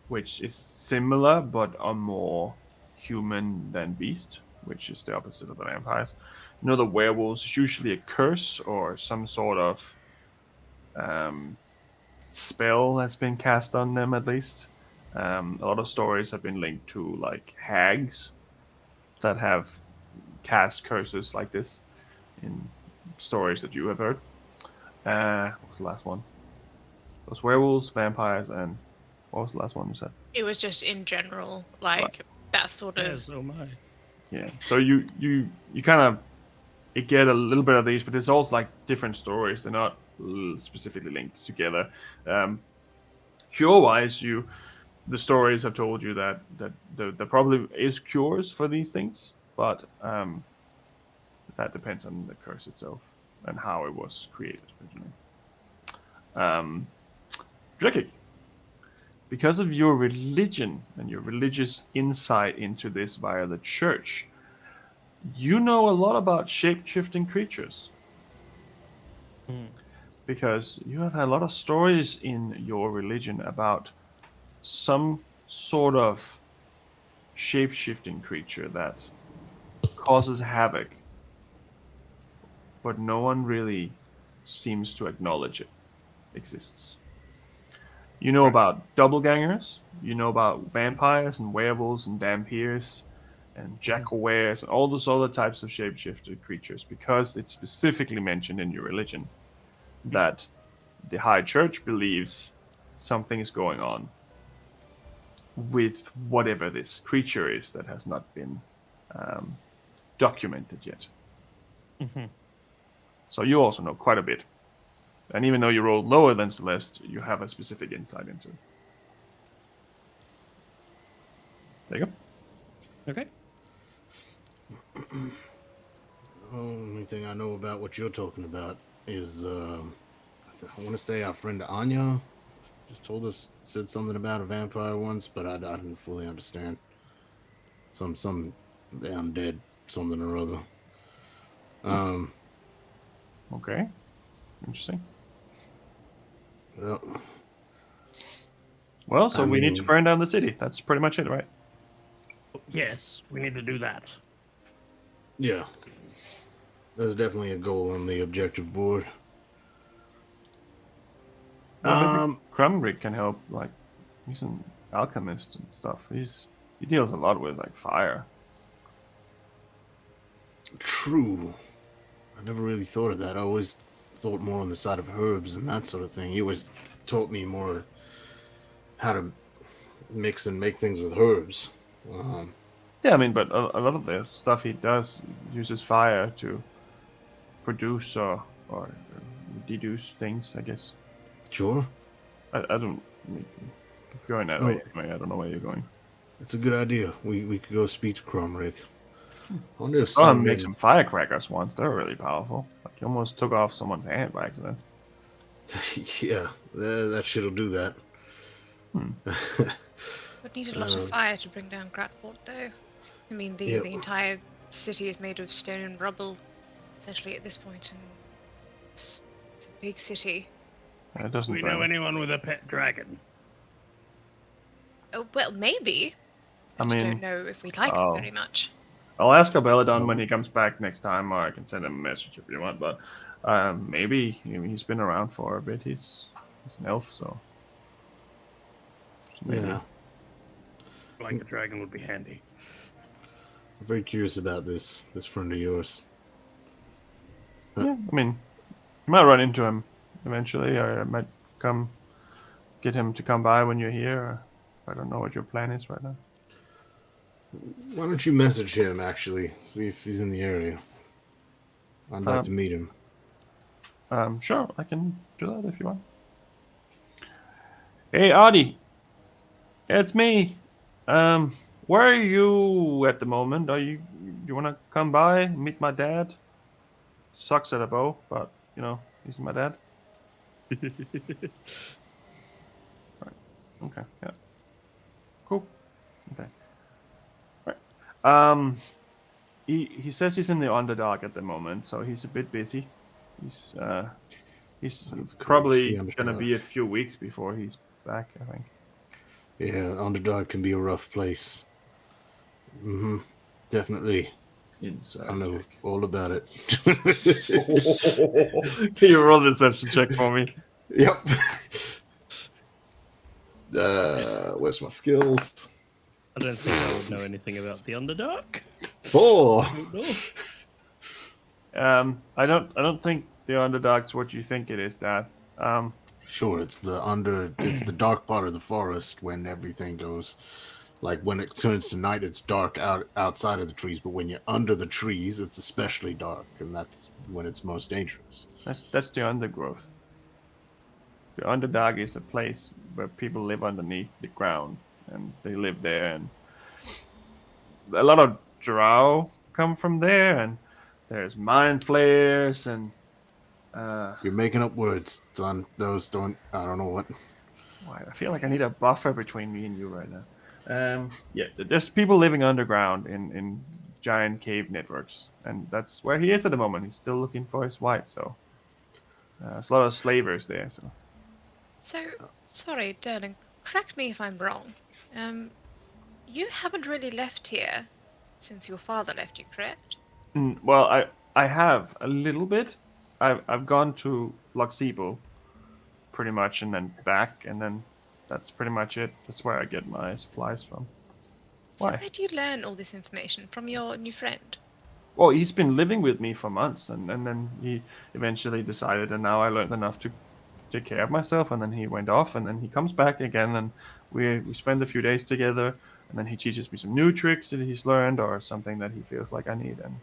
which is similar but are more human than beast, which is the opposite of the vampires. You know, the werewolves is usually a curse or some sort of spell that's been cast on them, at least. A lot of stories have been linked to like hags that have cast curses like this in stories that you have heard. What was the last one? Those werewolves, vampires, and what was the last one you said? It was just in general, like that sort of. Yes, oh my. Yeah. So you kind of you get a little bit of these, but it's also like different stories. They're not specifically linked together. Cure-wise, the stories have told you that there probably is cures for these things, but that depends on the curse itself and how it was created originally. Drekik, because of your religion and your religious insight into this via the church, you know a lot about shape-shifting creatures. Because you have had a lot of stories in your religion about some sort of shape-shifting creature that causes havoc, but no one really seems to acknowledge it exists. You know about doppelgangers, you know about vampires and werewolves and dampiers and jackal-wares and all those other types of shape-shifted creatures, because it's specifically mentioned in your religion that the High Church believes something is going on with whatever this creature is that has not been documented yet. So you also know quite a bit. And even though you rolled lower than Celeste, you have a specific insight into it. There you go. Okay. Only thing I know about what you're talking about is, I want to say our friend Anya just said something about a vampire once, but I didn't fully understand. Some undead something or other. Okay. Interesting. Well, so we need to burn down the city. That's pretty much it, right? Yes, we need to do that. Yeah. There's definitely a goal on the objective board. Crumgrig can help. Like, he's an alchemist and stuff. He deals a lot with like fire. True. I never really thought of that. I always thought more on the side of herbs and that sort of thing. He always taught me more how to mix and make things with herbs. Yeah, I mean, but a lot of the stuff he does uses fire to produce or deduce things, I guess. Sure. I don't... If you're going that way anyway, I don't know where you're going. That's a good idea. We could go speak to Cromrick. I wonder if someone make some firecrackers once. They're really powerful. Like, you almost took off someone's hand by accident. Yeah, that shit'll do that. Would need a lot of fire to bring down Gratport, though. I mean, the entire city is made of stone and rubble, essentially at this point, and it's a big city. It doesn't. We know anyone with a pet dragon? Oh well, maybe. I just don't know if we like him very much. I'll ask Abeladon when he comes back next time, or I can send him a message if you want. But maybe he's been around for a bit. He's an elf, so maybe. Yeah. Like a dragon would be handy. I'm very curious about this friend of yours. Yeah, I mean, you might run into him eventually, or I might get him to come by when you're here. Or I don't know what your plan is right now. Why don't you message him, actually? See if he's in the area. I'd like to meet him. Sure, I can do that if you want. Hey, Adi. It's me. Where are you at the moment? You want to come by, meet my dad? Sucks at a bow, but, he's my dad. Right. Okay, yeah. Cool. Okay. He says he's in the Underdark at the moment, so he's a bit busy. He's probably gonna be a few weeks before he's back, I think. Yeah, Underdark can be a rough place. Definitely. Inside. I know all about it. Can you roll a deception check for me? Yep. Where's my skills? I don't think I would know anything about the Underdark. 4. I don't know. I don't think the Underdark's what you think it is, Dad. Sure, it's the dark part of the forest when everything goes, like when it turns to night, it's dark outside of the trees, but when you're under the trees, it's especially dark, and that's when it's most dangerous. That's the undergrowth. The Underdark is a place where people live underneath the ground, and they live there, and a lot of drow come from there, and there's mind flares, and You're making up words, son. Those don't. I don't know what. why, I feel like I need a buffer between me and you right now. Yeah, there's people living underground in giant cave networks, and that's where he is at the moment. He's still looking for his wife, so there's a lot of slavers there. So, sorry, darling, correct me if I'm wrong. You haven't really left here since your father left you, correct? Well, I have a little bit. I've gone to Loxibo, pretty much, and then back, and then that's pretty much it. That's where I get my supplies from. So Why? where do you learn all this information? From your new friend? Well, he's been living with me for months, and then he eventually decided, and now I learned enough to take care of myself, and then he went off, and then he comes back again, and we spend a few days together, and then he teaches me some new tricks that he's learned or something that he feels like I need, and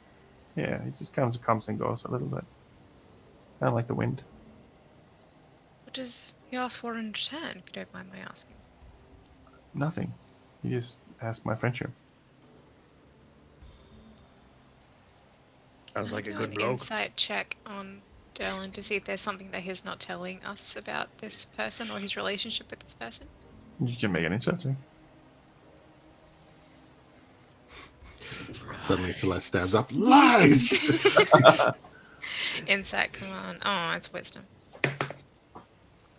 yeah, he just comes and goes a little bit, kind of like the wind. What does he ask for in return, if you don't mind my asking? Nothing. He just asked my friendship. Sounds like a Can I do good an bloke. insight check on Derlin to see if there's something that he's not telling us about this person or his relationship with this person? You can make an insight check. Suddenly, Celeste stands up. Lies. Insight, come on. Oh, it's wisdom.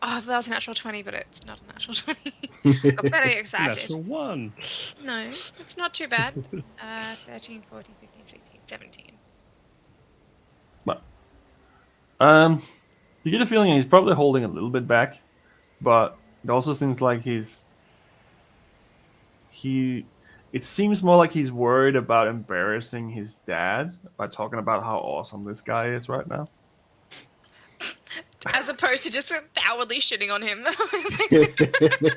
Oh, that was a natural 20, but it's not a natural 20. I'm very excited. Natural 1. No, it's not too bad. 13, 14, 15, 16, 17. You get a feeling he's probably holding a little bit back, but it also seems like it seems more like he's worried about embarrassing his dad by talking about how awesome this guy is right now. As opposed to just cowardly shitting on him.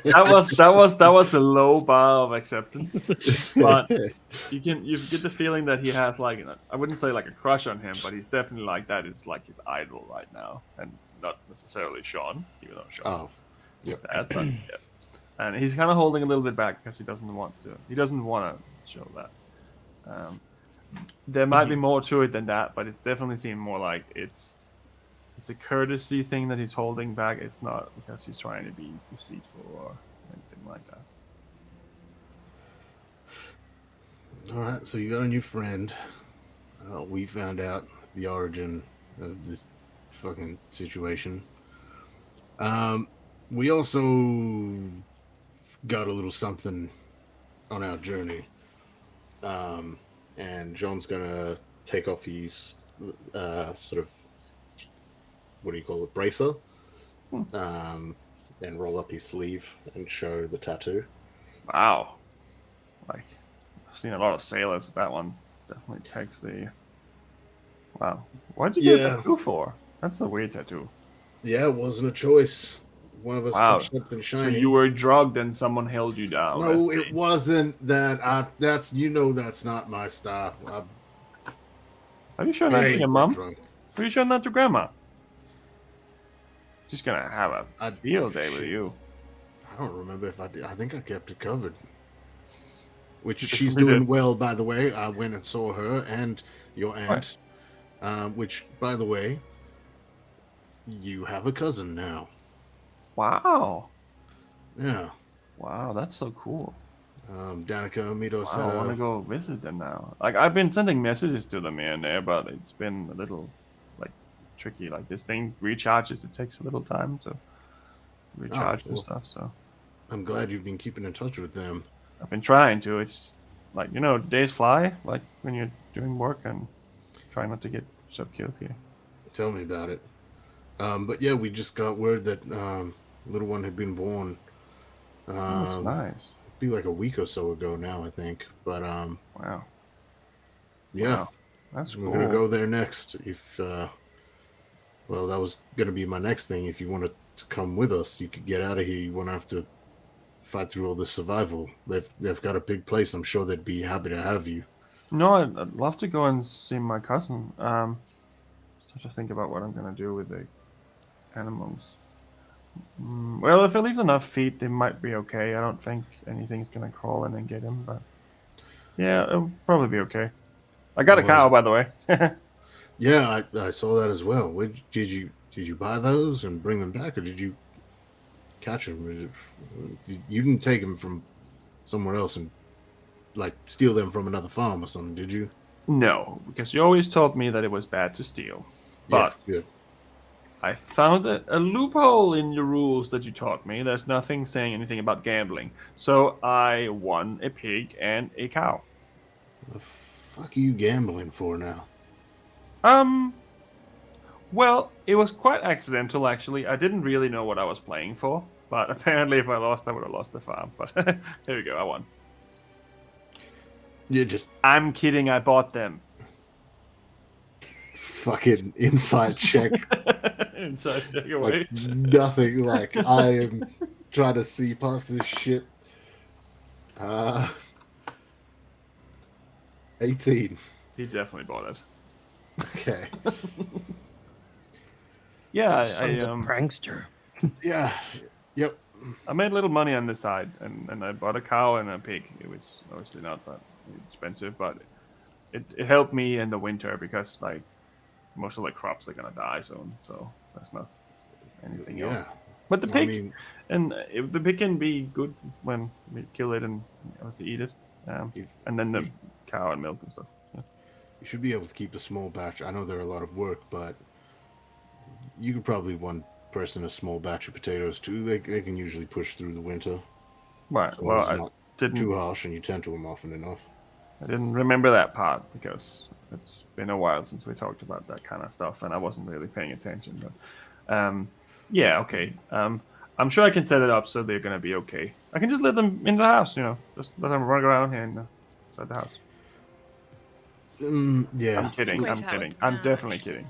That was the low bar of acceptance. But you get the feeling that he has, like, I wouldn't say like a crush on him, but he's definitely like that. It's like his idol right now, and not necessarily Sean, even though Sean is that. But yeah. And he's kind of holding a little bit back because he doesn't want to show that. There might be more to it than that, but it's definitely seemed more like it's a courtesy thing that he's holding back. It's not because he's trying to be deceitful or anything like that. All right, so you got a new friend. We found out the origin of this fucking situation. We also got a little something on our journey. And John's gonna take off his sort of, what do you call it, bracer, and roll up his sleeve and show the tattoo. Wow. Like, I've seen a lot of sailors, but that one definitely takes the... Wow. What did you get a tattoo for? That's a weird tattoo. Yeah, it wasn't a choice. One of us touched something shiny. So you were drugged and someone held you down. No, it wasn't that. That's not my style. Are you showing that to your mom? Are you showing that to grandma? Just gonna have a field day with you. I don't remember if I did. I think I kept it covered. Which she's doing well, by the way. I went and saw her and your aunt. Which, by the way, you have a cousin now. Wow. Yeah. Wow, that's so cool. Danica Amito said, I want to go visit them now. Like, I've been sending messages to them here and there, but it's been a little, like, tricky. Like, this thing recharges. It takes a little time to recharge and stuff, so. I'm glad you've been keeping in touch with them. I've been trying to. It's, like, days fly, like, when you're doing work and trying not to get yourself killed here. Tell me about it. But yeah, we just got word that little one had been born That's nice. Be like a week or so ago now, I think. But Wow. yeah, Wow. That's we're cool. gonna go there next. If well, that was gonna be my next thing. If you wanted to come with us, you could get out of here. You won't have to fight through all this survival. They've got a big place. I'm sure they'd be happy to have you. No, I'd love to go and see my cousin. So to think about what I'm gonna do with the animals. Well, if I leave enough feet, they might be okay. I don't think anything's gonna crawl in and get him, but yeah, it'll probably be okay. I got a cow, by the way. Yeah, I saw that as well. Did you buy those and bring them back, or did you catch them? You didn't take them from somewhere else and like steal them from another farm or something, did you? No, because you always told me that it was bad to steal. But Yeah, good. I found a loophole in your rules that you taught me. There's nothing saying anything about gambling. So I won a pig and a cow. The fuck are you gambling for now? Well, it was quite accidental actually. I didn't really know what I was playing for, but apparently if I lost, I would have lost the farm. But there we go, I won. You just I'm kidding, I bought them. fucking insight check. Inside check away. Like nothing. Like I am trying to see past this shit. 18. He definitely bought it. Okay. Yeah, Son's a prankster. Yeah. Yep. I made a little money on this side, and I bought a cow and a pig. It was obviously not that expensive, but it helped me in the winter because like most of the crops are gonna die soon, so that's not anything else. But the pig, if the pig can be good when we kill it and obviously eat it, and then the cow and milk and stuff. Yeah. You should be able to keep a small batch. I know they're a lot of work, but you could probably one person a small batch of potatoes too. They can usually push through the winter. Right. So Well, it's I not didn't. too harsh, and you tend to them often enough. I didn't remember that part because it's been a while since we talked about that kind of stuff, and I wasn't really paying attention. But yeah, okay. I'm sure I can set it up so they're gonna be okay. I can just let them in the house, just let them run around here inside the house. Yeah. I'm kidding. Always I'm out kidding. with the I'm match. definitely kidding.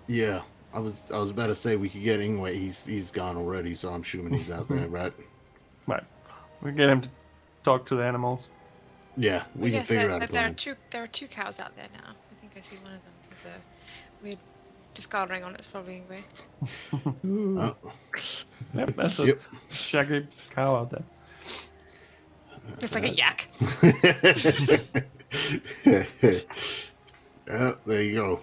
Yeah. I was about to say we could get Ingwe. He's gone already, so I'm assuming he's out there, right? Right. We get him to talk to the animals. Yeah, we can Yes, figure out a there are plan. there are two cows out there now. I think I see one of them. There's a weird discoloring on it. It's probably anyway. Oh. Yep, that's a Yep. shaggy cow out there. It's like a yak. There you go.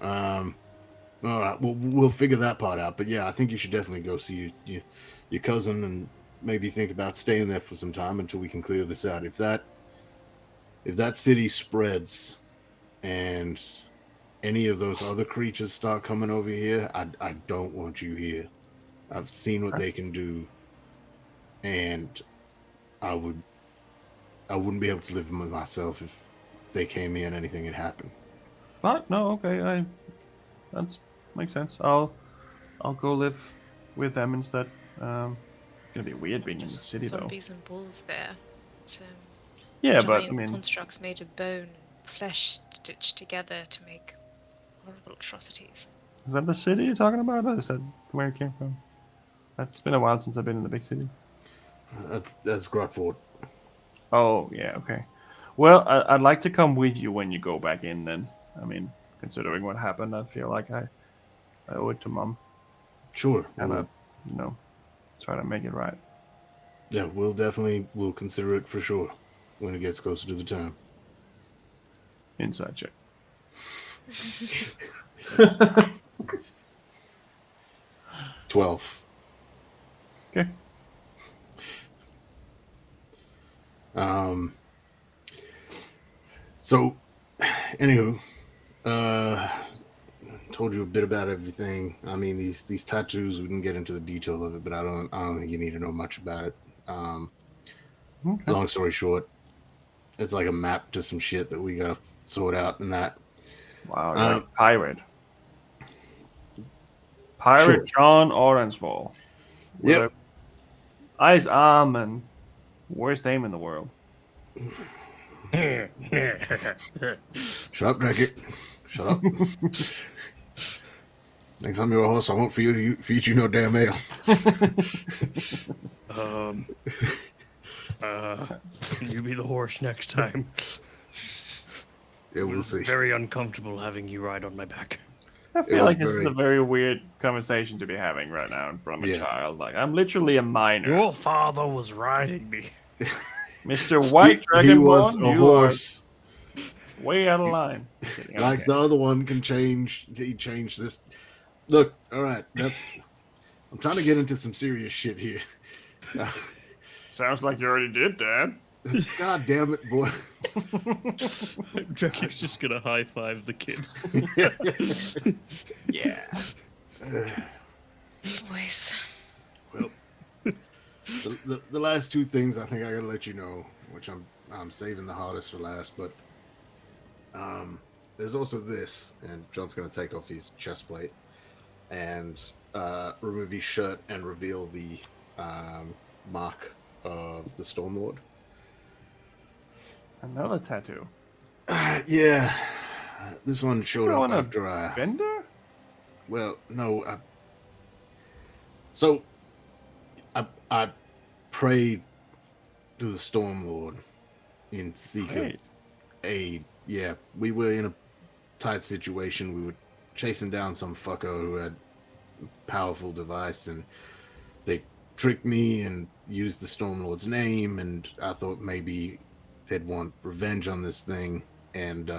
All right, we'll figure that part out. But yeah, I think you should definitely go see your cousin and maybe think about staying there for some time until we can clear this out. If that city spreads and any of those other creatures start coming over here, I don't want you here. I've seen what they can do, and I wouldn't be able to live with myself if they came here and anything had happened. But no, okay, that makes sense. I'll go live with them instead. It's gonna be weird being in the Just city though. zombies and bulls there. It's, Yeah, but giant I mean, constructs made of bone and flesh stitched together to make horrible atrocities. is that the city you're talking about, or is that where it came from? It's been a while since I've been in the big city. That's Grotford. Oh, yeah, okay. Well, I'd like to come with you when you go back in then. I mean, considering what happened, I feel like I owe it to Mom. Sure. And try to make it right. Yeah, we'll consider it for sure when it gets closer to the time. Inside check. 12. Okay. So, anywho, told you a bit about everything. I mean, these tattoos, we can get into the detail of it, but I don't think you need to know much about it. Okay. Long story short, it's like a map to some shit that we gotta sort out and that. Wow, like pirate. Pirate Sure. John Orangeville. Yep. Eyes and worst aim in the world. Shut up, Drake. Shut up. Next time you're a horse, I won't feed you no damn ale. Can you be the horse next time? Yeah, we'll It's see. very uncomfortable having you ride on my back. I It feel was like this is very- a very weird conversation to be having right now in front of a Yeah. child. Like, I'm literally a minor. Your father was riding me. Mr. White He was Dragonborn, a you horse. are way out of line. Kidding, Like okay. the other one can change. He changed this. Look, all right. I'm trying to get into some serious shit here. Sounds like you already did, Dad. God damn it, boy. Jackie's just gonna high five the kid. Yeah. Boys. Well, the last two things I think I gotta let you know, which I'm saving the hardest for last, but there's also this, and John's gonna take off his chest plate and remove his shirt and reveal the mark of the Stormlord. Another tattoo. Yeah, this one showed You up wanna after I. Bender? Well, no. So, I prayed to the Stormlord in seek of Great. aid. Yeah, we were in a tight situation. We were chasing down some fucker who had a powerful device, and they tricked me and used the Stormlord's name, and I thought maybe they'd want revenge on this thing, and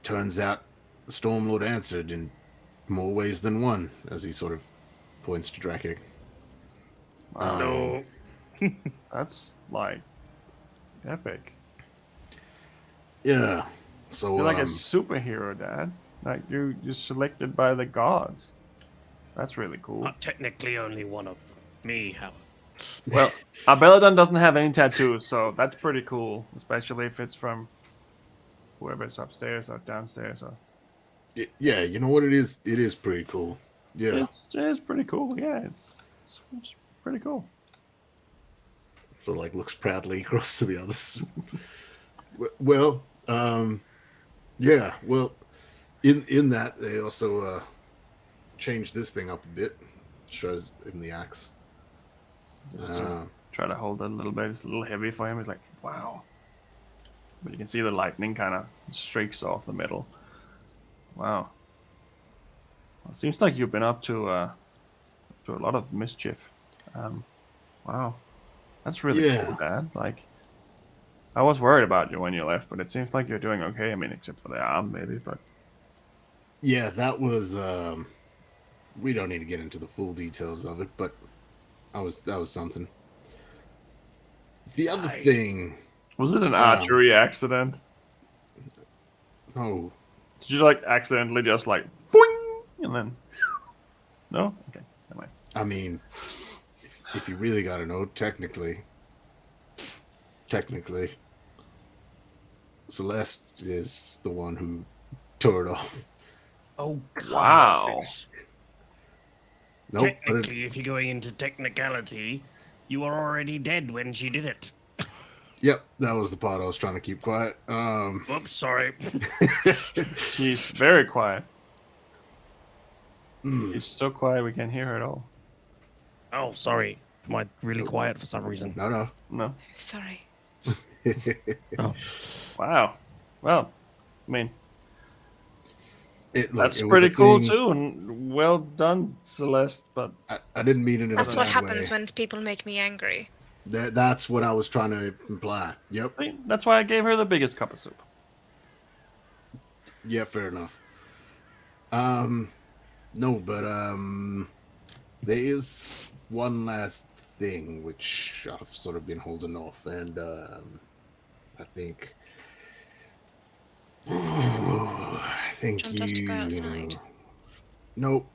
turns out the Stormlord answered in more ways than one, as he sort of points to Drakic. No. That's like epic. Yeah. So You're like a superhero, Dad. Like you're selected by the gods. That's really cool. Technically only one of them. Me, however. Well, Abeladon doesn't have any tattoos, so that's pretty cool, especially if it's from whoever's upstairs or downstairs. Or yeah, you know what it is? It is pretty cool. Yeah. it's pretty cool. Yeah, it's pretty cool. So like looks proudly across to the others. Well, yeah. Well, in that they also changed this thing up a bit. Shows him the axe. Just try to hold it a little bit. It's a little heavy for him. He's like, wow. But you can see the lightning kind of streaks off the middle. Wow. Well, it seems like you've been up to a lot of mischief. Wow. That's really Yeah. cool, Dad. Like, I was worried about you when you left, but it seems like you're doing okay. I mean, except for the arm, maybe, but... Yeah, that was. We don't need to get into the full details of it, but that was something. The other thing. Was it an archery accident? Oh, Did you, like, accidentally just, like, boing, and then... No? Okay, never mind. I mean, if you really got to know, technically, Celeste is the one who tore it off. Oh, God. Wow. Nope, but Technically, if you're going into technicality, you were already dead when she did it. yep, that was the part I was trying to keep quiet. Oops, sorry. She's very quiet. She's so quiet we can't hear her at all. Oh, sorry. Am I really quiet for some reason? No. No. Sorry. Oh. Wow. Well, I mean, Look, that's it was pretty a cool thing. too, and well done, Celeste. But I didn't mean it in That's a what bad happens way. when people make me angry. That's what I was trying to imply. Yep. I mean, that's why I gave her the biggest cup of soup. Yeah, fair enough. No, but there is one last thing which I've sort of been holding off, and I think John has to go outside. No,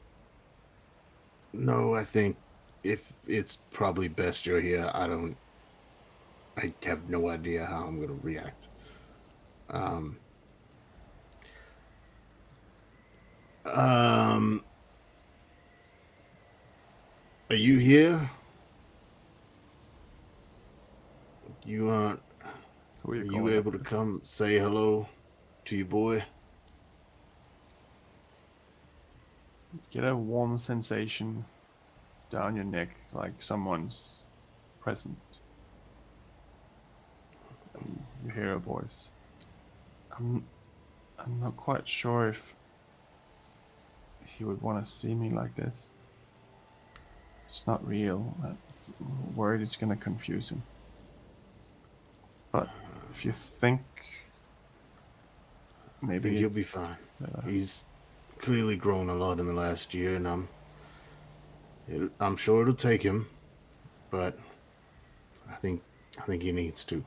I think if it's probably best you're here. I have no idea how I'm going to react. Are you here? You aren't. Who Are you you going able to after? come say hello to your boy? Get a warm sensation down your neck, like someone's present. And you hear a voice. I'm, I'm not quite sure if he would want to see me like this. It's not real. I'm worried it's going to confuse him. But if you think I maybe think he'll be it's fine. He's clearly grown a lot in the last year, and I'm sure it'll take him, but I think he needs to.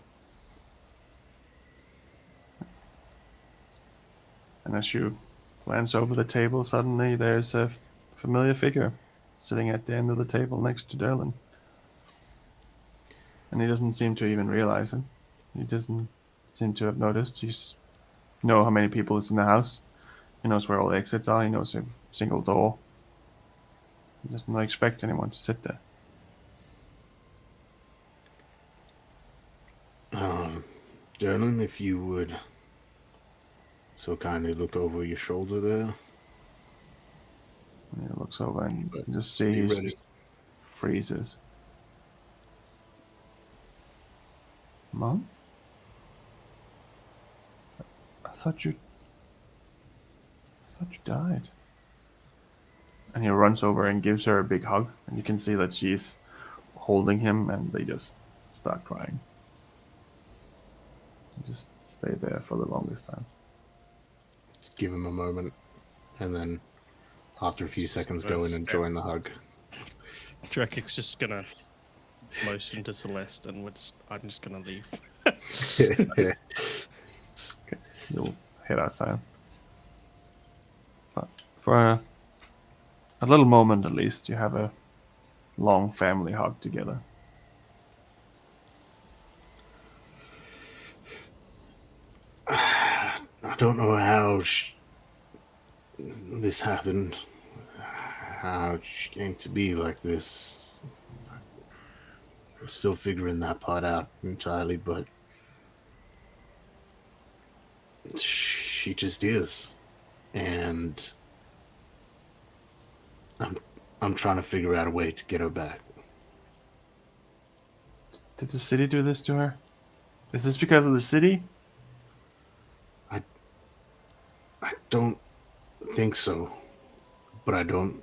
and as you glance over the table, suddenly there's a familiar figure sitting at the end of the table next to Derlin. And he doesn't seem to even realize it. He doesn't seem to have noticed. He's know how many people is in the house. He knows where all the exits are. He knows a single door. He doesn't expect anyone to sit there. Derlin, if you would so kindly look over your shoulder there. And he looks over and But you just see be he ready. just freezes. Mom? I thought you died. And he runs over and gives her a big hug, and you can see that she's holding him, and they just start crying. They just stay there for the longest time. Just give him a moment, and then after a few seconds, go in and join the hug. Drakic's just gonna motion to Celeste, and I'm just gonna leave. You'll head outside. But for a little moment at least, you have a long family hug together. I don't know how this happened, how she came to be like this. We're still figuring that part out entirely, but she just is, and I'm trying to figure out a way to get her back. Did the city do this to her? Is this because of the city? I don't think so, but I don't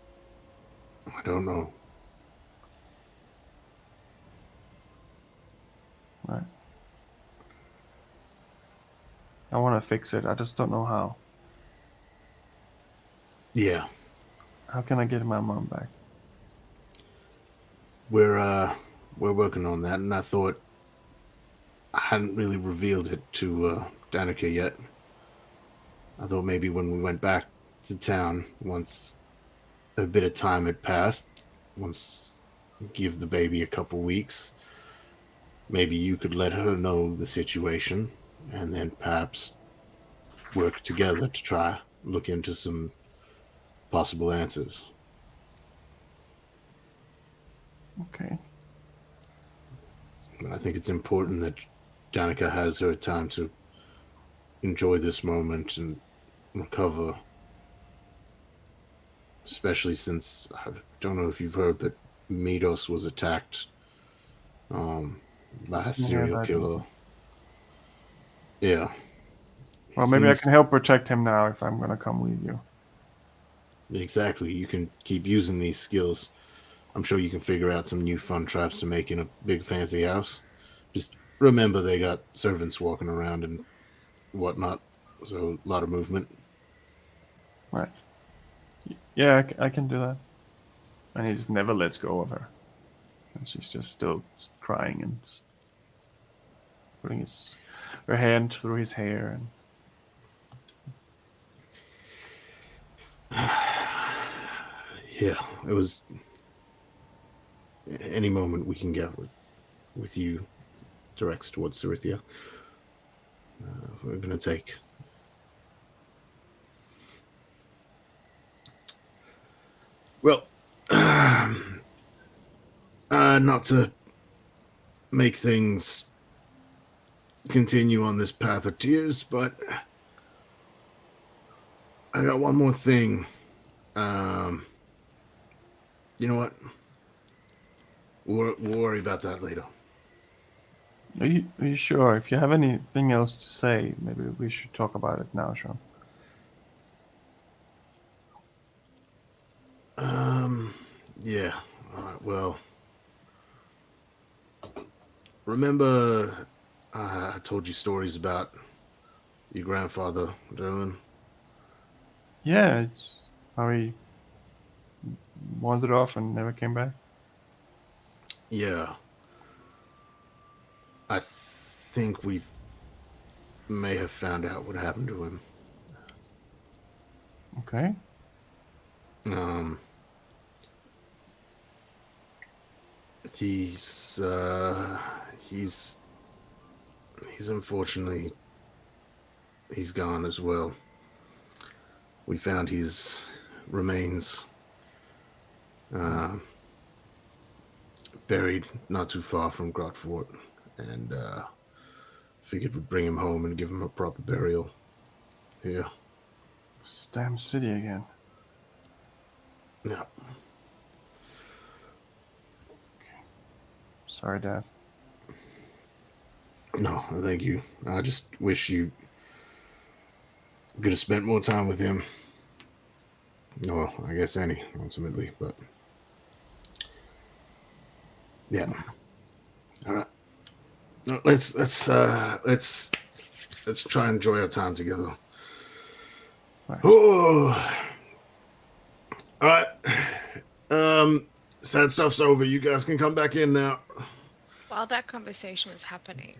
know. Right. I want to fix it. I just don't know how. Yeah, How can I get my mom back? we're working on that, and I thought I hadn't really revealed it to Danica yet. I thought maybe when we went back to town, once a bit of time had passed, once give the baby a couple weeks, maybe you could let her know the situation, and then perhaps work together to try look into some possible answers. Okay. But I think it's important that Danica has her time to enjoy this moment and recover. Especially since I don't know if you've heard, but Midos was attacked by a Yeah, serial that- killer. Yeah. Well, maybe I can help protect him now if I'm going to come with you. Exactly. You can keep using these skills. I'm sure you can figure out some new fun traps to make in a big fancy house. Just remember they got servants walking around and whatnot, so a lot of movement. Right. Yeah, I can do that. And he just never lets go of her. And she's just still crying and putting her hand through his hair. And Yeah, it was any moment we can get with you directs towards Cerithia. We're gonna take. Well, not to make things continue on this path of tears, but I got one more thing. You know what? We'll worry about that later. Are you sure? If you have anything else to say, maybe we should talk about it now, Sean. Yeah. All right, well, remember I told you stories about your grandfather, Derlin? Yeah, it's how he wandered off and never came back. Yeah. I think we may have found out what happened to him. Okay. Um, he's unfortunately he's gone as well. We found his remains buried not too far from Grotfort, and figured we'd bring him home and give him a proper burial here. This damn city again. Yeah. Sorry, Dad. No, thank you. I just wish you could have spent more time with him. No, I guess any, ultimately, but yeah. All right. No, let's try and enjoy our time together. Right. Oh. All right. Sad stuff's over. You guys can come back in now. While that conversation was happening,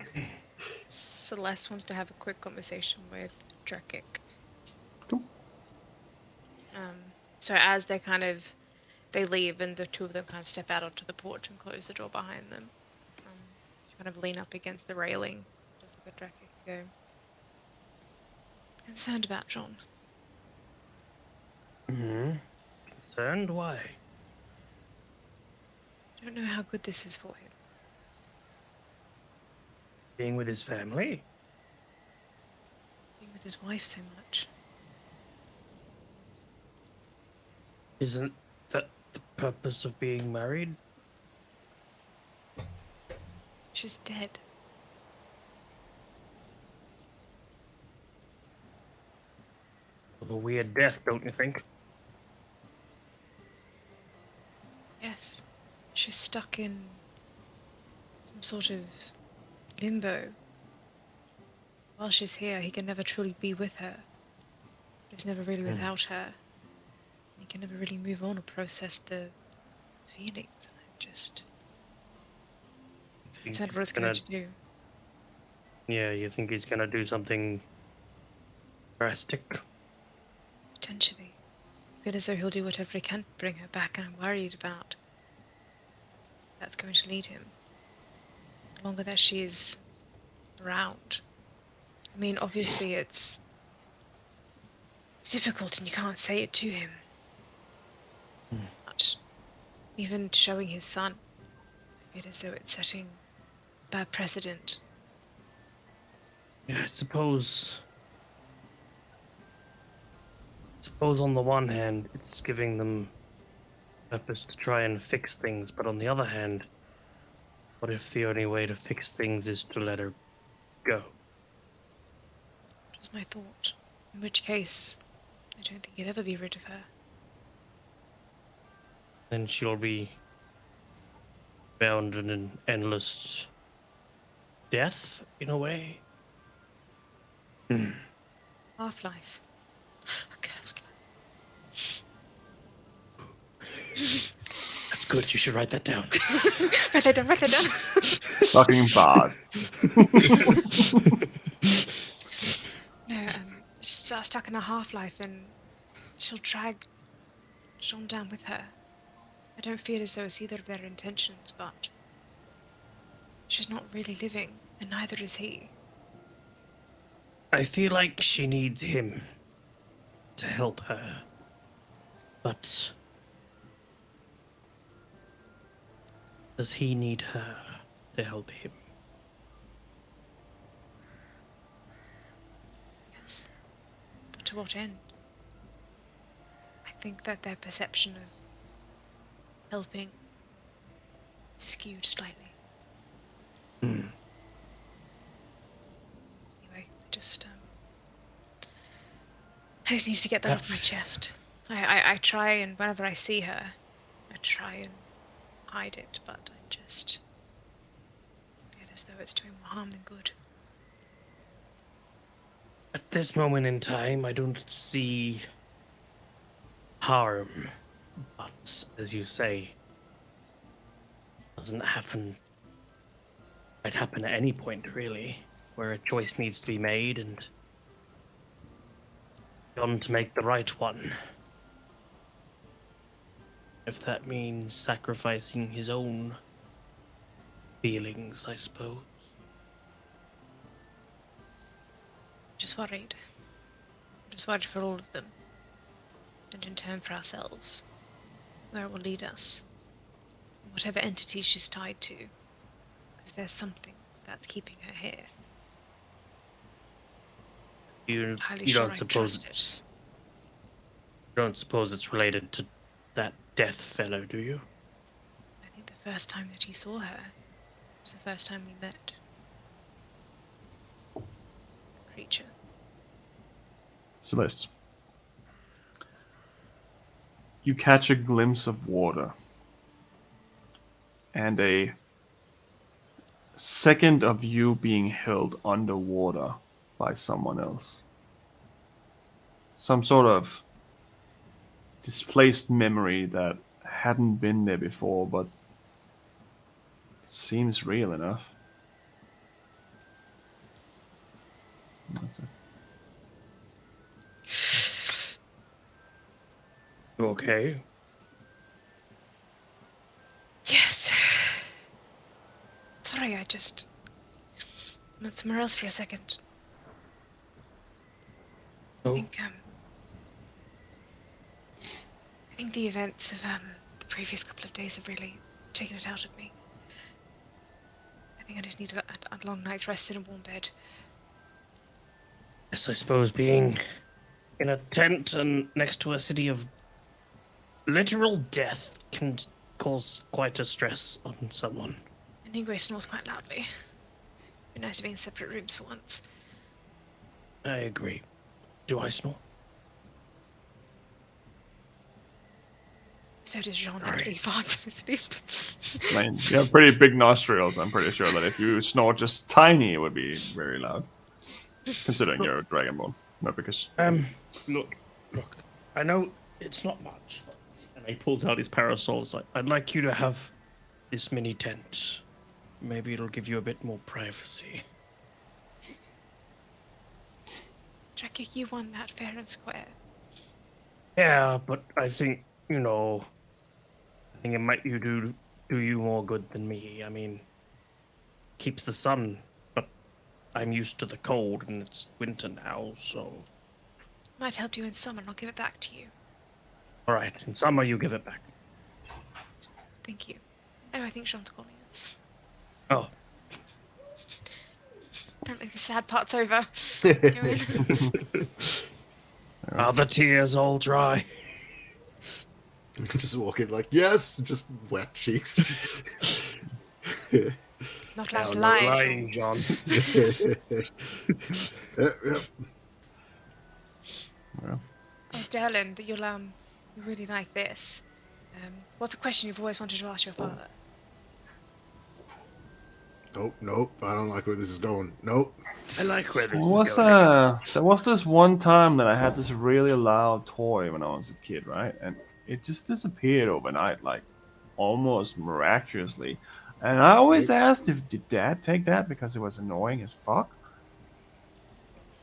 Celeste wants to have a quick conversation with Drekik. So as they leave and the two of them kind of step out onto the porch and close the door behind them, kind of lean up against the railing, just look at Drekik and go, concerned about John. Concerned? Why? I don't know how good this is for him. Being with his family? Being with his wife so much. Isn't that the purpose of being married? She's dead. Of a weird death, don't you think? Yes. She's stuck in some sort of limbo. While she's here, he can never truly be with her. He's never really without her. He can never really move on or process the feelings. I just said what it's going to do. Yeah, you think he's gonna do something drastic? Potentially. I feel as though he'll do whatever he can to bring her back, and I'm worried about that's going to lead him. The longer that she's around. I mean, obviously it's difficult and you can't say it to him. But even showing his son, I feel as though it's setting a bad precedent. Yeah, I suppose on the one hand, it's giving them purpose to try and fix things, but on the other hand, what if the only way to fix things is to let her go? That was my thought. In which case, I don't think he'd ever be rid of her. Then she'll be bound in an endless death, in a way. Half-life. A cursed That's good, you should write that down. Write that down. Fucking bad. No, she's stuck in a half-life and she'll drag Jean down with her. I don't feel as though it's either of their intentions, but she's not really living, and neither is he. I feel like she needs him to help her, but does he need her to help him? what end? I think that their perception of helping is skewed slightly. Anyway, I just need to get that off my chest. I try, and whenever I see her, I try and hide it, but I just feel as though it's doing more harm than good. At this moment in time, I don't see harm, but as you say, doesn't happen. Might happen at any point, really, where a choice needs to be made, and John to make the right one. If that means sacrificing his own feelings, I suppose. Just worried. Just worried for all of them. And in turn for ourselves. Where it will lead us. Whatever entity she's tied to. Because there's something that's keeping her here. You Highly don't sure I suppose trust it's you don't suppose it's related to that death fellow, do you? I think the first time that he saw her was the first time we met. Creature. Celeste. You catch a glimpse of water. And a second of you being held underwater by someone else. Some sort of displaced memory that hadn't been there before, but it seems real enough. That's it. You okay? Yes. Sorry, I just went somewhere else for a second. Oh. I think the events of the previous couple of days have really taken it out of me. I think I just need a long night's rest in a warm bed. Yes, I suppose being in a tent and next to a city of literal death can cause quite a stress on someone. And Ingwe snores quite loudly. It'd be nice to be in separate rooms for once. I agree. Do I snore? So does Jean Sorry. after he farts in his sleep. I mean, you have pretty big nostrils. I'm pretty sure that if you snort just tiny, it would be very loud. Considering you're a dragonborn. Not because... Look. I know it's not much. And he pulls out his parasol. It's like, I'd like you to have this mini tent. Maybe it'll give you a bit more privacy. Drake, you won that fair and square. Yeah, but I think, I think it might do you more good than me. I mean, keeps the sun, but I'm used to the cold and it's winter now, so... Might help you in summer and I'll give it back to you. Alright, in summer you give it back. Thank you. Oh, I think Jean's calling us. Oh. Apparently the sad part's over. Go in. Are the tears all dry? Just walk in like, yes, just wet cheeks. Not allowed to No lie. lying, Jean. John. Yep. Well, Oh, Derlin, you'll you really like this. What's a question you've always wanted to ask your father? Nope. I don't like where this is going. Nope. I like where this there is going. was this one time that I had this really loud toy when I was a kid, right? And it just disappeared overnight, like almost miraculously. And I always asked did Dad take that because it was annoying as fuck?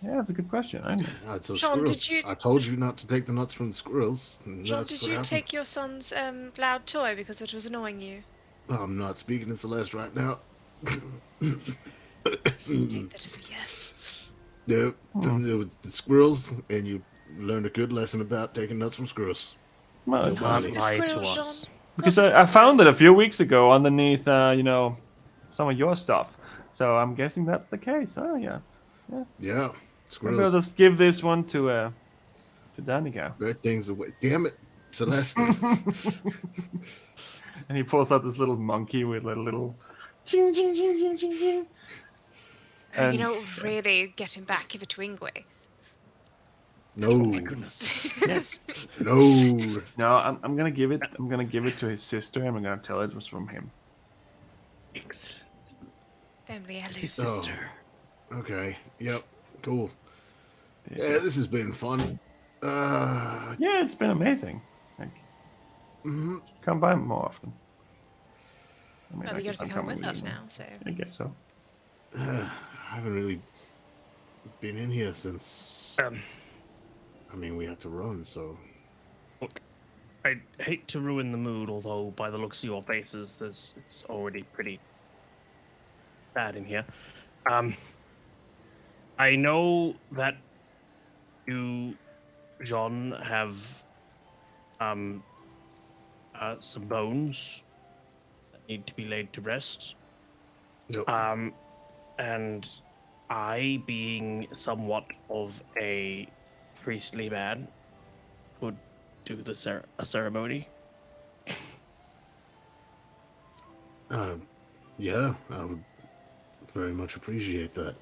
Yeah, that's a good question. I know. So Sean, did squirrels. you- I told you not to take the nuts from the squirrels. And Jean, that's did what you happens. take your son's loud toy because it was annoying you? I'm not speaking to Celeste right now. Take that as a yes. Nope. It was the squirrels, and you learned a good lesson about taking nuts from squirrels. Well, No it's problem. Can't The lie to squirrel, us. Jean. because I found it a few weeks ago underneath, some of your stuff. So I'm guessing that's the case. Oh, yeah. Yeah, Maybe I'll squirrels. just give this one to to Danica. That thing's away. Damn it, Celeste. And he pulls out this little monkey with a little ching ching ching ching ching ching. You And- know, really getting back, give it to Ingwe. No. Oh my goodness. Yes. No. No, I'm gonna give it. I'm gonna give it to his sister, and I'm gonna tell it was from him. Excellent. Family His heirloom. sister. Okay. Yep. Cool. Yeah, this has been fun. Yeah, it's been amazing. Like, mhm. come by more often. I mean, Well, I you guess got to I'm become coming with us you. now, so. I guess so. I haven't really been in here since. I mean, we had to run, so. Look, I hate to ruin the mood, although by the looks of your faces, it's already pretty bad in here. I know that you, Jean, have some bones that need to be laid to rest. Yep. And I, being somewhat of a priestly man, could do a ceremony. Yeah, I would very much appreciate that.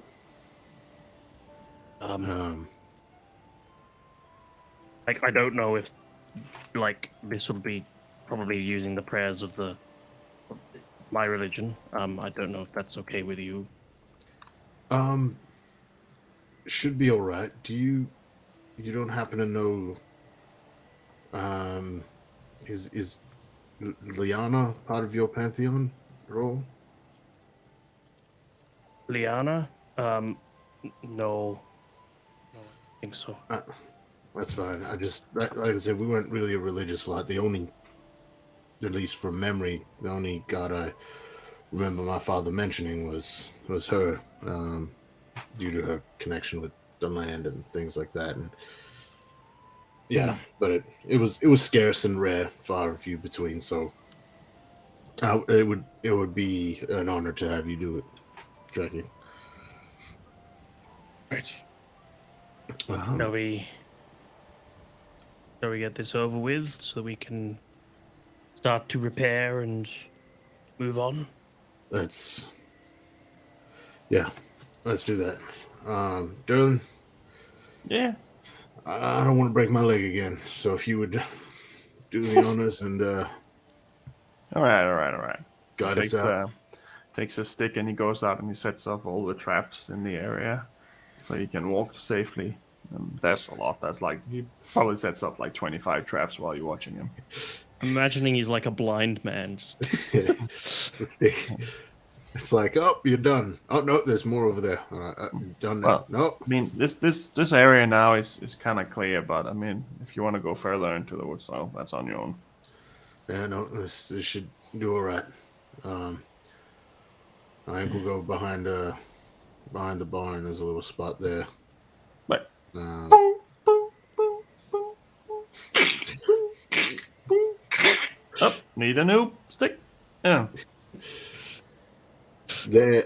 Like, I don't know if, like, this would be probably using the prayers of my religion. I don't know if that's okay with you. Should be all right. You don't happen to know? Is Liana part of your pantheon role? Liana? No. I think so. That's fine. Like I said, we weren't really a religious lot. The only, at least from memory, the only god I remember my father mentioning was her, due to her connection with the land and things like that. And yeah, but it was scarce and rare, far and few between. So it would be an honor to have you do it, Jackie. Right. Uh-huh. Shall we get this over with so we can start to repair and move on? Let's do that. Derlin, Yeah. I don't want to break my leg again, so if you would do the honors and All right. guide us out. Takes a stick and he goes out and he sets off all the traps in the area, so he can walk safely. And there's a lot. That's like he probably sets up like 25 traps while you're watching him. I'm imagining he's like a blind man. Just... The stick. It's like, oh, you're done. Oh no, there's more over there. All right, done now. Well, No. I mean, this area now is kind of clear, but I mean, if you want to go further into the woods, well, that's on your own. Yeah, no, this should do all right. I think we'll go behind the barn. There's a little spot there. But need a new stick? Yeah.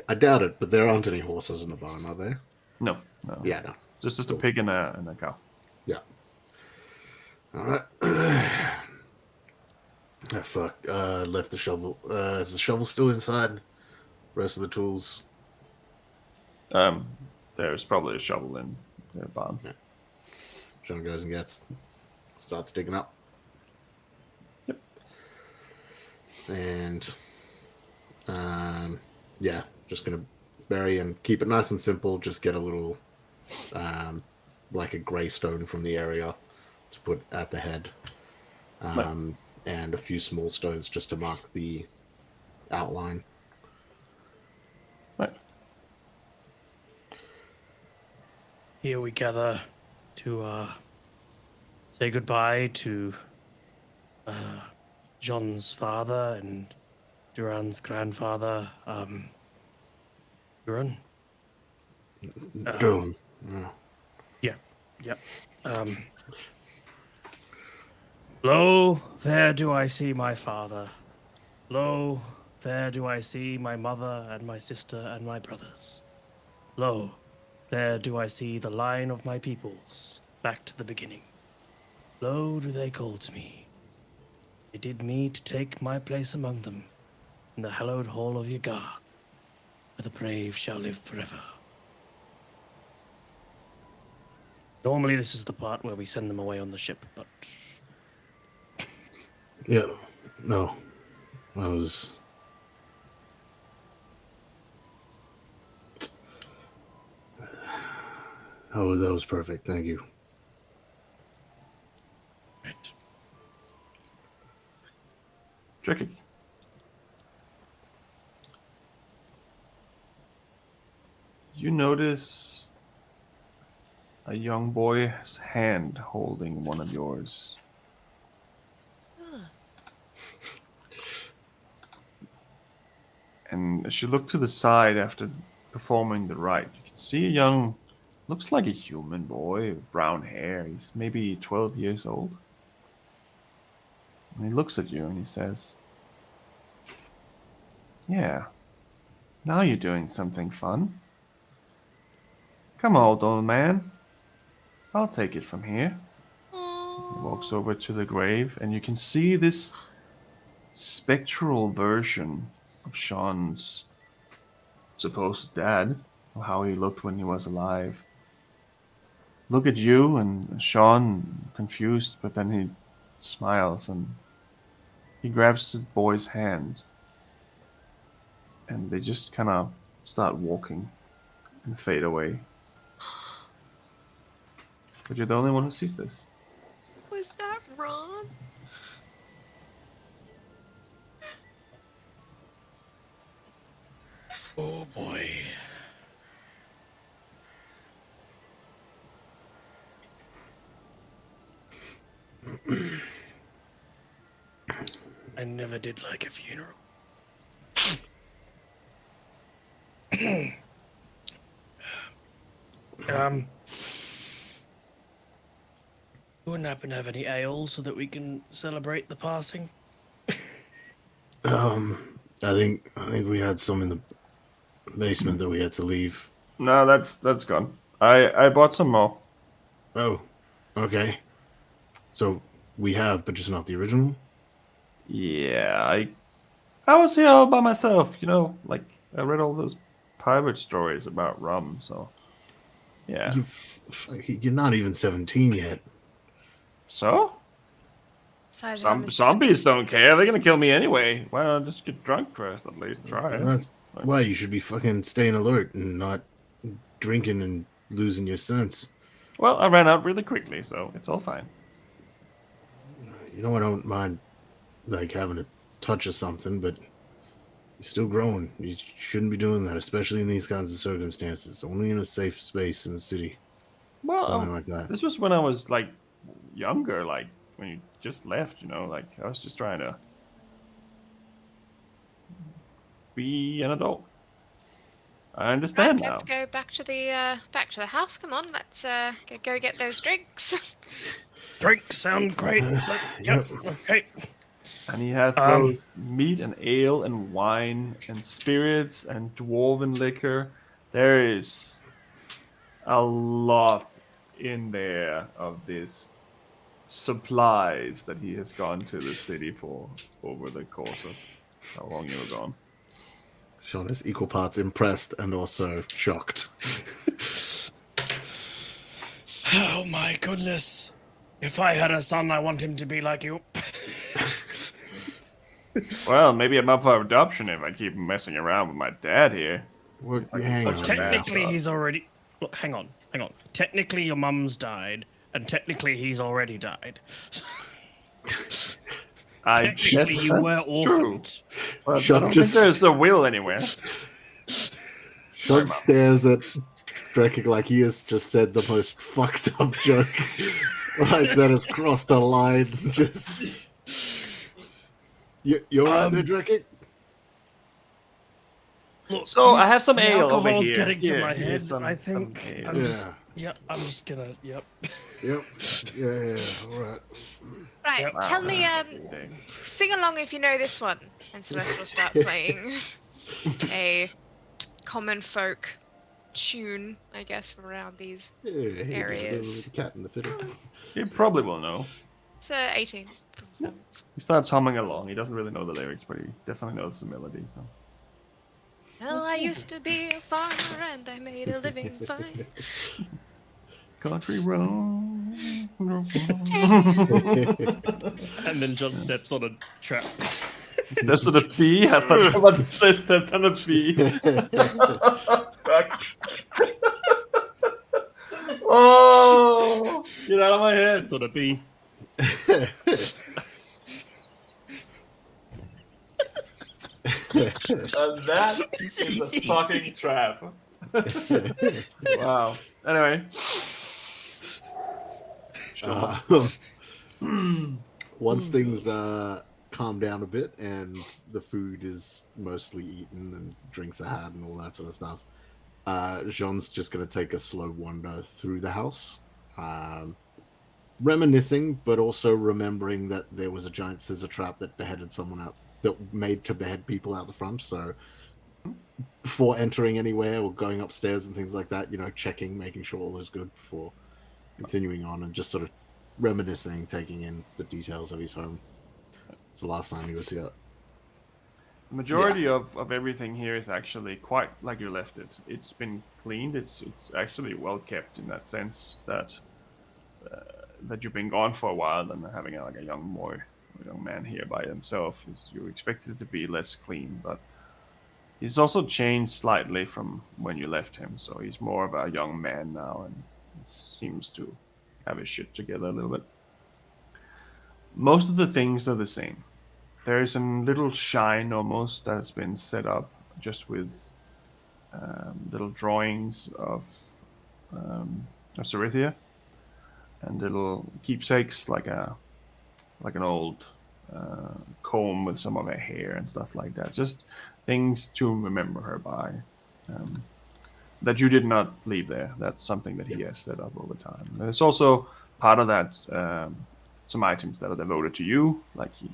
I doubt it, but there aren't any horses in the barn, are there? No. Yeah, no. Just a pig and a cow. Yeah. All right. Ah, fuck. Left the shovel. Is the shovel still inside? Rest of the tools. There's probably a shovel in the barn. Yeah. Sean goes and starts digging up. Yep. And, yeah, just gonna bury and keep it nice and simple. Just get a little, like a gray stone from the area to put at the head. And a few small stones just to mark the outline. Right. Here we gather to say goodbye to John's father and Duran's grandfather, Duran. Dome. Yeah. Lo, there do I see my father. Lo, there do I see my mother and my sister and my brothers. Lo, there do I see the line of my peoples, back to the beginning. Lo do they call to me. They did me to take my place among them in the hallowed hall of Yagar, where the brave shall live forever. Normally this is the part where we send them away on the ship, but... Yeah. No. That was... That was perfect. Thank you. Right. Tricky. You notice a young boy's hand holding one of yours. And as you look to the side after performing the rite, you can see a young, looks like a human boy with brown hair. He's maybe 12 years old. And he looks at you and he says, "Yeah, now you're doing something fun. Come on, old man. I'll take it from here." He walks over to the grave, and you can see this spectral version of Sean's supposed dad, or how he looked when he was alive. Look at you, and Sean, confused, but then he smiles and he grabs the boy's hand, and they just kind of start walking and fade away. But you're the only one who sees this. Was that Ron? Oh boy. I never did like a funeral. You wouldn't happen to have any ale so that we can celebrate the passing? I think we had some in the basement that we had to leave. No, that's gone. I bought some more. Oh, okay. So we have, but just not the original? Yeah, I was here all by myself, like I read all those pirate stories about rum, so yeah. You're not even 17 yet. So? Decided I Some was zombies don't care. They're gonna kill me anyway. Why not just get drunk first, at least? Try it. That's why you should be fucking staying alert and not drinking and losing your sense. Well, I ran out really quickly, so it's all fine. You know, I don't mind, like, having a touch of something, but you're still growing. You shouldn't be doing that, especially in these kinds of circumstances. Only in a safe space in the city. Well, Something like that. This was when I was, like, younger, like, when you just left, like, I was just trying to be an adult. I understand now. Let's go back to the house. Come on, let's go get those drinks. Drinks sound great. Yep. Okay. And he had both meat and ale and wine and spirits and dwarven liquor. There is a lot in there of this supplies that he has gone to the city for over the course of how long you were gone. Sean is equal parts impressed and also shocked. Oh my goodness. If I had a son, I want him to be like you. Well, maybe I'm up for adoption if I keep messing around with my dad here. Hang on. Technically, he's already... Look, hang on. Technically, your mum's died, and technically, he's already died. Technically, you were orphaned. Well, I don't think there's a will anywhere. Sean stares at Drekking like he has just said the most fucked up joke. Like that has crossed a line. Just... You're right there, Drekking? Look, so I have some ale over alcohol's here. Getting to my head. I think I'm just gonna. Yep. Yep. Yeah. All right. Right. Yep. Tell me. Sing along if you know this one, and Celeste will start playing a common folk tune, I guess, from around these areas. The cat and the fiddle. You probably will know. It's 18 performance. He starts humming along. He doesn't really know the lyrics, but he definitely knows the melody. So. Well, I used to be a farmer and I made a living fine. Country road. And then John steps on a trap. Steps on a bee? I thought about to say stepped on a bee. Oh! Get out of my head. On a bee. And that is a fucking trap. Wow. Anyway. Once things calm down a bit and the food is mostly eaten and drinks are had and all that sort of stuff, Jean's just going to take a slow wander through the house, reminiscing, but also remembering that there was a giant scissor trap that beheaded someone out, that made to behead people out the front. So before entering anywhere or going upstairs and things like that, you know, checking, making sure all is good before continuing on, and just sort of reminiscing, taking in the details of his home. It's the last time he was here. The majority of everything here is actually quite like you left it. It's been cleaned. It's actually well kept in that sense that that you've been gone for a while and having like a young man here by himself. You expected it to be less clean, but he's also changed slightly from when you left him. So he's more of a young man now and seems to have his shit together a little bit. Most of the things are the same. There is a little shrine almost that has been set up just with little drawings of Cerithia and little keepsakes like an old comb with some of her hair and stuff like that. Just things to remember her by. That you did not leave there. That's something that he has set up over time. And there's also part of that some items that are devoted to you, like he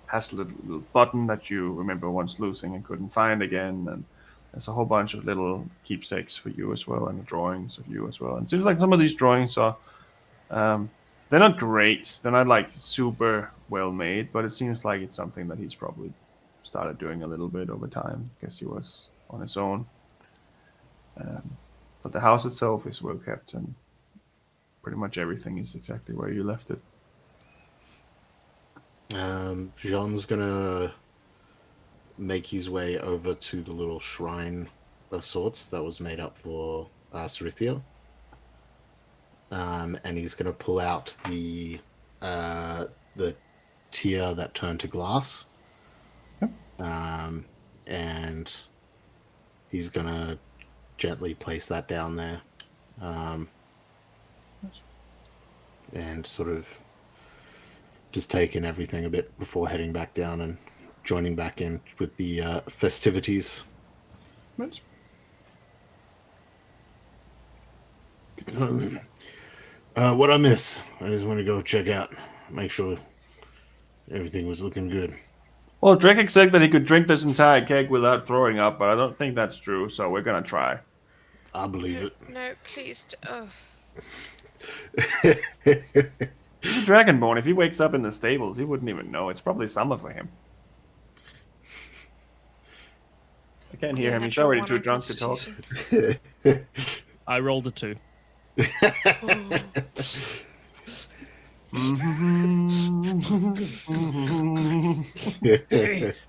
has a little button that you remember once losing and couldn't find again, and there's a whole bunch of little keepsakes for you as well, and drawings of you as well. And it seems like some of these drawings are they're not great, they're not like super well made, but it seems like it's something that he's probably started doing a little bit over time because he was on his own. But the house itself is well kept, and pretty much everything is exactly where you left it. Jean's gonna make his way over to the little shrine of sorts that was made up for Cerithia. And he's gonna pull out the tear that turned to glass. Yep. And he's gonna gently place that down there. And sort of just taking everything a bit before heading back down and joining back in with the festivities. Right. What I miss? I just want to go check out, make sure everything was looking good. Well, Drekik said that he could drink this entire keg without throwing up, but I don't think that's true, so we're gonna try. I believe it. No, please. Oh. He's a dragonborn. If he wakes up in the stables, he wouldn't even know. It's probably summer for him. I can't hear him. He's already too drunk to talk. I rolled a 2. I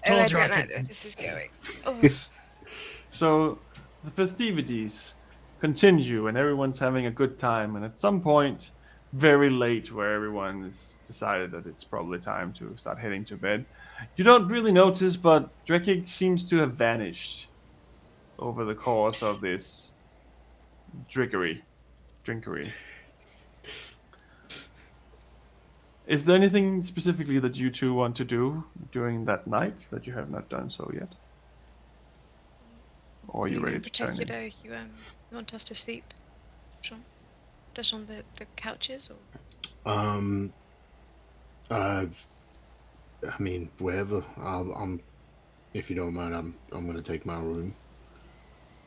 don't know where this is going. Oh. So, the festivities continue, and everyone's having a good time. And at some point, very late, where everyone has decided that it's probably time to start heading to bed, you don't really notice, but Drekik seems to have vanished over the course of this drinkery. Is there anything specifically that you two want to do during that night that you have not done so yet? Or are you ready to turn in? You want us to sleep, Sean? Just on the couches, or? I mean, wherever. If you don't mind, I'm going to take my room.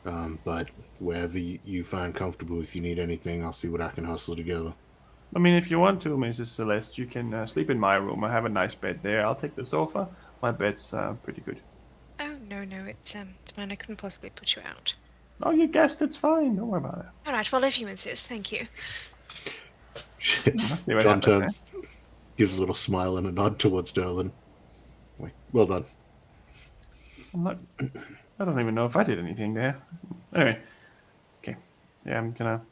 But wherever you find comfortable, if you need anything, I'll see what I can hustle together. I mean, if you want to, Mrs. Celeste, you can sleep in my room. I have a nice bed there. I'll take the sofa. My bed's pretty good. Oh, no, it's fine. I couldn't possibly put you out. Oh, you guessed it's fine. Don't worry about it. All right, well, if you insist, thank you. Let's see what John happens there. turns, gives a little smile and a nod towards Derlin. Well done. I don't even know if I did anything there. Anyway. Okay. Yeah, I'm gonna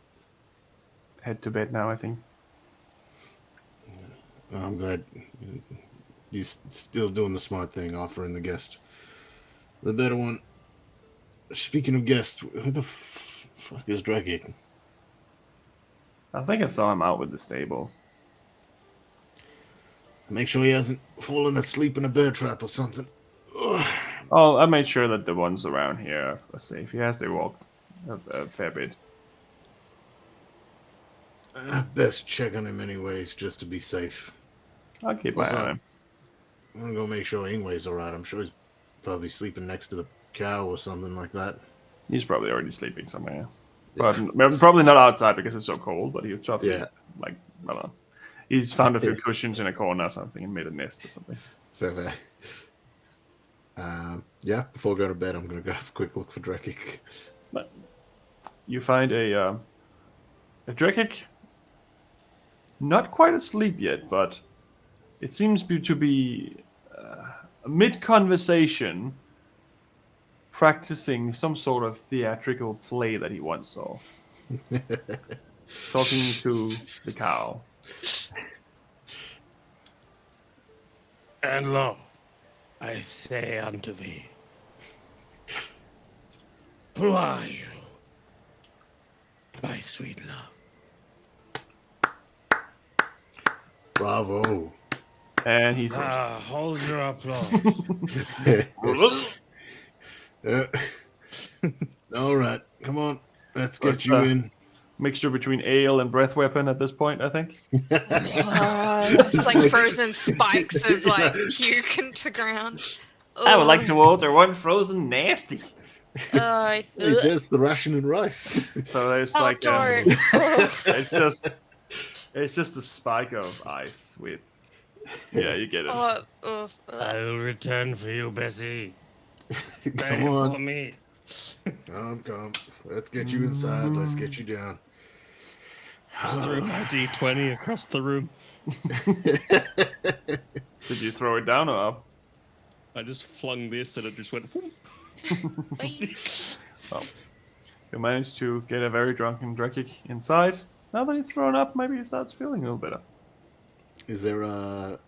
head to bed now, I think. I'm glad you're still doing the smart thing, offering the guest the better one. Speaking of guests, who the fuck is Dragic? I think I saw him out with the stables. Make sure he hasn't fallen asleep in a bear trap or something. Ugh. Oh, I made sure that the ones around here are safe. He has to walk a fair bit. Best check on him anyways, just to be safe. I'll keep my eye on him. I'm gonna go make sure Ingway's alright. I'm sure he's probably sleeping next to the cow or something like that. He's probably already sleeping somewhere. But probably not outside because it's so cold, but he'll probably, I don't know. He's found a few cushions in a corner or something and made a nest or something. Fair. Before I go to bed, I'm gonna go have a quick look for Drakic. But you find a Drakic, not quite asleep yet, but it seems to be mid-conversation, practicing some sort of theatrical play that he once saw. Talking to the cow. And lo, I say unto thee, who are you, my sweet love? Bravo. And he throws Hold your applause. All right, come on. Let's get you in. Mixture between ale and breath weapon at this point, I think. It's like frozen spikes of like puke into the ground. I would like to order one frozen nasty. Hey, there's the ration and rice. So there's it's just a spike of ice with. Yeah, you get it. I'll return for you, Bessie. Come on. For me. Come. Let's get you inside. Let's get you down. Just threw my D20 across the room. Did you throw it down or up? I just flung this and it just went. Well, you managed to get a very drunken Drakic inside. Now that he's thrown up, maybe he starts feeling a little better. Is there a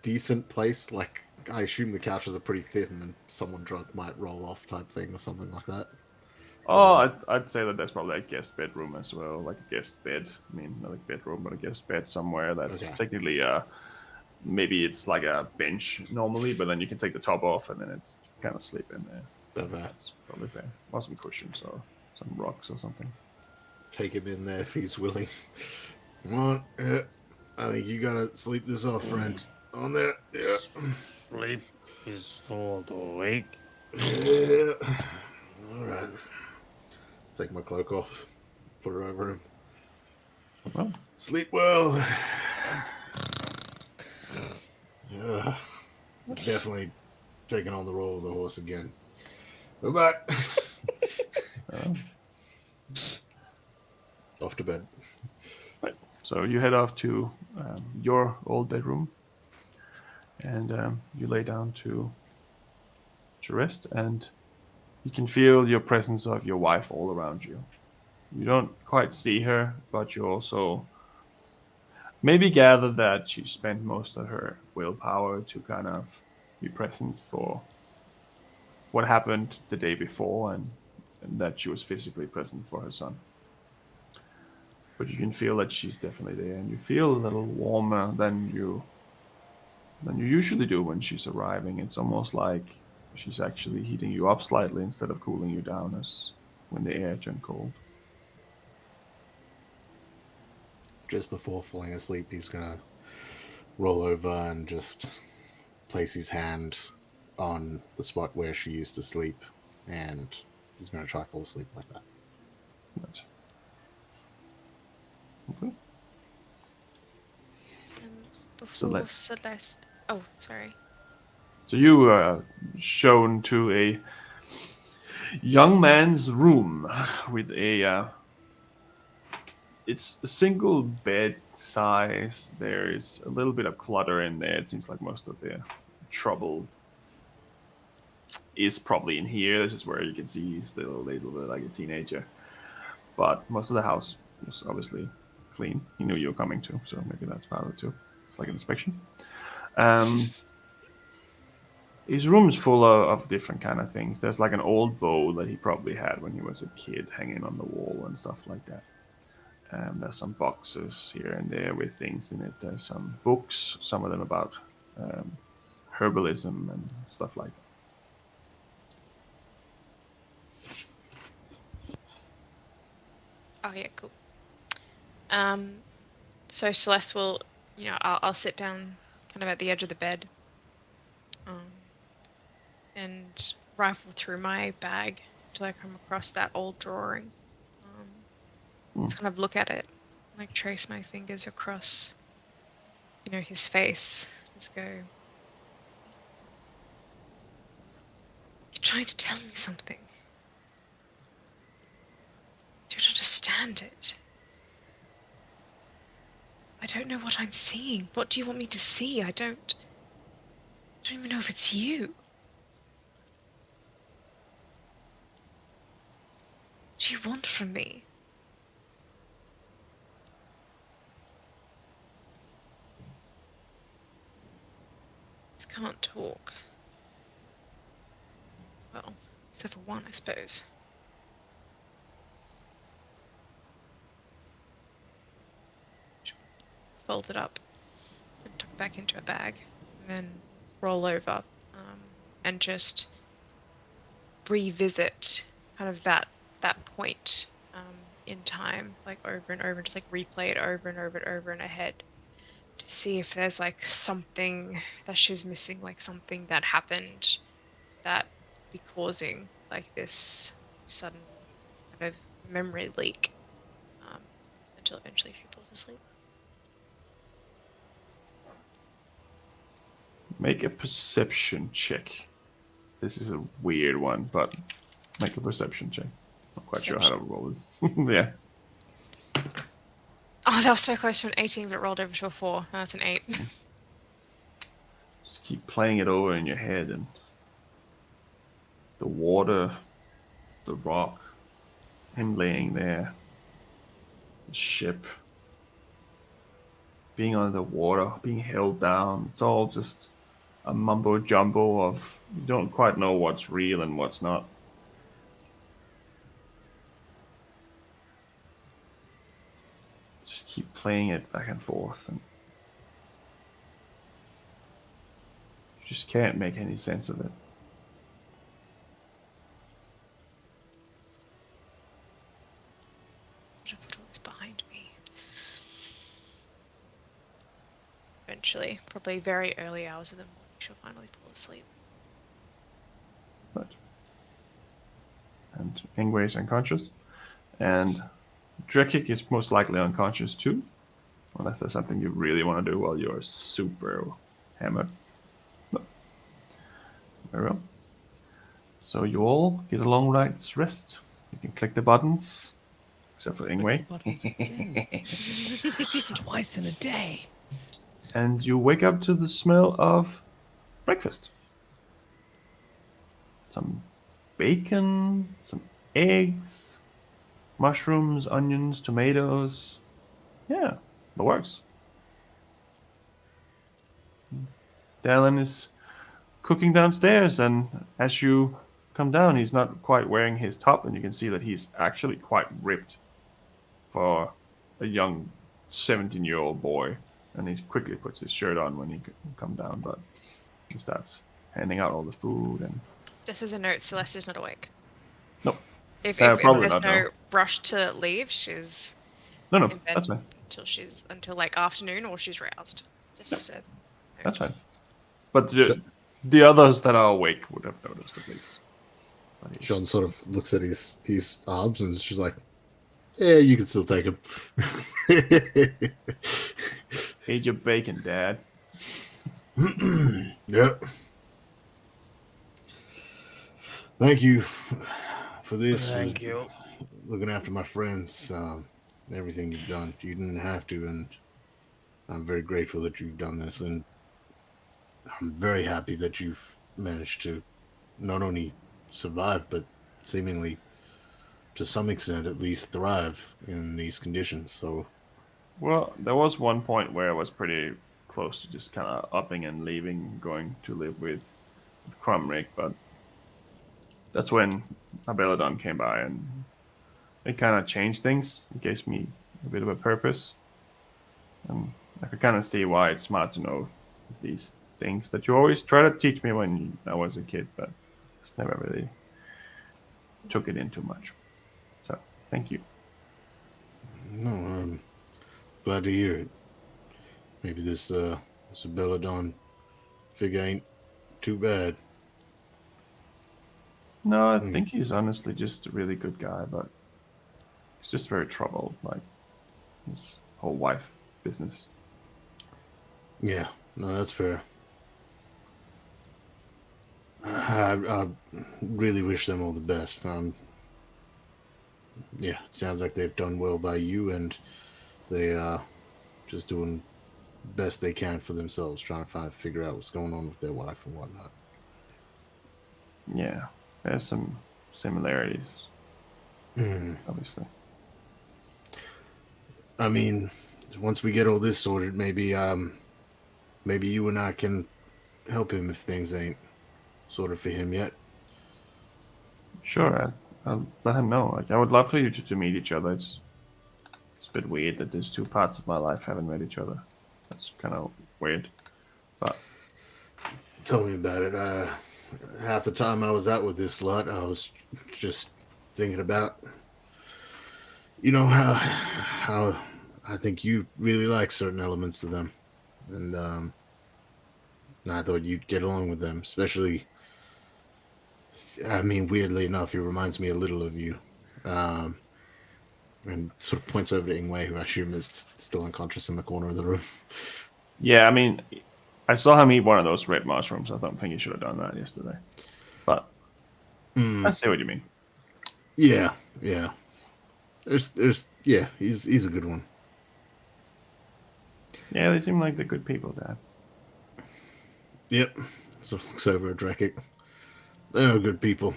decent place? Like, I assume the couches are pretty thin and someone drunk might roll off type thing or something like that. Oh, I'd say that there's probably a guest bedroom as well, like a guest bed. I mean, not a bedroom, but a guest bed somewhere that's technically, maybe it's like a bench normally, but then you can take the top off and then it's kind of sleep in there. That's probably fair. Or some cushions or some rocks or something. Take him in there if he's willing. Come on. Yeah. I think you gotta sleep this off, friend. On there. Yeah. Sleep is for the weak. Yeah. All right. Take my cloak off. Put it over him. Well. Sleep well. Yeah. Definitely taking on the role of the horse again. Bye-bye. Off to bed. Right. So you head off to your old bedroom, and you lay down to rest, and you can feel your presence of your wife all around you. You don't quite see her, but you also maybe gather that she spent most of her willpower to kind of be present for what happened the day before, and that she was physically present for her son. But you can feel that she's definitely there, and you feel a little warmer than you usually do when she's arriving. It's almost like she's actually heating you up slightly instead of cooling you down as when the air turned cold. Just before falling asleep, he's gonna roll over and just place his hand on the spot where she used to sleep, and he's gonna try to fall asleep like that. Right. Okay. Before Celeste. Celeste. Oh, sorry. So you are shown to a young man's room with a it's a single bed size. There's a little bit of clutter in there. It seems like most of the trouble is probably in here. This is where you can see he's still a little bit like a teenager. But most of the house was obviously clean. He knew you were coming too, so maybe that's part of it too. It's like an inspection. His room's full of different kind of things. There's like an old bow that he probably had when he was a kid hanging on the wall and stuff like that. There's some boxes here and there with things in it. There's some books, some of them about herbalism and stuff like that. Oh yeah, cool. So Celeste will, I'll sit down kind of at the edge of the bed, and rifle through my bag till I come across that old drawing. Kind of look at it, like trace my fingers across, his face. Just go. You're trying to tell me something. I don't understand it. I don't know what I'm seeing. What do you want me to see? I don't even know if it's you. What do you want from me? Just can't talk. Well, except for one, I suppose. Fold it up and tuck it back into a bag, and then roll over, and just revisit kind of that point in time, like over and over, just like replay it over and over and over in her head to see if there's like something that she's missing, like something that happened that be causing like this sudden kind of memory leak, until eventually she falls asleep. Make a perception check. This is a weird one, but make a perception check. Not quite sure how to roll this. Yeah. Oh, that was so close to an 18, but it rolled over to a 4. Oh, that's an 8. Just keep playing it over in your head, and the water, the rock, him laying there, the ship, being under the water, being held down. It's all just a mumbo jumbo of you don't quite know what's real and what's not. Just keep playing it back and forth, and you just can't make any sense of it. I should put all this behind me. Eventually, probably very early hours of the morning, she'll finally fall asleep. Right. And Ingwe is unconscious, and Drekik is most likely unconscious too, unless there's something you really want to do while you're super hammered. No. Very well. So you all get a long night's rest. You can click the buttons, except for Ingwe. Twice in a day. And you wake up to the smell of breakfast. Some bacon, some eggs, mushrooms, onions, tomatoes. Yeah, it works. Dallin is cooking downstairs, and as you come down, he's not quite wearing his top, and you can see that he's actually quite ripped for a young 17-year-old boy. And he quickly puts his shirt on when he come down, but he starts handing out all the food. And Just as a note, Celeste is not awake. no, If probably there's not, no no. rush to leave, she's No, in bed that's fine. until like afternoon, or she's roused. Just as a note. That's fine. But the others that are awake would have noticed at least. But Sean sort of looks at his arms and is just like, Yeah, you can still take him. Eat your bacon, Dad. Yep. Thank you for this, for Thank you. looking after my friends, everything you've done. You didn't have to, and I'm very grateful that you've done this, and I'm very happy that you've managed to not only survive, but seemingly, to some extent at least, thrive in these conditions. So, Well, there was one point where I was pretty close to just kind of upping and leaving, going to live with Crumrick, but that's when Abelodon came by and it kind of changed things. It gave me a bit of a purpose. And I could kind of see why it's smart to know these things that you always try to teach me when I was a kid, but just never really took it in too much. So, thank you. no, I'm glad to hear it. Maybe this Belladon figure ain't too bad. No, I think he's honestly just a really good guy, but he's just very troubled, like his whole wife business. Yeah, no, that's fair. I really wish them all the best. Yeah, it sounds like they've done well by you, and they just doing best they can for themselves, trying to figure out what's going on with their wife and whatnot. Yeah, there's some similarities, Mm. obviously. I mean, once we get all this sorted, maybe you and I can help him if things ain't sorted for him yet. Sure, I'll let him know. Like, I would love for you to meet each other. It's a bit weird that these two parts of my life haven't met each other. That's kind of weird, but Tell me about it. Half the time I was out with this lot, I was just thinking about, how I think you really like certain elements of them, and I thought you'd get along with them, especially. I mean, weirdly enough, he reminds me a little of you, um, and sort of points over to Ingwei, who I assume is still unconscious in the corner of the room. yeah, I mean, I saw him eat one of those red mushrooms. I don't think he should have done that yesterday, but I see what you mean. Yeah, yeah. Yeah. He's a good one. Yeah, they seem like they're good people, Dad. Yep. Sort of looks over at Drekik. They're good people.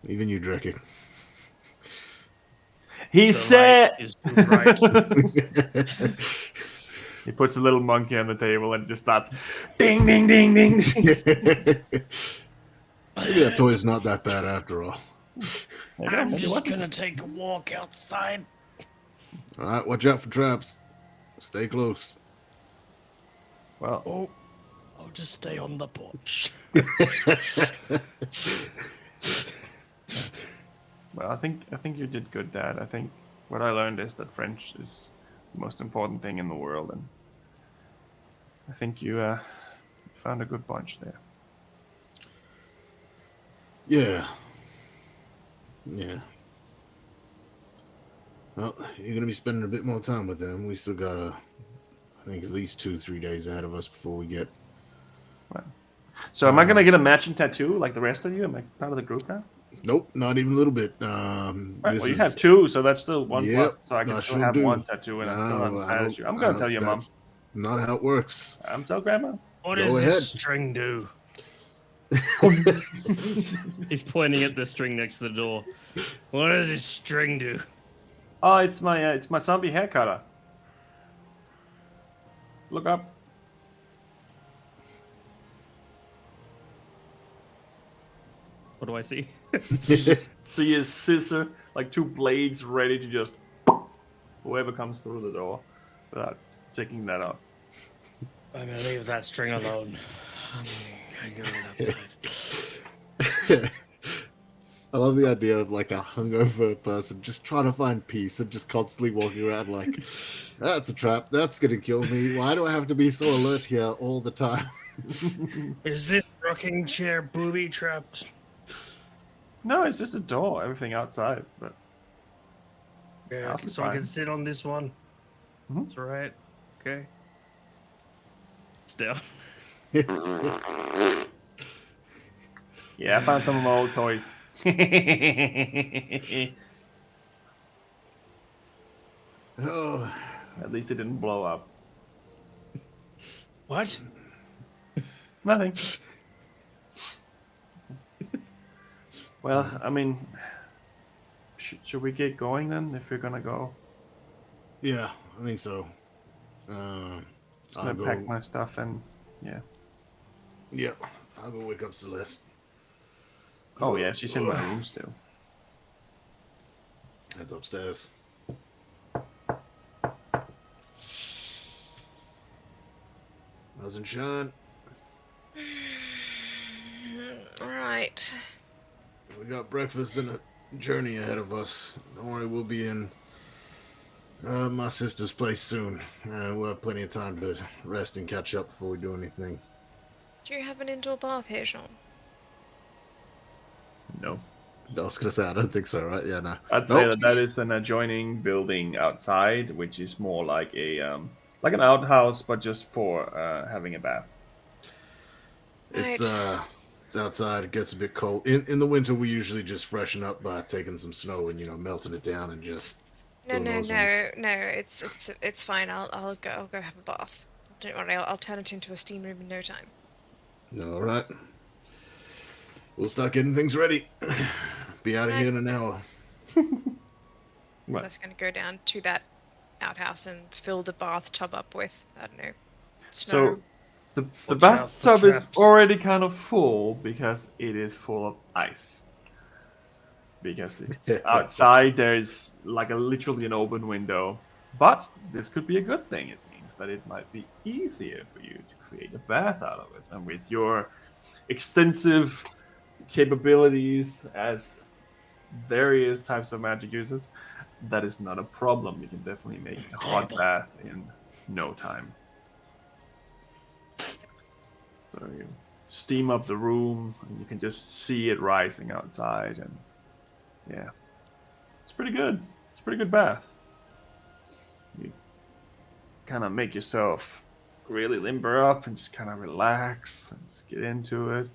Even you, Drekik. He said. Right is right. He puts a little monkey on the table and just starts ding, ding, ding, ding. Maybe that toy's not that bad after all. I'm just gonna take a walk outside. All right, watch out for traps. Stay close. Well, Oh, I'll just stay on the porch. well, I think you did good, Dad. I think what I learned is that French is the most important thing in the world, and I think you found a good bunch there. Yeah. Yeah. Well, you're gonna be spending a bit more time with them. We still got I think at least 2-3 days ahead of us before we get. So, am I gonna get a matching tattoo like the rest of you? Am I part of the group now? Nope, not even a little bit. Right, well, you have two, so that's still one Yep, plus. So I can I still sure have do. one tattoo, and I still not as bad as you. I'm gonna tell your mom. That's not how it works. I'm tell grandma. What Go does ahead. this string do? He's pointing at the string next to the door. What does this string do? Oh, it's my zombie hair cutter. Look up. What do I see? You just see his scissor, like two blades ready to just whoever comes through the door without taking that off. I'm gonna leave that string alone. I'm gonna go outside. I love the idea of like a hungover person just trying to find peace and just constantly walking around like, that's a trap, that's gonna kill me. Why do I have to be so alert here all the time? Is this rocking chair booby trapped? No, it's just a door. Everything outside, but Yeah, House is so I can fine. sit on this one. Mhm. That's all right. Okay. It's down. Yeah, I found some of my old toys. Oh, At least it didn't blow up. What? Nothing. Well, I mean, should we get going then? If we're gonna go, yeah, I think so. I'll just gonna pack go. my stuff and yeah. Yeah, I'll go wake up Celeste. Oh yeah, she's in my room still. Heads upstairs. Doesn't shine. Right. We got breakfast and a journey ahead of us. Don't worry, we'll be in my sister's place soon. We'll have plenty of time to rest and catch up before we do anything. Do you have an indoor bath here, Jean? No, I was gonna say I don't think so, right? Yeah, no. I'd say Nope. that is an adjoining building outside, which is more like a like an outhouse, but just for having a bath. It's outside. It gets a bit cold. In the winter, we usually just freshen up by taking some snow and melting it down and just. No, doing no, those ones. no. It's fine. I'll go have a bath. Don't worry. I'll turn it into a steam room in no time. All right. We'll start getting things ready. Be out of Right. here in an hour. Right. So I'm just gonna go down to that outhouse and fill the bathtub up with, I don't know, snow. So the Watch out for bathtub is traps. already kind of full because it is full of ice. Because it's outside, there's like literally an open window. But this could be a good thing. It means that it might be easier for you to create a bath out of it. And with your extensive capabilities as various types of magic users, that is not a problem. You can definitely make a hot bath in no time. So you steam up the room, and you can just see it rising outside, and yeah, it's pretty good. It's a pretty good bath. You kind of make yourself really limber up and just kind of relax and just get into it.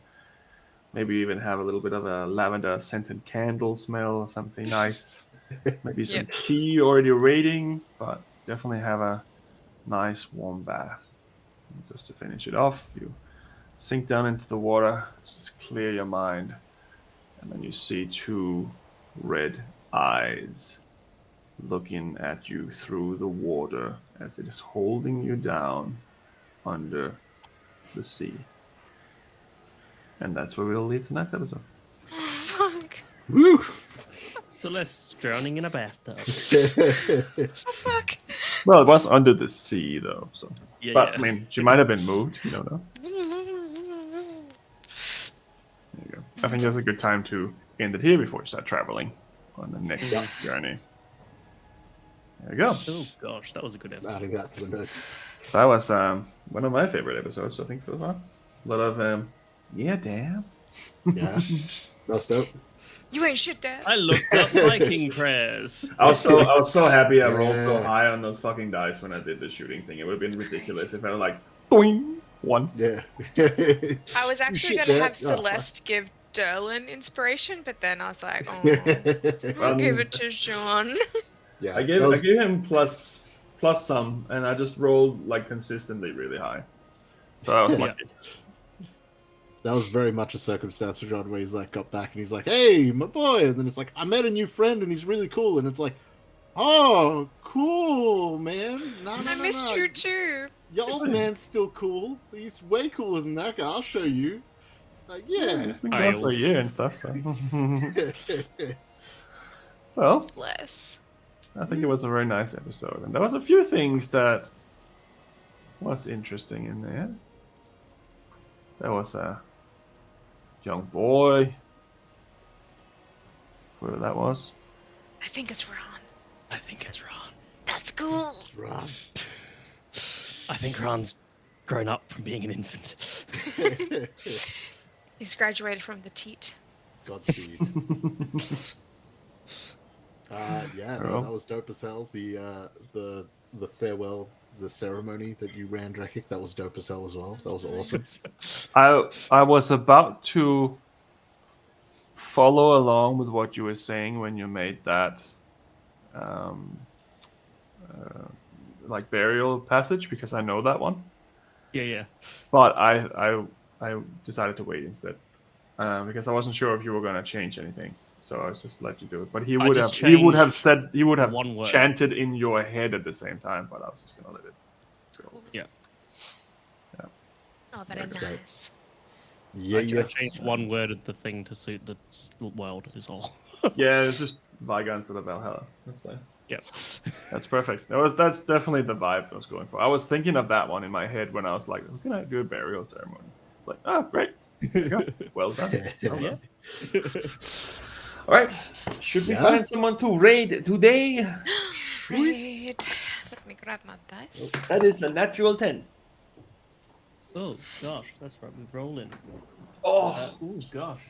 Maybe even have a little bit of a lavender scented candle smell or something nice. Maybe some tea already waiting, but definitely have a nice warm bath. And just to finish it off, you sink down into the water, just clear your mind, and then you see two red eyes looking at you through the water as it is holding you down under the sea. And that's where we'll leave tonight's episode. Fuck. Woo! Celeste drowning in a bathtub. Oh, fuck. Well, it was under the sea, though. So, Yeah, but yeah. I mean, she might have been moved. You don't know. There you go. I think that's a good time to end it here before you start traveling on the next journey. There you go. Oh gosh, that was a good episode. Adding that to the notes. That was one of my favorite episodes, I think, so far. A lot of yeah, damn. Yeah. That's dope. You ain't shit, Dad. I looked up Viking prayers. I was so happy I rolled so high on those fucking dice when I did the shooting thing. It would have been ridiculous if I was like, boing, one. Yeah. I was actually Shit, going to Dad. have Oh, fuck. Celeste give Derlin inspiration, but then I was like, oh, I'll Um, give it to Sean. Yeah. I gave that was- I gave him plus some, and I just rolled like consistently really high. So I was Yeah. lucky. That was very much a circumstance for John where he's like got back and he's like, "Hey, my boy," and then it's like, "I met a new friend and he's really cool," and it's like, "Oh, cool, man! No, I missed you too. Your old man's still cool. He's way cooler than that guy. I'll show you." Like, yeah. It's been gone for a Isles. year and stuff. So, well, Bless. I think it was a very nice episode, and there was a few things that was interesting in there. There was a young boy, whoever that was. I think it's Ron. I think it's Ron. That's cool. Ron. I think Ron's grown up from being an infant. He's graduated from the teat. Godspeed. Yeah, Oh. that was dope as hell. The farewell, the ceremony that you ran, Drekik, that was dope as hell as well. That was awesome. I was about to follow along with what you were saying when you made that like burial passage because I know that one. Yeah. But I decided to wait instead because I wasn't sure if you were going to change anything. So I was just let you do it. But he would have one word. chanted in your head at the same time. But I was just going to let it go. Yeah. Oh, very That's dope. nice. Yeah, I changed one word of the thing to suit the world is all. Yeah, it's just Viga instead of Valhalla. That's fine. Yep. That's perfect. That's definitely the vibe I was going for. I was thinking of that one in my head when I was like, "How can I do a burial ceremony?" Like, oh, great. There you go. Well done. Well done. All right. Should we find someone to raid today? Raid. Let me grab my dice. That is a natural 10. Oh gosh, that's right. We're rolling. Oh, Oh gosh.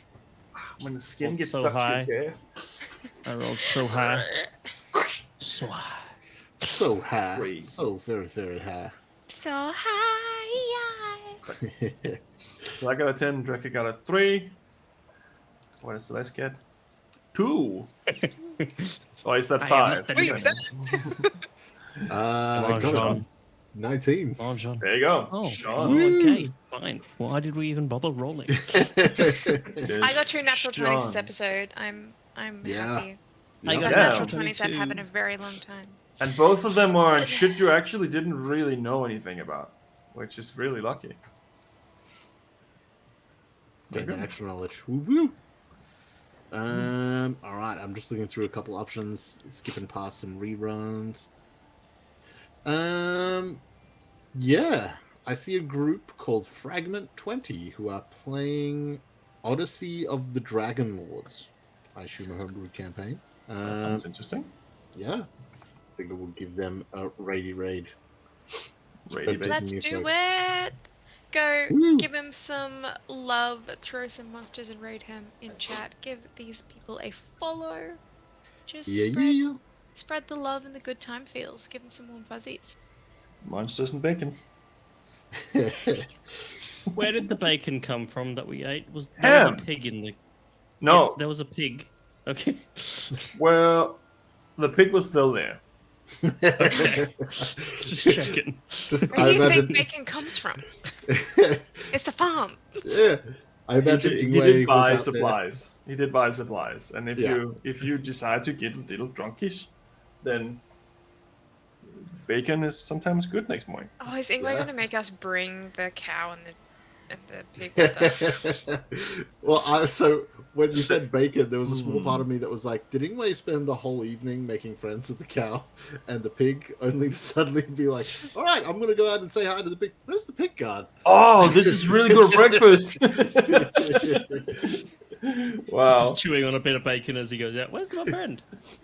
when the skin Rolled gets so stuck high. to your hair. I rolled so high. So high. So high. Crazy. So very, very high. So high. So I got a 10, Drekka got a 3. What does Celeste get? 2. Oh, is that 5? Wait, I got Sean. 19. Come on, John. There you go. Oh, Sean. okay, fine. Why did we even bother rolling? I got 2 natural 20s this Sean. episode. I'm Yeah. happy. I got First Yeah. natural 20s I've had in a very long time. And both of them are on shit you actually didn't really know anything about, which is really lucky. Gain that extra knowledge. Woo-woo. All right. I'm just looking through a couple options, skipping past some reruns. Yeah, I see a group called Fragment 20 who are playing Odyssey of the Dragon Lords. I assume a homebrew campaign. That sounds interesting. Yeah, I think it will give them a raidy raid. Raidy Let's Let's new do folks. it! Go Woo. give him some love, throw some monsters and raid him in chat. Give these people a follow. Just spread the love and the good time feels. Give them some warm fuzzies. Monsters and bacon. Where did the bacon come from that we ate? There was Ham. a pig in the. No, Yeah, there was a pig. Okay. well, the pig was still there. Just checking. Where do you think bacon comes from? It's a farm. Yeah, I imagine He Ingwe did was buy out supplies. He did buy supplies, and Yeah. if you decide to get a little drunkish, then bacon is sometimes good next morning. Oh, is Ingwe Yeah. going to make us bring the cow and the pig with us? Well, so when you said bacon, there was a small part of me that was like, did Ingwe spend the whole evening making friends with the cow and the pig, only to suddenly be like, all right, I'm going to go out and say hi to the pig. Where's the pig guard? Oh, this is really good breakfast. Wow. Just chewing on a bit of bacon as he goes out. Where's my friend?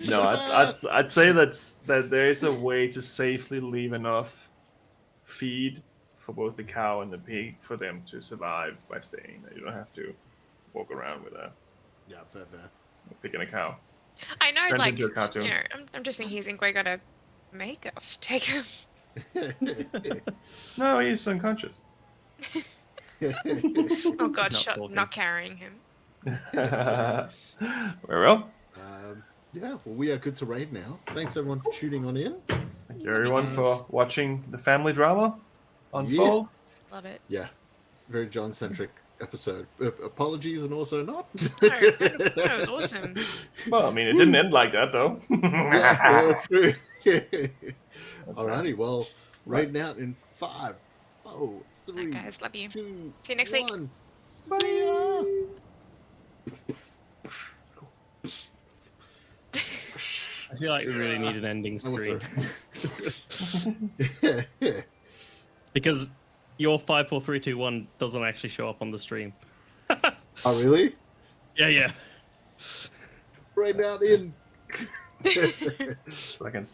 No, I'd say that there is a way to safely leave enough feed for both the cow and the pig for them to survive by staying. You don't have to walk around with a Yeah, fair. pig and a cow. I know, Turns like, into a cartoon. you know, I'm just thinking, is Ingwe going to make us take him? No, he's unconscious. Oh god, talking. not carrying him. Very well. Yeah, well, we are good to raid now. Thanks everyone for tuning on in. Thank you everyone for watching the family drama unfold. Love it. Yeah, very John-centric episode. Apologies and also not. No, that was awesome. Well, I mean, it didn't end like that though. yeah, that's true. That's Alrighty, well, raiding out in 5, 4, 3, Alright, guys, love you. 2, See you next week. 1. See ya. I feel like we really need an ending I will screen. throw- Because your 5, 4, 3, 2, 1 doesn't actually show up on the stream. Oh, really? Yeah. Raiding out in. So I can